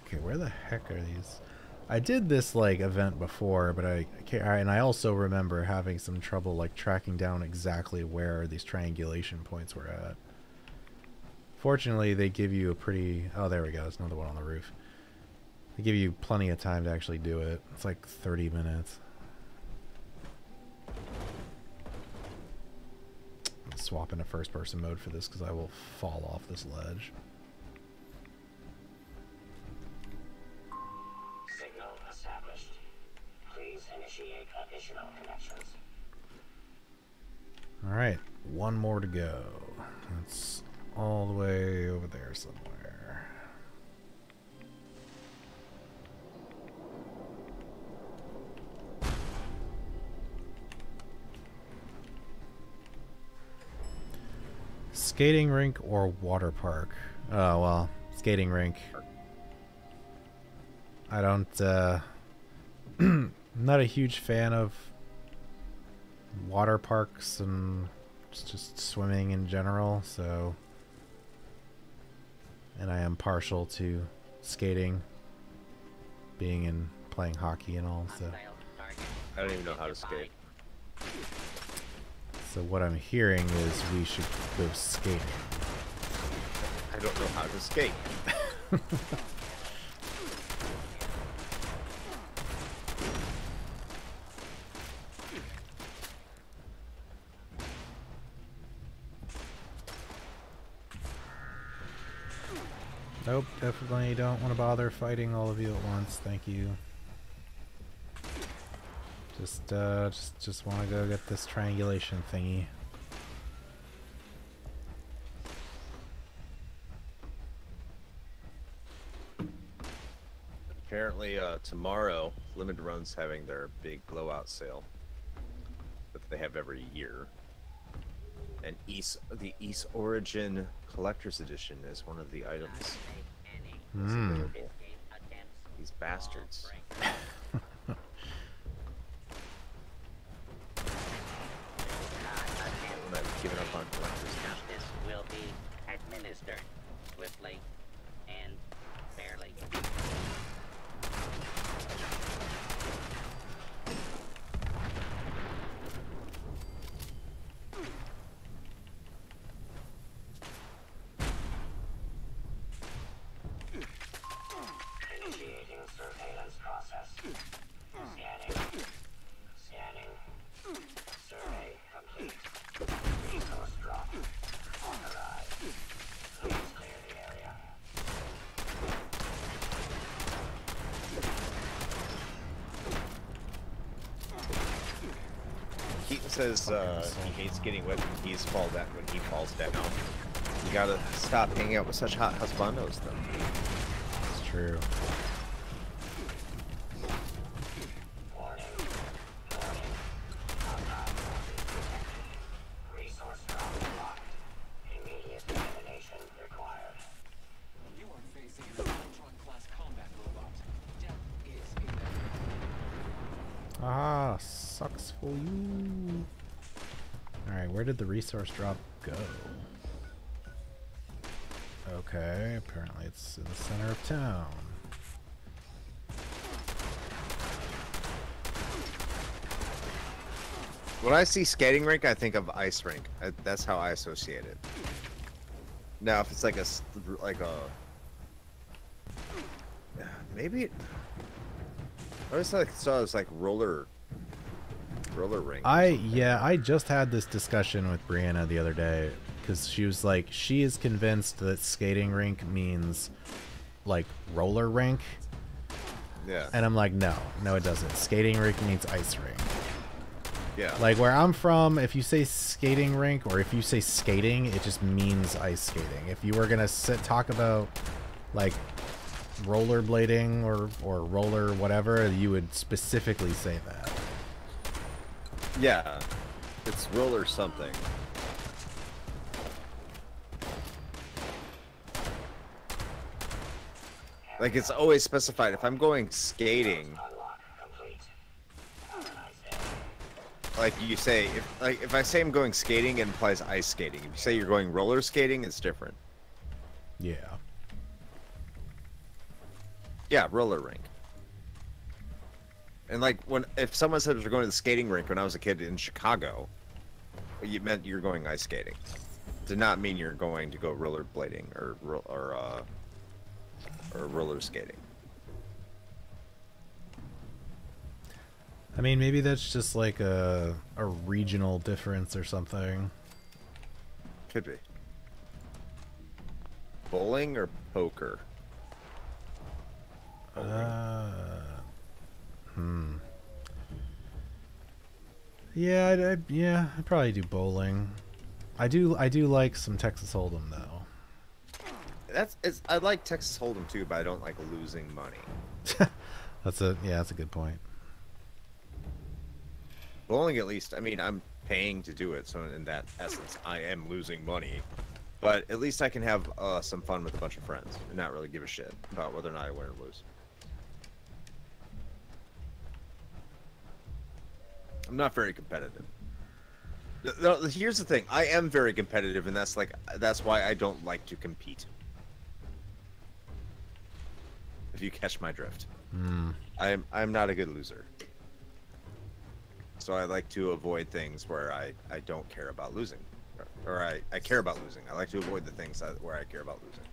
A: Okay, where the heck are these? I did this like event before, but I can't. And I also remember having some trouble like tracking down exactly where these triangulation points were at. Fortunately, they give you a pretty. Oh, there we go. There's another one on the roof. They give you plenty of time to actually do it. It's like 30 minutes. I'm gonna swap into first-person mode for this because I will fall off this ledge.
I: Signal established. Please initiate additional connections.
A: Alright, one more to go. That's all the way over there somewhere. Skating rink or water park? Oh, well, skating rink. I don't, I'm not a huge fan of water parks and just swimming in general, so. And I am partial to skating, being in playing hockey and all, so.
B: I don't even know how to skate.
A: So what I'm hearing is we should go skating.
B: I don't know how to skate.
A: Nope, definitely don't want to bother fighting all of you at once. Thank you. Just want to go get this triangulation thingy.
B: Apparently, tomorrow, Limited Run's having their big blowout sale that they have every year. And the East Origin Collector's Edition is one of the items. These bastards. I've given up on collectors.
E: Justice will be administered swiftly and fairly.
I: Initiating surveillance process. Scanning. Scanning. Survey complete. Resource drop. Authorized. Please clear the area.
B: Keaton says he hates getting wet when he falls down. You gotta stop hanging out with such hot husbandos, though.
A: It's true.
I: Warning. Warning. Combat detected. Resource drop locked. Immediate elimination required.
J: You are facing an Electron-class combat robot. Death is inevitable.
A: Ah, sucks for you. Alright, where did the resource drop go? Okay, apparently it's in the center of town.
B: When I see skating rink, I think of ice rink. That's how I associate it. Now, if it's like a maybe it, I always saw it was like roller rink.
A: I just had this discussion with Brianna the other day because she was like, she is convinced that skating rink means like roller rink.
B: Yeah.
A: And I'm like, no, it doesn't. Skating rink means ice rink.
B: Yeah.
A: Like where I'm from, if you say skating rink or if you say skating, it just means ice skating. If you were gonna talk about like rollerblading or roller whatever, you would specifically say that.
B: Yeah. It's roller something. Like it's always specified. If I'm going skating, like you say, if I say I'm going skating, it implies ice skating. If you say you're going roller skating, it's different.
A: Yeah.
B: Yeah, roller rink. And like if someone said they're going to the skating rink when I was a kid in Chicago, you meant you're going ice skating. Did not mean you're going to go rollerblading or roller skating.
A: I mean, maybe that's just like a regional difference or something.
B: Could be. Bowling or poker?
A: Yeah, I'd probably do bowling. I do like some Texas Hold'em though.
B: I like Texas Hold'em too, but I don't like losing money.
A: That's a good point.
B: Bowling, at least, I mean, I'm paying to do it, so in that essence, I am losing money. But at least I can have some fun with a bunch of friends and not really give a shit about whether or not I win or lose. I'm not very competitive. Here's the thing. I am very competitive, and that's why I don't like to compete. If you catch my drift. I'm not a good loser. So I like to avoid things where I don't care about losing. Or I care about losing. I like to avoid the things where I care about losing.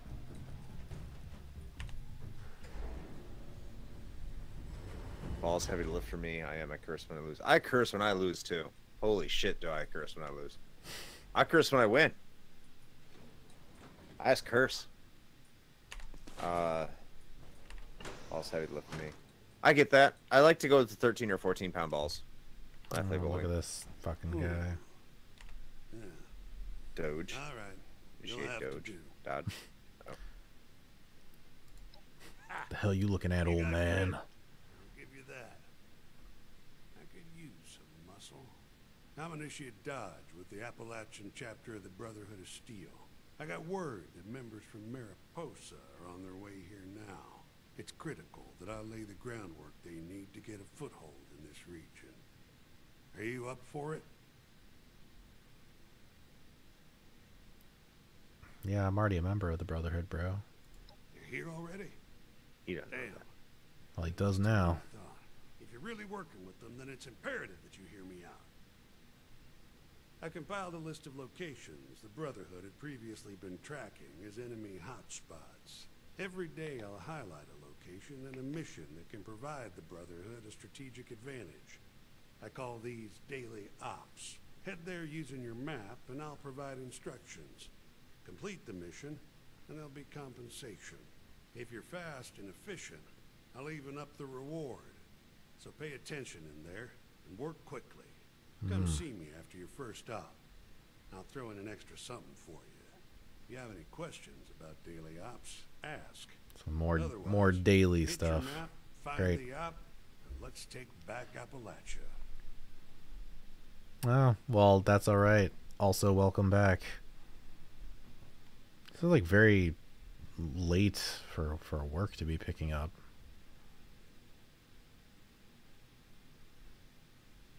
B: Ball's heavy to lift for me. I curse when I lose. I curse when I lose too. Holy shit, do I curse when I lose. I curse when I win. I just curse. Ball's heavy to lift for me. I get that. I like to go with the 13 or 14 pound balls. I play bowling.
A: Look at this fucking guy.
K: Yeah.
B: Doge.
K: All right.
B: Appreciate Doge. Dad. Oh.
A: The hell you looking at, old man?
K: I'll give you that. I could use some muscle. I'm Initiate Dodge with the Appalachian chapter of the Brotherhood of Steel. I got word that members from Mariposa are on their way here now. It's critical that I lay the groundwork they need to get a foothold in this region. Are you up for it?
A: Yeah, I'm already a member of the Brotherhood, bro.
K: You're here already?
B: He doesn't know
K: Damn.
B: that.
A: Well, he does now.
K: If you're really working with them, then it's imperative that you hear me out. I compiled a list of locations the Brotherhood had previously been tracking as enemy hotspots. Every day I'll highlight a location and a mission that can provide the Brotherhood a strategic advantage. I call these daily ops. Head there using your map and I'll provide instructions. Complete the mission and there'll be compensation. If you're fast and efficient, I'll even up the reward. So pay attention in there and work quickly. Come see me after your first op. I'll throw in an extra something for you. If you have any questions about daily ops, ask.
A: Some more
K: Otherwise,
A: daily
K: hit your
A: stuff.
K: map, find
A: Great.
K: the op, and let's take back Appalachia.
A: Oh, well, that's all right. Also, welcome back. This is like very late for work to be picking up.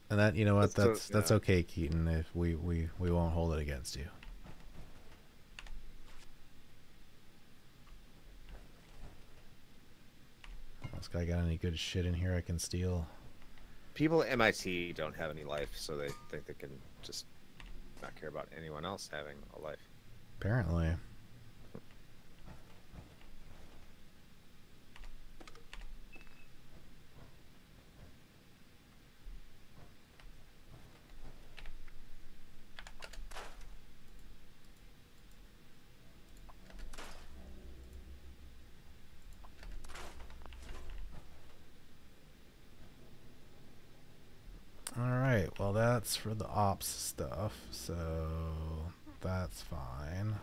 A: And that, you know what, that's okay, Keaton. If we won't hold it against you. This guy got any good shit in here I can steal?
B: People at MIT don't have any life, so they think they can just not care about anyone else having a life.
A: Apparently. All right. well, that's for the ops stuff, so that's fine.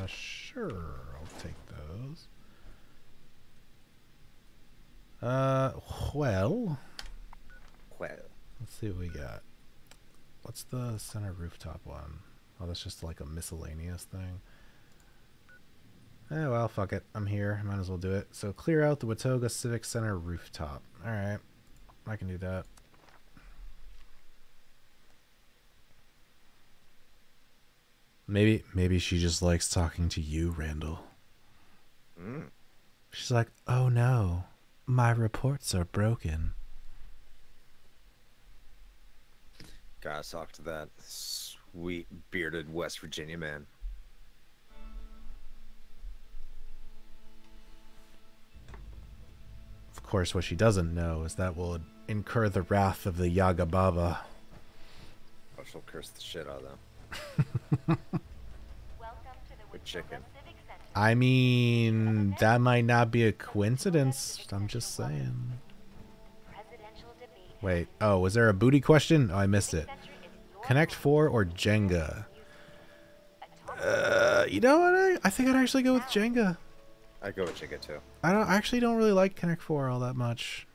A: Sure, I'll take those. Well, let's see what we got. What's the center rooftop one? Oh, that's just like a miscellaneous thing. Eh, well, fuck it. I'm here. Might as well do it. So clear out the Watoga Civic Center rooftop. Alright. I can do that. Maybe she just likes talking to you, Randall. She's like, oh no, my reports are broken.
B: Gotta talk to that sweet bearded West Virginia man.
A: Of course, what she doesn't know is that will incur the wrath of the Yaga Baba.
B: Oh, she'll curse the shit out of them. Good chicken.
A: I mean, that might not be a coincidence. I'm just saying. Wait, oh, was there a booty question? Oh, I missed it. Connect 4 or Jenga? You know what? I think I'd actually go with Jenga.
B: I go with Jenga too.
A: I actually don't really like Connect 4 all that much.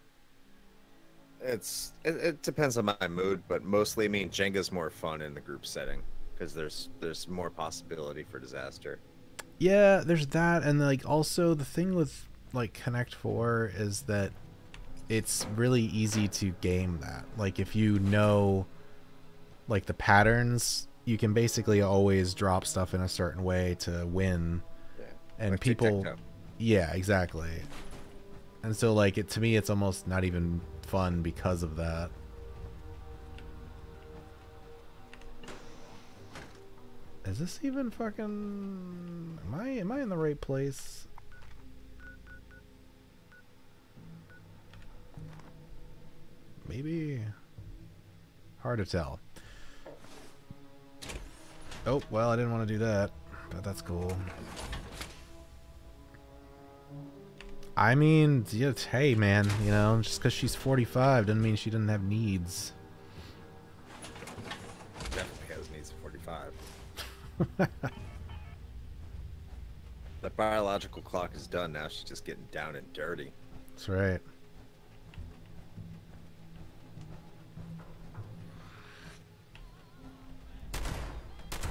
B: It depends on my mood, but mostly, I mean, Jenga's more fun in the group setting because there's more possibility for disaster.
A: Yeah, there's that, and like also the thing with like Connect 4 is that it's really easy to game that. Like if you know like the patterns, you can basically always drop stuff in a certain way to win.
B: Yeah.
A: And
B: like
A: people, yeah, exactly. And so like to me, it's almost not even fun because of that. Is this even fucking... Am I in the right place? Maybe... Hard to tell. Oh, well, I didn't want to do that. But that's cool. I mean, yeah, hey, man, you know, just because she's 45 doesn't mean she doesn't have needs.
B: Definitely has needs at 45. The biological clock is done now. She's just getting down and dirty.
A: That's right.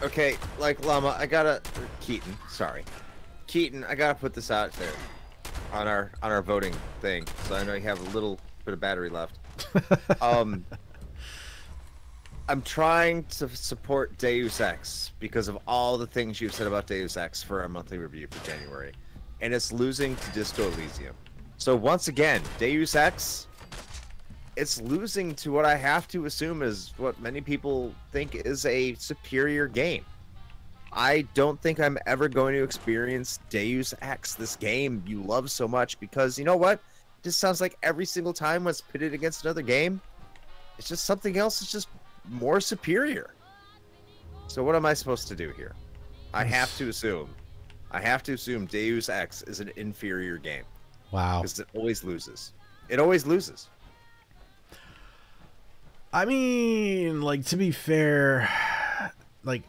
B: Okay, like Llama, I gotta Keaton, sorry. Keaton, I gotta put this out there on our voting thing, so I know you have a little bit of battery left. I'm trying to support Deus Ex because of all the things you've said about Deus Ex for our monthly review for January, and it's losing to Disco Elysium. So once again, Deus Ex, it's losing to what I have to assume is what many people think is a superior game. I don't think I'm ever going to experience Deus Ex, this game you love so much, because you know what? It just sounds like every single time when it's pitted against another game, it's just something else. It's just more superior. So what am I supposed to do here? I have to assume Deus Ex is an inferior game.
A: Wow.
B: Because it always loses. It always loses.
A: I mean, like, to be fair, like,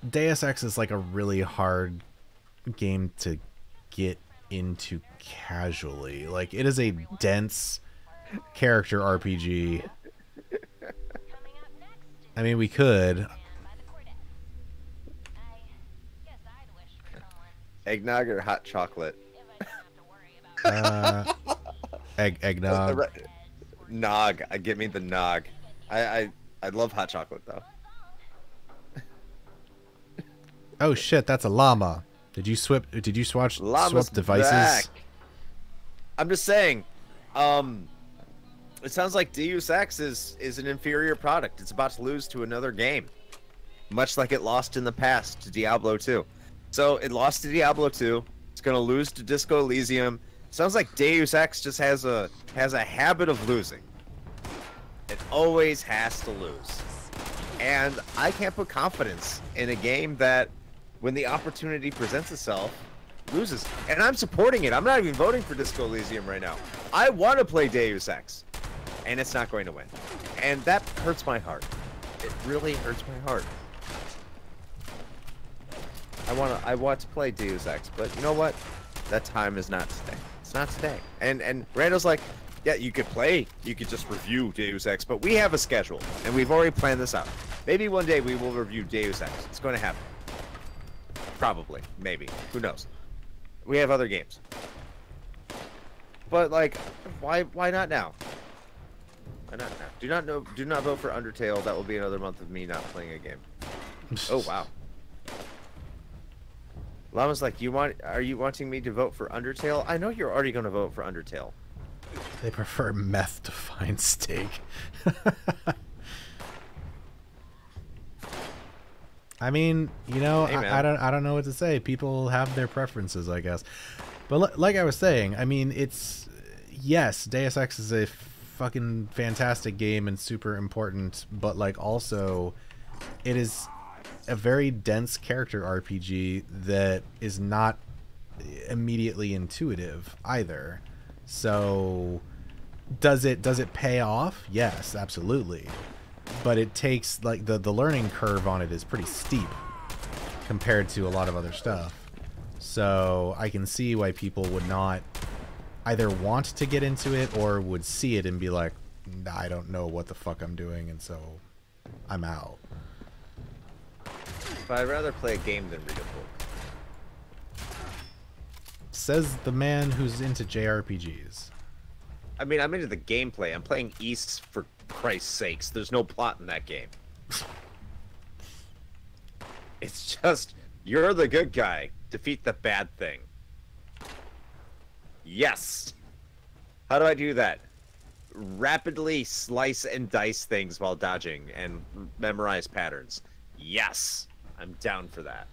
A: Deus Ex is like a really hard game to get into casually. Like, it is a dense character RPG. I mean, we could.
B: Eggnog or hot chocolate?
A: Eggnog.
B: Nog. Give me the nog. I love hot chocolate though.
A: Oh shit, that's a llama. Did you swap devices?
B: Back. I'm just saying, it sounds like Deus Ex is an inferior product. It's about to lose to another game, much like it lost in the past to Diablo 2. So it lost to Diablo 2. It's gonna lose to Disco Elysium. Sounds like Deus Ex just has a habit of losing. It always has to lose, and I can't put confidence in a game that, when the opportunity presents itself, loses. And I'm supporting it. I'm not even voting for Disco Elysium right now. I want to play Deus Ex. And it's not going to win. And that hurts my heart. It really hurts my heart. I want to play Deus Ex, but you know what? That time is not today. It's not today. And Randall's like, yeah, you could play, you could just review Deus Ex, but we have a schedule, and we've already planned this out. Maybe one day we will review Deus Ex. It's going to happen. Probably. Maybe. Who knows? We have other games. But, like, why not now? Why not now? Do not vote for Undertale. That will be another month of me not playing a game. Oh, wow. Llama's like, are you wanting me to vote for Undertale? I know you're already going to vote for Undertale.
A: They prefer meth to find steak. I mean, you know,
B: hey,
A: I don't know what to say. People have their preferences, I guess. But like I was saying, I mean, yes, Deus Ex is a fucking fantastic game and super important, but like also it is a very dense character RPG that is not immediately intuitive either. So does it pay off? Yes, absolutely. But it takes, like, the learning curve on it is pretty steep compared to a lot of other stuff. So I can see why people would not either want to get into it or would see it and be like, nah, I don't know what the fuck I'm doing, and so I'm out.
B: But I'd rather play a game than read a book.
A: Says the man who's into JRPGs.
B: I mean, I'm into the gameplay. I'm playing East for Christ's sakes. There's no plot in that game. It's just, you're the good guy. Defeat the bad thing. Yes! How do I do that? Rapidly slice and dice things while dodging and memorize patterns. Yes! I'm down for that.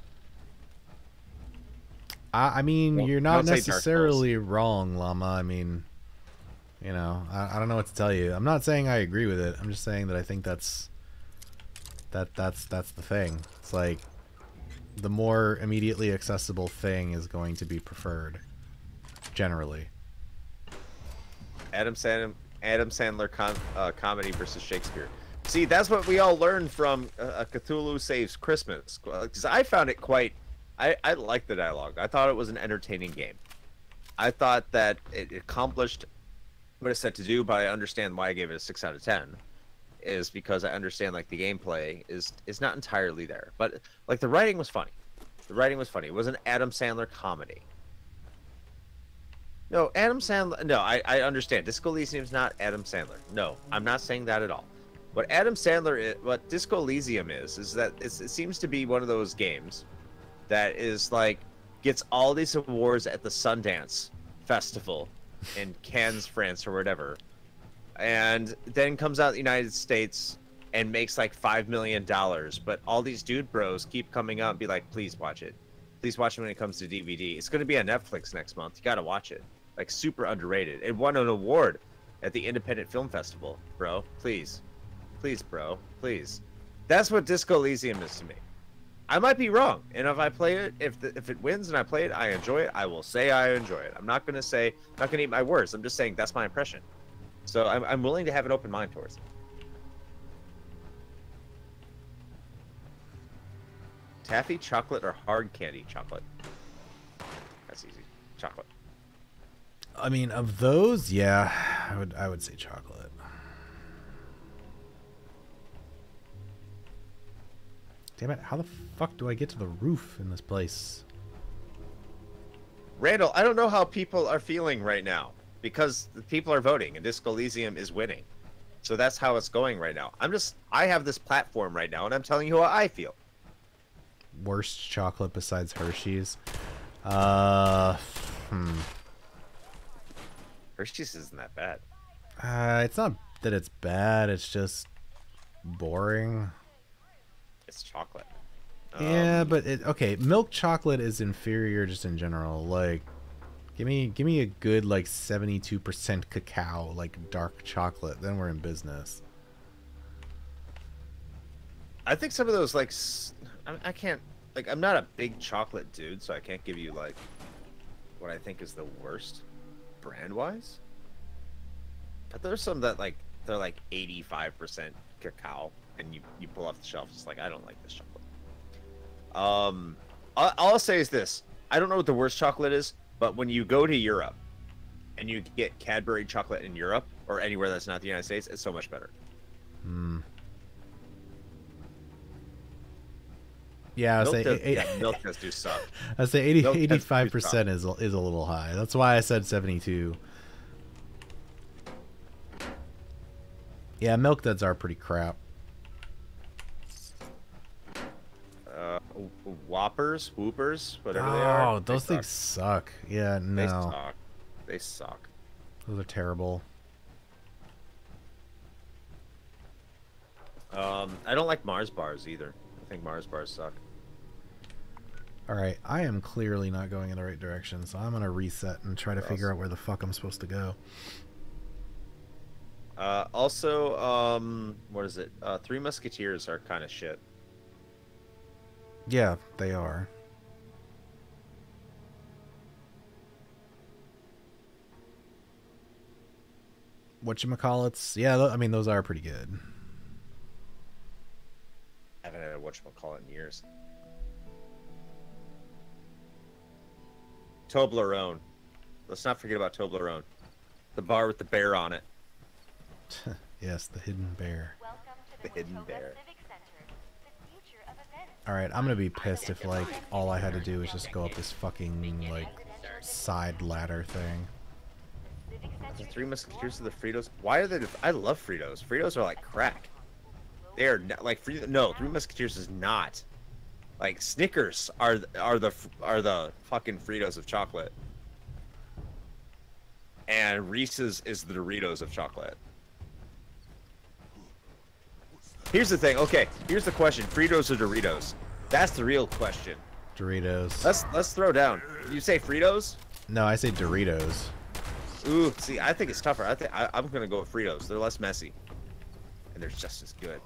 A: I mean,
B: Well,
A: you're not
B: don't say Dark
A: necessarily wrong, Llama. I mean, you know, I don't know what to tell you. I'm not saying I agree with it. I'm just saying that I think that's the thing. It's like the more immediately accessible thing is going to be preferred, generally.
B: Adam Sandler comedy versus Shakespeare. See, that's what we all learned from Cthulhu Saves Christmas. Because I found it quite... I liked the dialogue. I thought it was an entertaining game. I thought that it accomplished what it's set to do, but I understand why I gave it a 6 out of 10. Is because I understand, like, the gameplay is not entirely there. But, like, the writing was funny. The writing was funny. It was an Adam Sandler comedy. No, Adam Sandler... No, I understand. Disco Elysium is not Adam Sandler. No, I'm not saying that at all. What Adam Sandler is... What Disco Elysium is that it seems to be one of those games that is, like, gets all these awards at the Sundance Festival in Cannes, France, or whatever, and then comes out in the United States and makes, like, $5 million, but all these dude bros keep coming out and be like, please watch it. Please watch it when it comes to DVD. It's going to be on Netflix next month. You got to watch it. Like, super underrated. It won an award at the Independent Film Festival, bro. Please. Please, bro. Please. That's what Disco Elysium is to me. I might be wrong, and if I play it, if it wins and I play it, I enjoy it, I will say I enjoy it. I'm not going to eat my words. I'm just saying that's my impression. So I'm willing to have an open mind towards it. Taffy, chocolate, or hard candy? Chocolate. That's easy. Chocolate.
A: I mean, of those, yeah, I would say chocolate. Damn it, how the fuck do I get to the roof in this place?
B: Randall, I don't know how people are feeling right now, because the people are voting and Disco Elysium is winning. So that's how it's going right now. I have this platform right now and I'm telling you how I feel.
A: Worst chocolate besides Hershey's?
B: Hershey's isn't that bad.
A: It's not that it's bad, it's just boring.
B: It's chocolate.
A: Yeah, but okay, milk chocolate is inferior just in general. Like, give me a good, like, 72% cacao, like, dark chocolate, then we're in business.
B: I think some of those, like, I can't, like, I'm not a big chocolate dude, so I can't give you, like, what I think is the worst brand wise. But there's some that like they're like 85% cacao, and you pull off the shelf, it's like I don't like this chocolate. All I'll say is this: I don't know what the worst chocolate is, but when you go to Europe and you get Cadbury chocolate in Europe or anywhere that's not the United States, it's so much better.
A: Hmm. Yeah,
B: Milk does do suck.
A: I'd say 85% is a little high. That's why I said 72. Yeah, milk duds are pretty crap.
B: Whoppers, whatever they
A: are. Oh,
B: they
A: those things suck. Yeah, no.
B: They suck.
A: Those are terrible.
B: I don't like Mars bars either. I think Mars bars suck.
A: Alright, I am clearly not going in the right direction, so I'm gonna reset and try to figure out where the fuck I'm supposed to go.
B: Also, what is it? Three Musketeers are kind of shit.
A: Yeah, they are. Whatchamacallits? Yeah, I mean, those are pretty good.
B: I haven't had a whatchamacallit in years. Toblerone. Let's not forget about Toblerone. The bar with the bear on it.
A: Yes, the hidden bear.
B: The hidden bear.
A: Alright, I'm gonna be pissed if, like, all I had to do was just go up this fucking, like, side ladder thing.
B: The Three Musketeers of the Fritos. Why are they? I love Fritos. Fritos are like crack. They are not, like no. Three Musketeers is not. Like Snickers are the fucking Fritos of chocolate. And Reese's is the Doritos of chocolate. Here's the thing. Okay, here's the question: Fritos or Doritos? That's the real question.
A: Doritos.
B: Let's throw down. You say Fritos?
A: No, I say Doritos.
B: Ooh, see, I think it's tougher. I'm gonna go with Fritos. They're less messy, and they're just as good.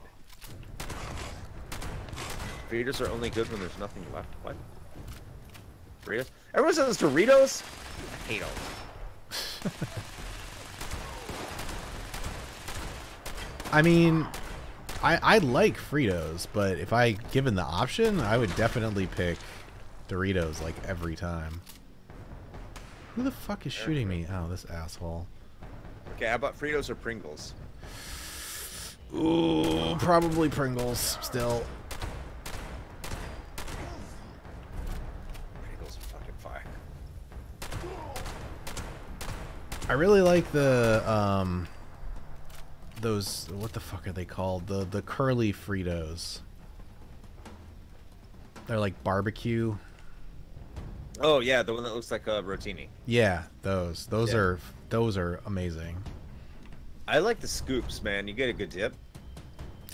B: Fritos are only good when there's nothing left. What? Fritos? Everyone says Doritos. I hate them.
A: I mean, I like Fritos, but if I given the option, I would definitely pick Doritos like every time. Who the fuck is shooting me? Oh, this asshole.
B: Okay, how about Fritos or Pringles?
A: Ooh, probably Pringles still.
B: Pringles are fucking fire.
A: I really like the those, what the fuck are they called? The curly Fritos. They're like barbecue.
B: Oh yeah, the one that looks like a rotini.
A: Yeah, those are amazing.
B: I like the scoops, man. You get a good dip.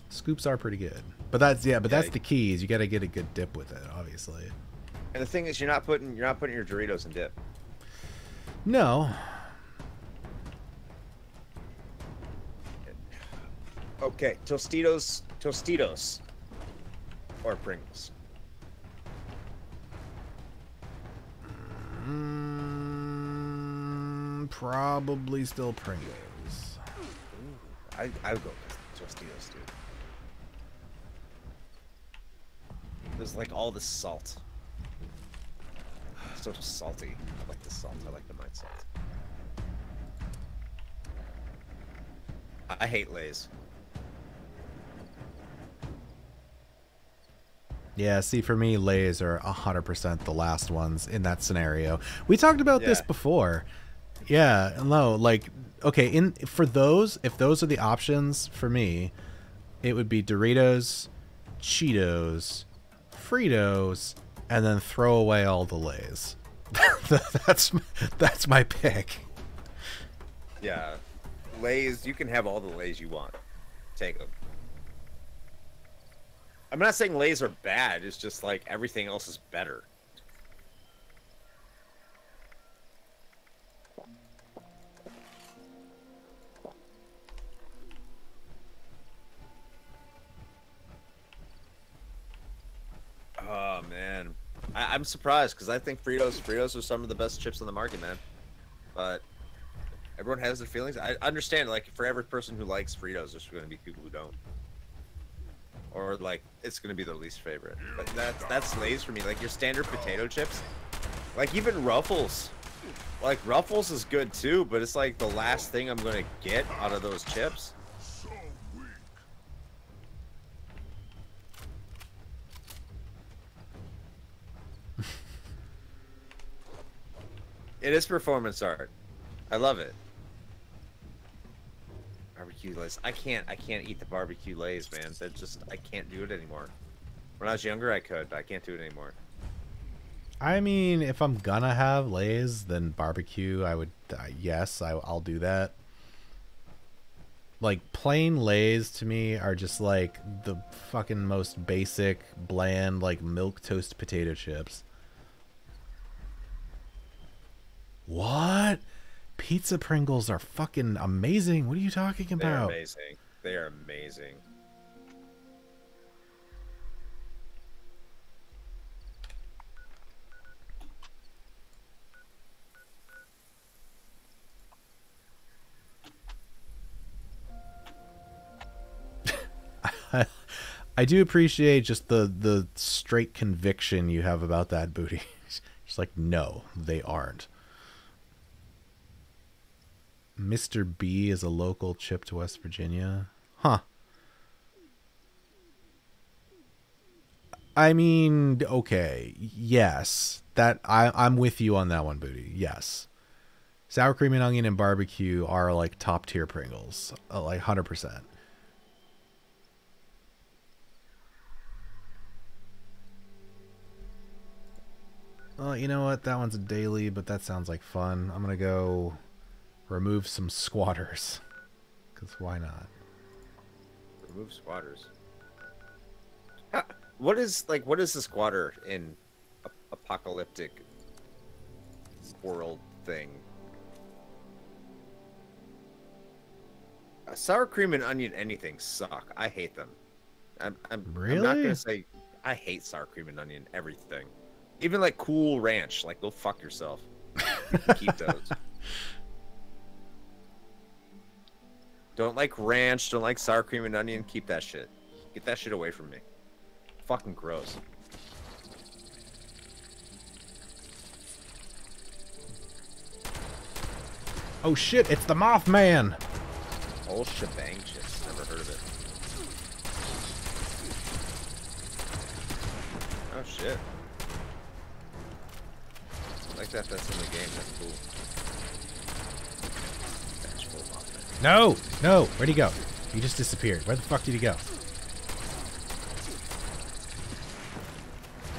A: Scoops are pretty good, but that's that's the key. Is you got to get a good dip with it, obviously.
B: And the thing is, you're not putting your Doritos in dip.
A: No.
B: Okay, Tostitos, or Pringles.
A: Probably still Pringles.
B: Ooh, I would go with Tostitos, dude. There's like all the salt. So salty. I like the salt. I like the mind salt. I hate Lay's.
A: Yeah, see, for me, Lay's are 100% the last ones in that scenario. We talked about this before. Yeah, no, like, okay, for those, if those are the options for me, it would be Doritos, Cheetos, Fritos, and then throw away all the Lay's. That's my pick.
B: Yeah, Lay's, you can have all the Lay's you want. Take them. I'm not saying Lay's are bad, it's just like everything else is better. Oh man, I I'm surprised because I think Fritos are some of the best chips on the market, man. But everyone has their feelings. I understand, like, for every person who likes Fritos, there's going to be people who don't. Or, like, it's going to be their least favorite. But that's Lay's for me. Like, your standard potato chips. Like, even Ruffles. Like, Ruffles is good, too, but it's, like, the last thing I'm going to get out of those chips. It is performance art. I love it. Barbecue Lays. I can't eat the barbecue Lays, man. That just, I can't do it anymore. When I was younger, I could, but I can't do it anymore.
A: I mean, if I'm gonna have Lay's, then barbecue, I would, yes, I'll do that. Like, plain Lay's to me are just like the fucking most basic, bland, like milk toast potato chips. What? Pizza Pringles are fucking amazing. What are you talking about?
B: They're amazing. They are amazing.
A: I do appreciate just the straight conviction you have about that, Booty. It's like, no, they aren't. Mr. B is a local chip to West Virginia. Huh. I mean, okay, yes. That I'm with you on that one, Booty. Yes. Sour cream and onion and barbecue are like top tier Pringles. Like 100%. Well, you know what? That one's a daily, but that sounds like fun. I'm going to go remove some squatters. Because why not?
B: Remove squatters. What is the squatter in apocalyptic world thing? Sour cream and onion anything suck. I hate them.
A: Really?
B: I'm not going to say I hate sour cream and onion everything. Even like Cool Ranch. Like, go fuck yourself. You can keep those. Don't like ranch, don't like sour cream and onion, keep that shit. Get that shit away from me. Fucking gross.
A: Oh shit, it's the Mothman!
B: Whole shebang chips, never heard of it. Oh shit. I like that's in the game, that's cool.
A: No! No! Where'd he go? He just disappeared. Where the fuck did he go?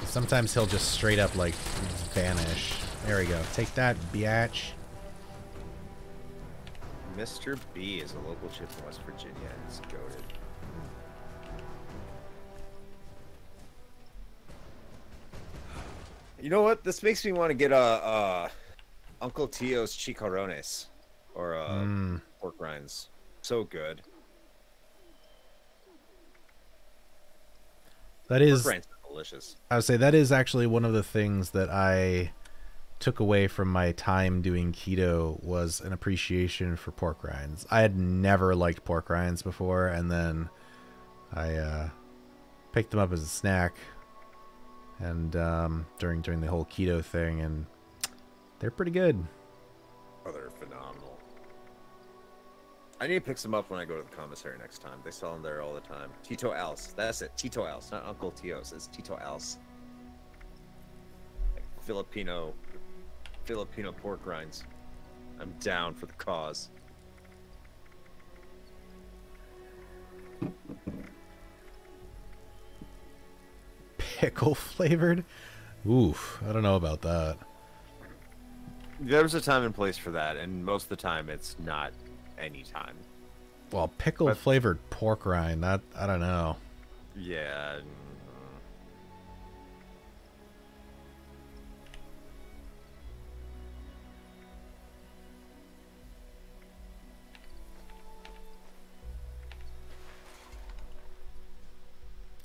A: Sometimes he'll just straight up, like, vanish. There we go. Take that, biatch.
B: Mr. B is a local chip in West Virginia and it's goated. You know what? This makes me want to get Uncle Tio's chicharrones or pork rinds. So good.
A: That is
B: pork rinds are delicious.
A: I would say that is actually one of the things that I took away from my time doing keto was an appreciation for pork rinds. I had never liked pork rinds before, and then I picked them up as a snack and during the whole keto thing, and they're pretty good.
B: Oh, they're phenomenal. I need to pick some up when I go to the commissary next time. They sell them there all the time. Tito Al's. That's it. Tito Al's, not Uncle Tio's. It's Tito Al's. Like Filipino pork rinds. I'm down for the cause.
A: Pickle flavored? Oof, I don't know about that.
B: There's a time and place for that, and most of the time it's not any time.
A: Well, pickle flavored pork rind, that I don't know.
B: Yeah.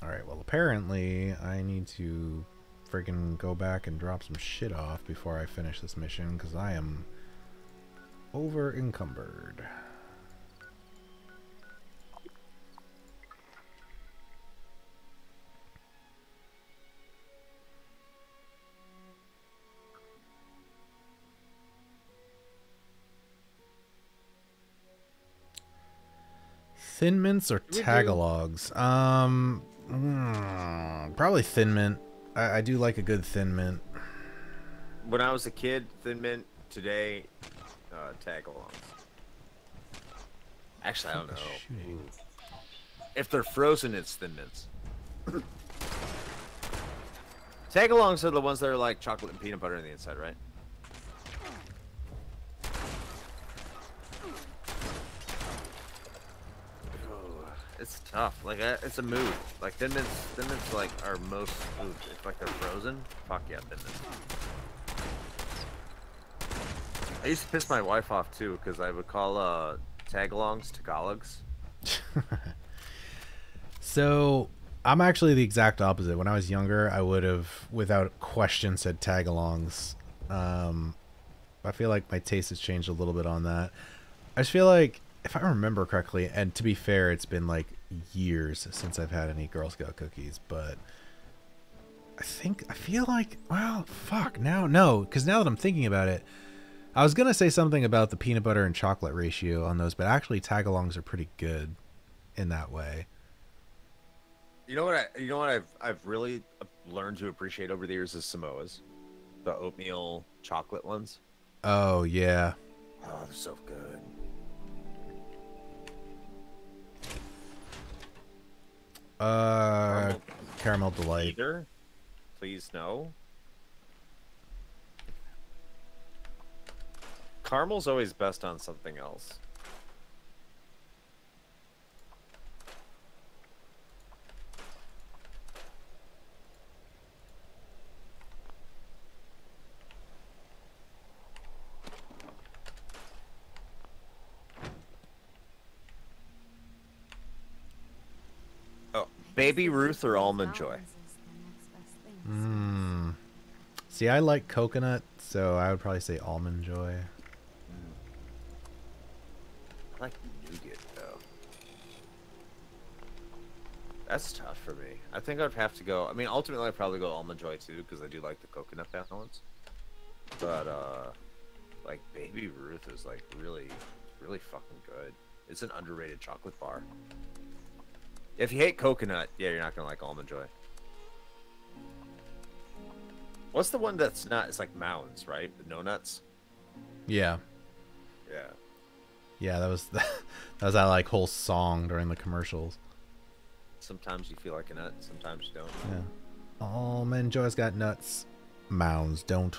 A: Alright, well apparently I need to friggin' go back and drop some shit off before I finish this mission, because I am over encumbered. Thin mints or Tagalogs? Probably Thin Mint. I do like a good Thin Mint.
B: When I was a kid, Thin Mint. Today, Tagalongs. Actually, I don't know. If they're frozen, it's Thin Mints. Tagalongs are the ones that are like chocolate and peanut butter on the inside, right? It's tough. Like it's a mood. Like Thin Mints like are most food. If like they're frozen, fuck yeah, Thin Mints. I used to piss my wife off too because I would call Tagalongs Tagalogs.
A: So I'm actually the exact opposite. When I was younger, I would have, without question, said Tagalongs. I feel like my taste has changed a little bit on that. I just feel like, if I remember correctly, and to be fair, it's been like years since I've had any Girl Scout cookies, but I feel like, well, fuck, no, because now that I'm thinking about it, I was going to say something about the peanut butter and chocolate ratio on those, but actually Tagalongs are pretty good in that way.
B: You know what I've really learned to appreciate over the years is Samoas. The oatmeal chocolate ones.
A: Oh, yeah.
B: Oh, they're so good.
A: Caramel Delight.
B: Either? Please no. Caramel's always best on something else. Oh, Baby Ruth or Almond Joy?
A: See, I like coconut, so I would probably say Almond Joy.
B: I like nougat though. That's tough for me. I think I'd have to go. I mean, ultimately, I'd probably go Almond Joy too because I do like the coconut balance. But like Baby Ruth is like really, really fucking good. It's an underrated chocolate bar. If you hate coconut, yeah, you're not gonna like Almond Joy. What's the one that's not? It's like Mounds, right? The no nuts.
A: Yeah.
B: Yeah.
A: Yeah, that was that was that like whole song during the commercials.
B: Sometimes you feel like a nut, sometimes you don't.
A: Yeah. Almond Joy's got nuts. Mounds don't.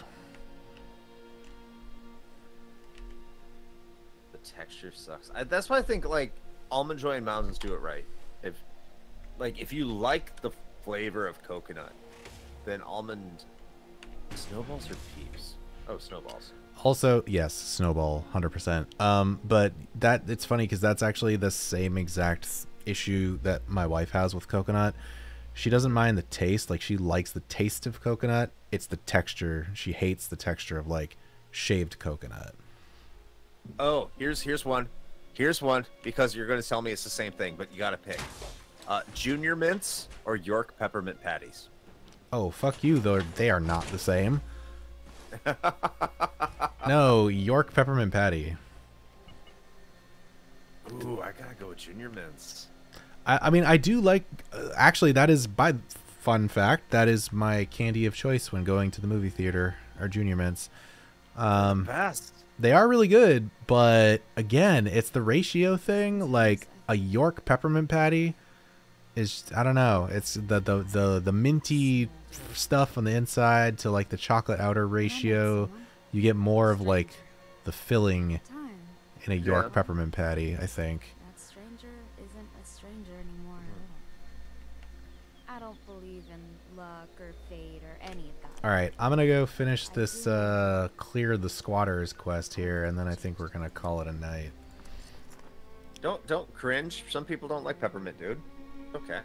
B: The texture sucks. That's why I think like Almond Joy and Mounds do it right. If you like the flavor of coconut, then almond snowballs or peeps? Oh, snowballs.
A: Also, yes, Snowball, 100%. But it's funny because that's actually the same exact issue that my wife has with coconut. She doesn't mind the taste, like she likes the taste of coconut. It's the texture. She hates the texture of like shaved coconut.
B: Oh, here's one. Here's one because you're going to tell me it's the same thing, but you got to pick. Junior Mints or York Peppermint Patties?
A: Oh, fuck you, though. They are not the same. No, York Peppermint Patty.
B: Ooh, I gotta go with Junior Mints.
A: I mean, I do like... actually, that is, by fun fact, that is my candy of choice when going to the movie theater, are Junior Mints.
B: Best.
A: They are really good, but again, it's the ratio thing. Like, a York Peppermint Patty is, I don't know, it's the minty stuff on the inside to like the chocolate outer ratio. You get more of like the filling in a York Peppermint Patty, I think.
L: That stranger isn't a stranger anymore. I don't believe in luck or fate or any of that.
A: Alright, I'm gonna go finish this clear the squatters quest here, and then I think we're gonna call it a night.
B: Don't cringe. Some people don't like peppermint, dude. Okay.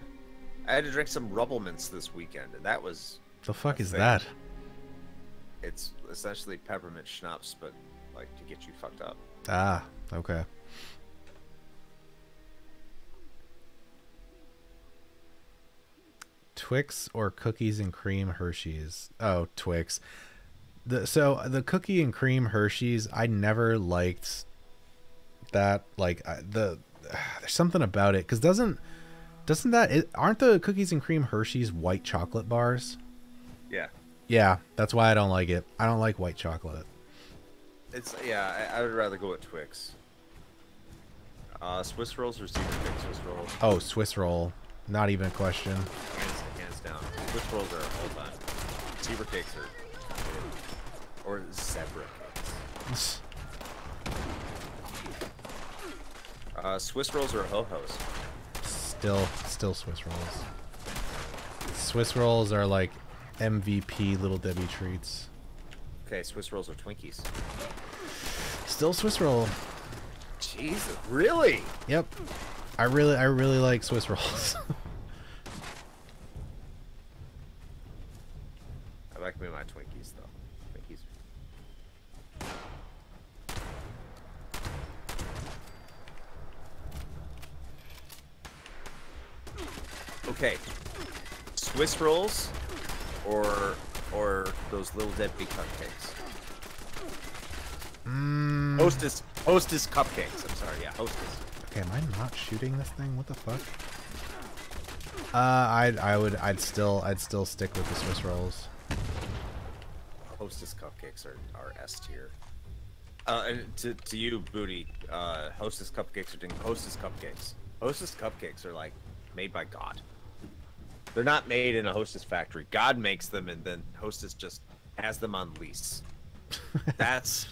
B: I had to drink some Rubble Mints this weekend, and that was
A: The fuck
B: That's
A: is
B: the
A: that?
B: thing. It's essentially peppermint schnapps, but like to get you fucked up.
A: Ah, okay. Twix or cookies and cream Hershey's? Oh, Twix. So the cookie and cream Hershey's, I never liked that. Like there's something about it, because aren't the cookies and cream Hershey's white chocolate bars?
B: Yeah.
A: Yeah, that's why I don't like it. I don't like white chocolate.
B: It's I would rather go with Twix. Swiss rolls or zebra cake Swiss rolls?
A: Oh, Swiss roll. Not even a question.
B: Hands down. Swiss rolls are all time. Zebra cakes are or zebra cakes. Swiss rolls or ho-hos?
A: Still Swiss rolls. Swiss rolls are like MVP Little Debbie treats.
B: Okay, Swiss rolls or Twinkies?
A: Still Swiss roll.
B: Jesus, really?
A: Yep. I really like Swiss rolls.
B: I like me my Twinkies though. Twinkies. Okay. Swiss rolls or those Little Debbie cupcakes? Hostess cupcakes. I'm sorry, yeah, Hostess.
A: Okay, am I not shooting this thing? What the fuck? I'd still stick with the Swiss rolls.
B: Hostess cupcakes are S tier. And to you, Booty, Hostess cupcakes are doing Hostess cupcakes. Hostess cupcakes are like made by God. They're not made in a Hostess factory. God makes them, and then Hostess just has them on lease. That's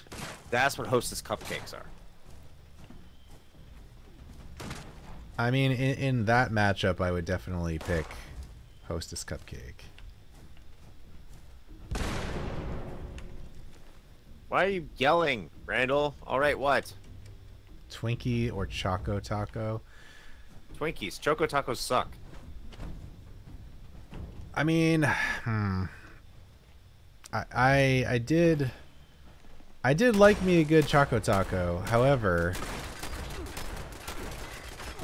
B: what Hostess cupcakes are.
A: I mean, in that matchup, I would definitely pick Hostess cupcake.
B: Why are you yelling, Randall? All right, what?
A: Twinkie or Choco Taco?
B: Twinkies. Choco Tacos suck.
A: I mean, I did like me a good Choco Taco. However,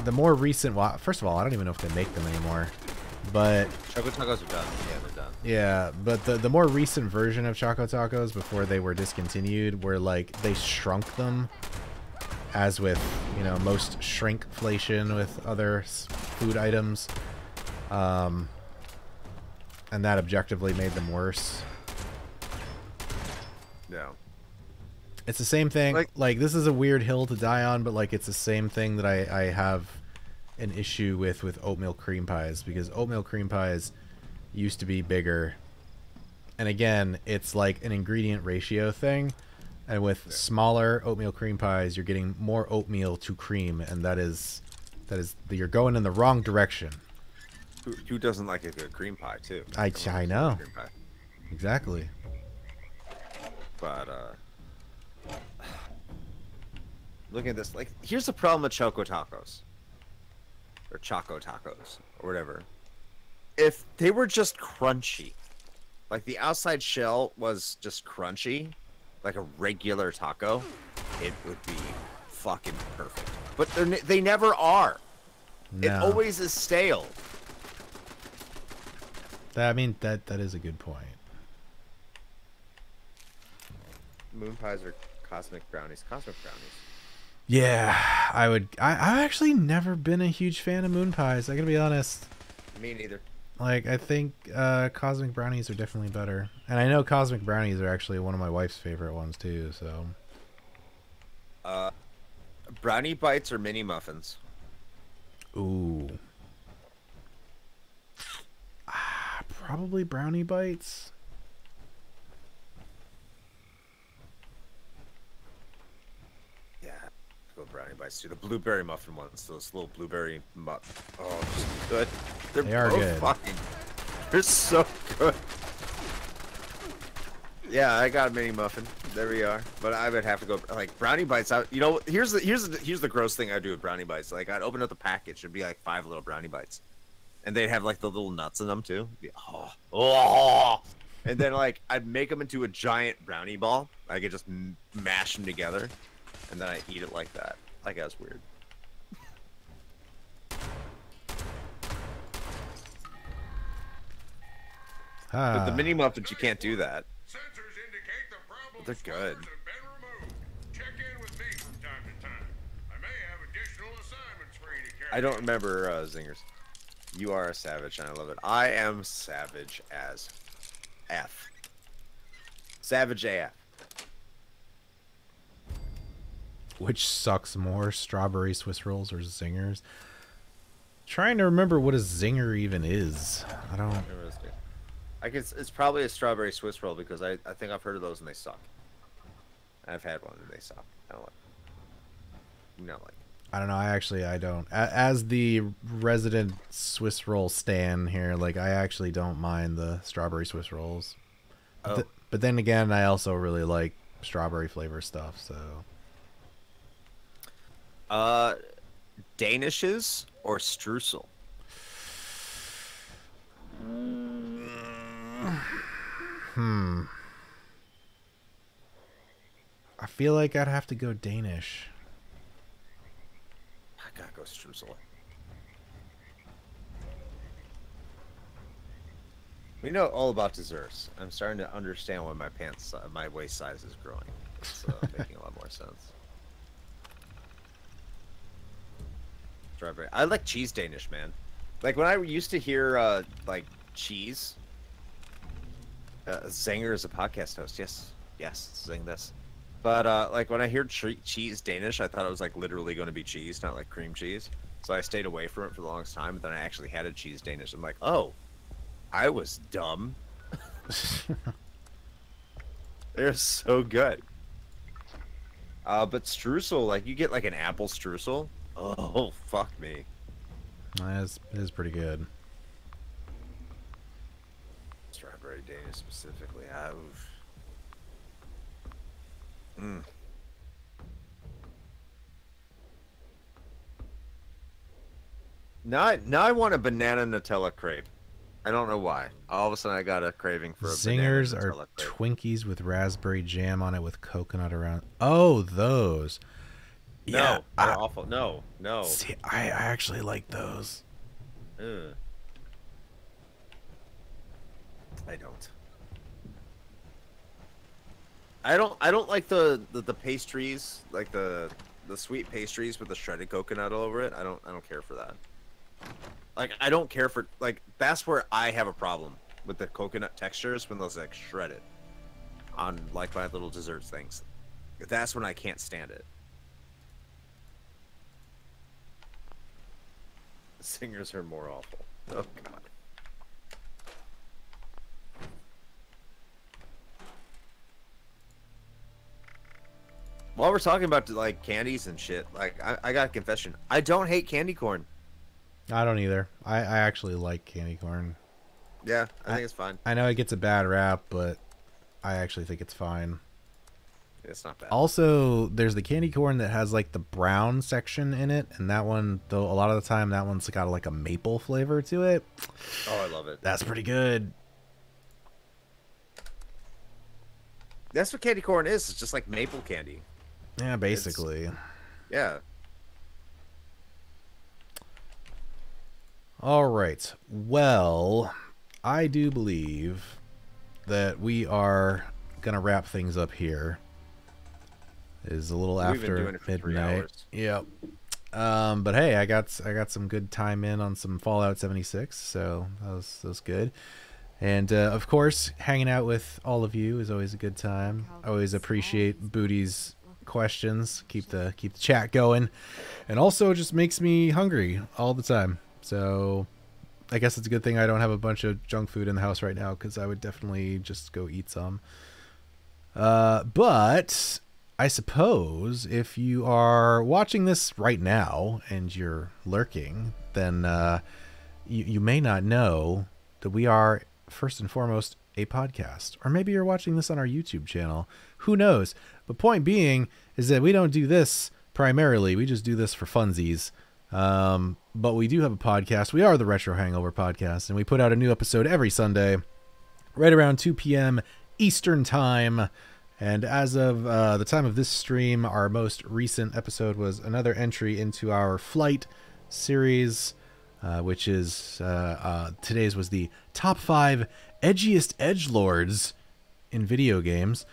A: the more recent, well, first of all, I don't even know if they make them anymore. But
B: Choco Tacos are done. Yeah, they're done.
A: Yeah, but the more recent version of Choco Tacos before they were discontinued were like they shrunk them, as with, you know, most shrinkflation with other food items. And that objectively made them worse.
B: No.
A: It's the same thing. Like this is a weird hill to die on, but like it's the same thing that I have an issue with oatmeal cream pies, because oatmeal cream pies used to be bigger. And again, it's like an ingredient ratio thing. And with smaller oatmeal cream pies, you're getting more oatmeal to cream, and that is you're going in the wrong direction.
B: Who doesn't like a good cream pie too?
A: I know. Exactly.
B: But looking at this, like, here's the problem with Choco Tacos. Or Choco Tacos, or whatever. If they were just crunchy, like the outside shell was just crunchy, like a regular taco, it would be fucking perfect. But they never are.
A: No.
B: It always is stale.
A: I mean, that is a good point.
B: Moon pies are cosmic brownies. Cosmic brownies.
A: Yeah, I've actually never been a huge fan of moon pies. I gotta be honest.
B: Me neither.
A: Like, I think cosmic brownies are definitely better, and I know cosmic brownies are actually one of my wife's favorite ones too. So,
B: brownie bites or mini muffins?
A: Ooh, probably brownie bites.
B: Go brownie bites too. The blueberry muffin ones, those little blueberry oh, just good.
A: They are
B: both
A: good.
B: Fucking, they're so good. Yeah, I got a mini muffin. There we are. But I would have to go like brownie bites out. You know, here's the gross thing I do with brownie bites. Like, I'd open up the package, it'd be like 5 little brownie bites, and they'd have like the little nuts in them too. Oh. And then like I'd make them into a giant brownie ball. I could just mash them together, and then I eat it like that. Like that's weird. But the mini muffins, you can't do that. But they're good. I don't remember zingers. You are a savage, and I love it. I am savage as F. Savage AF.
A: Which sucks more, strawberry Swiss rolls or zingers? Trying to remember what a zinger even is. I don't.
B: I guess it's probably a strawberry Swiss roll because I think I've heard of those and they suck. I've had one and they suck. I don't like. Not like.
A: I don't know. I don't. As the resident Swiss roll stan here, like I actually don't mind the strawberry Swiss rolls.
B: Oh.
A: But then again, I also really like strawberry flavor stuff. So.
B: Danishes or streusel?
A: I feel like I'd have to go Danish.
B: I gotta go streusel. We know all about desserts. I'm starting to understand why my waist size is growing. It's making a lot more sense. Strawberry. I like cheese Danish, man. Like when I used to hear like cheese. Zanger is a podcast host. Yes, zing this. But like when I hear cheese Danish, I thought it was like literally going to be cheese, not like cream cheese. So I stayed away from it for the longest time. But then I actually had a cheese Danish. I'm like, oh, I was dumb. They're so good. But streusel, like you get like an apple streusel. Oh, fuck me.
A: It is pretty good.
B: Strawberry Danish specifically. Now I want a banana Nutella crepe. I don't know why. All of a sudden I got a craving for a
A: Zingers
B: banana
A: are
B: Nutella crepe.
A: Twinkies with raspberry jam on it with coconut around. Oh, those.
B: No,
A: Yeah,
B: they're awful. No.
A: See, I actually like those.
B: Ugh. I don't like the pastries, like the sweet pastries with the shredded coconut all over it. I don't care for that. Like I don't care for like that's where I have a problem with the coconut textures when those like shredded on like my little desserts things. That's when I can't stand it. The singers are more awful. Oh god. While we're talking about like candies and shit, like I got a confession. I don't hate candy corn.
A: I don't either. I actually like candy corn.
B: Yeah, I think it's fine.
A: I know it gets a bad rap, but I actually think it's fine.
B: It's not bad.
A: Also, there's the candy corn that has like the brown section in it, and that one, though, a lot of the time that one's got like a maple flavor to it.
B: Oh, I love it.
A: That's pretty good.
B: That's what candy corn is. It's just like maple candy.
A: Yeah, basically.
B: Yeah.
A: All right. Well, I do believe that we are gonna wrap things up here. It is a little
B: We've been
A: after
B: doing it for 3
A: midnight.
B: hours.
A: Yep. But hey, I got some good time in on some Fallout 76, so that was good. And of course, hanging out with all of you is always a good time. I always appreciate Booty's questions. Keep the chat going, and also just makes me hungry all the time. So I guess it's a good thing I don't have a bunch of junk food in the house right now, because I would definitely just go eat some. But I suppose if you are watching this right now and you're lurking, then you may not know that we are first and foremost a podcast. Or maybe you're watching this on our YouTube channel. Who knows? But point being is that we don't do this primarily. We just do this for funsies. But we do have a podcast. We are the Retro Hangover Podcast, and we put out a new episode every Sunday, right around 2 p.m. Eastern Time. And as of the time of this stream, our most recent episode was another entry into our Flight series, which is today's was the top 5 edgiest edgelords in video games.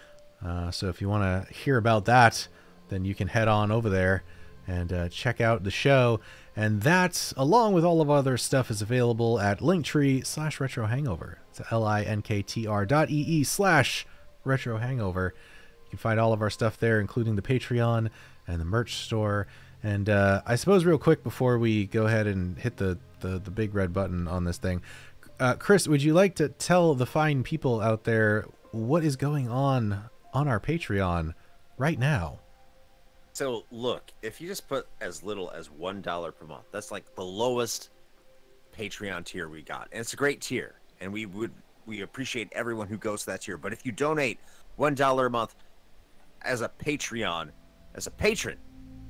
A: So if you want to hear about that, then you can head on over there and check out the show. And that, along with all of other stuff, is available at linktree/retrohangover. It's linktr.ee/retrohangover. You can find all of our stuff there, including the Patreon and the merch store. And I suppose real quick before we go ahead and hit the big red button on this thing, Chris, would you like to tell the fine people out there what is going on our Patreon right now?
B: So look, if you just put as little as $1 per month, that's like the lowest Patreon tier we got. And it's a great tier. And we appreciate everyone who goes to that tier. But if you donate $1 a month as a Patreon, as a patron,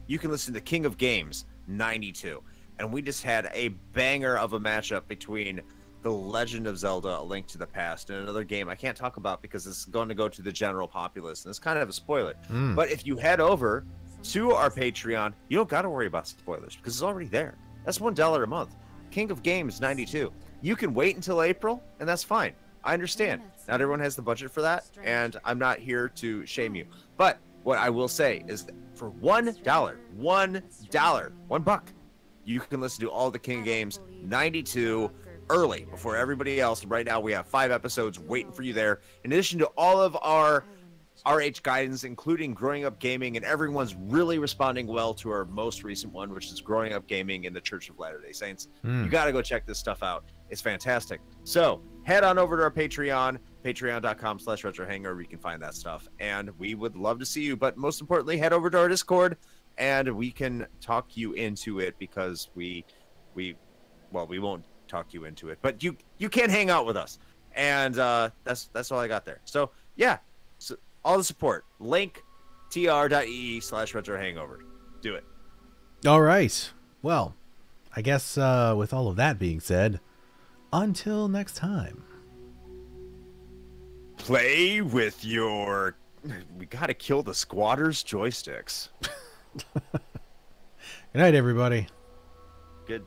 B: you can listen to King of Games 92. And we just had a banger of a matchup between The Legend of Zelda: A Link to the Past and another game I can't talk about because it's going to go to the general populace. And it's kind of a spoiler. But if you head over to our Patreon, you don't got to worry about spoilers because it's already there. That's $1 a month. King of Games 92. You can wait until April, and that's fine. I understand. Not everyone has the budget for that, and I'm not here to shame you. But what I will say is that for $1, $1, you can listen to all the King of Games 92 early before everybody else. Right now, we have 5 episodes waiting for you there. In addition to all of our RH guidance, including Growing Up Gaming, and everyone's really responding well to our most recent one, which is Growing Up Gaming in the Church of Latter-day Saints. You got to go check this stuff out. It's fantastic. So head on over to our Patreon, patreon.com/retrohangover. You can find that stuff, and we would love to see you. But most importantly, head over to our Discord, and we can talk you into it because we won't talk you into it, but you can hang out with us, and that's all I got there. So yeah. All the support. Link tr.ee/retrohangover. Do it.
A: All right. Well, I guess with all of that being said, until next time.
B: Play with your... We gotta kill the squatters' joysticks.
A: Good night, everybody.
B: Good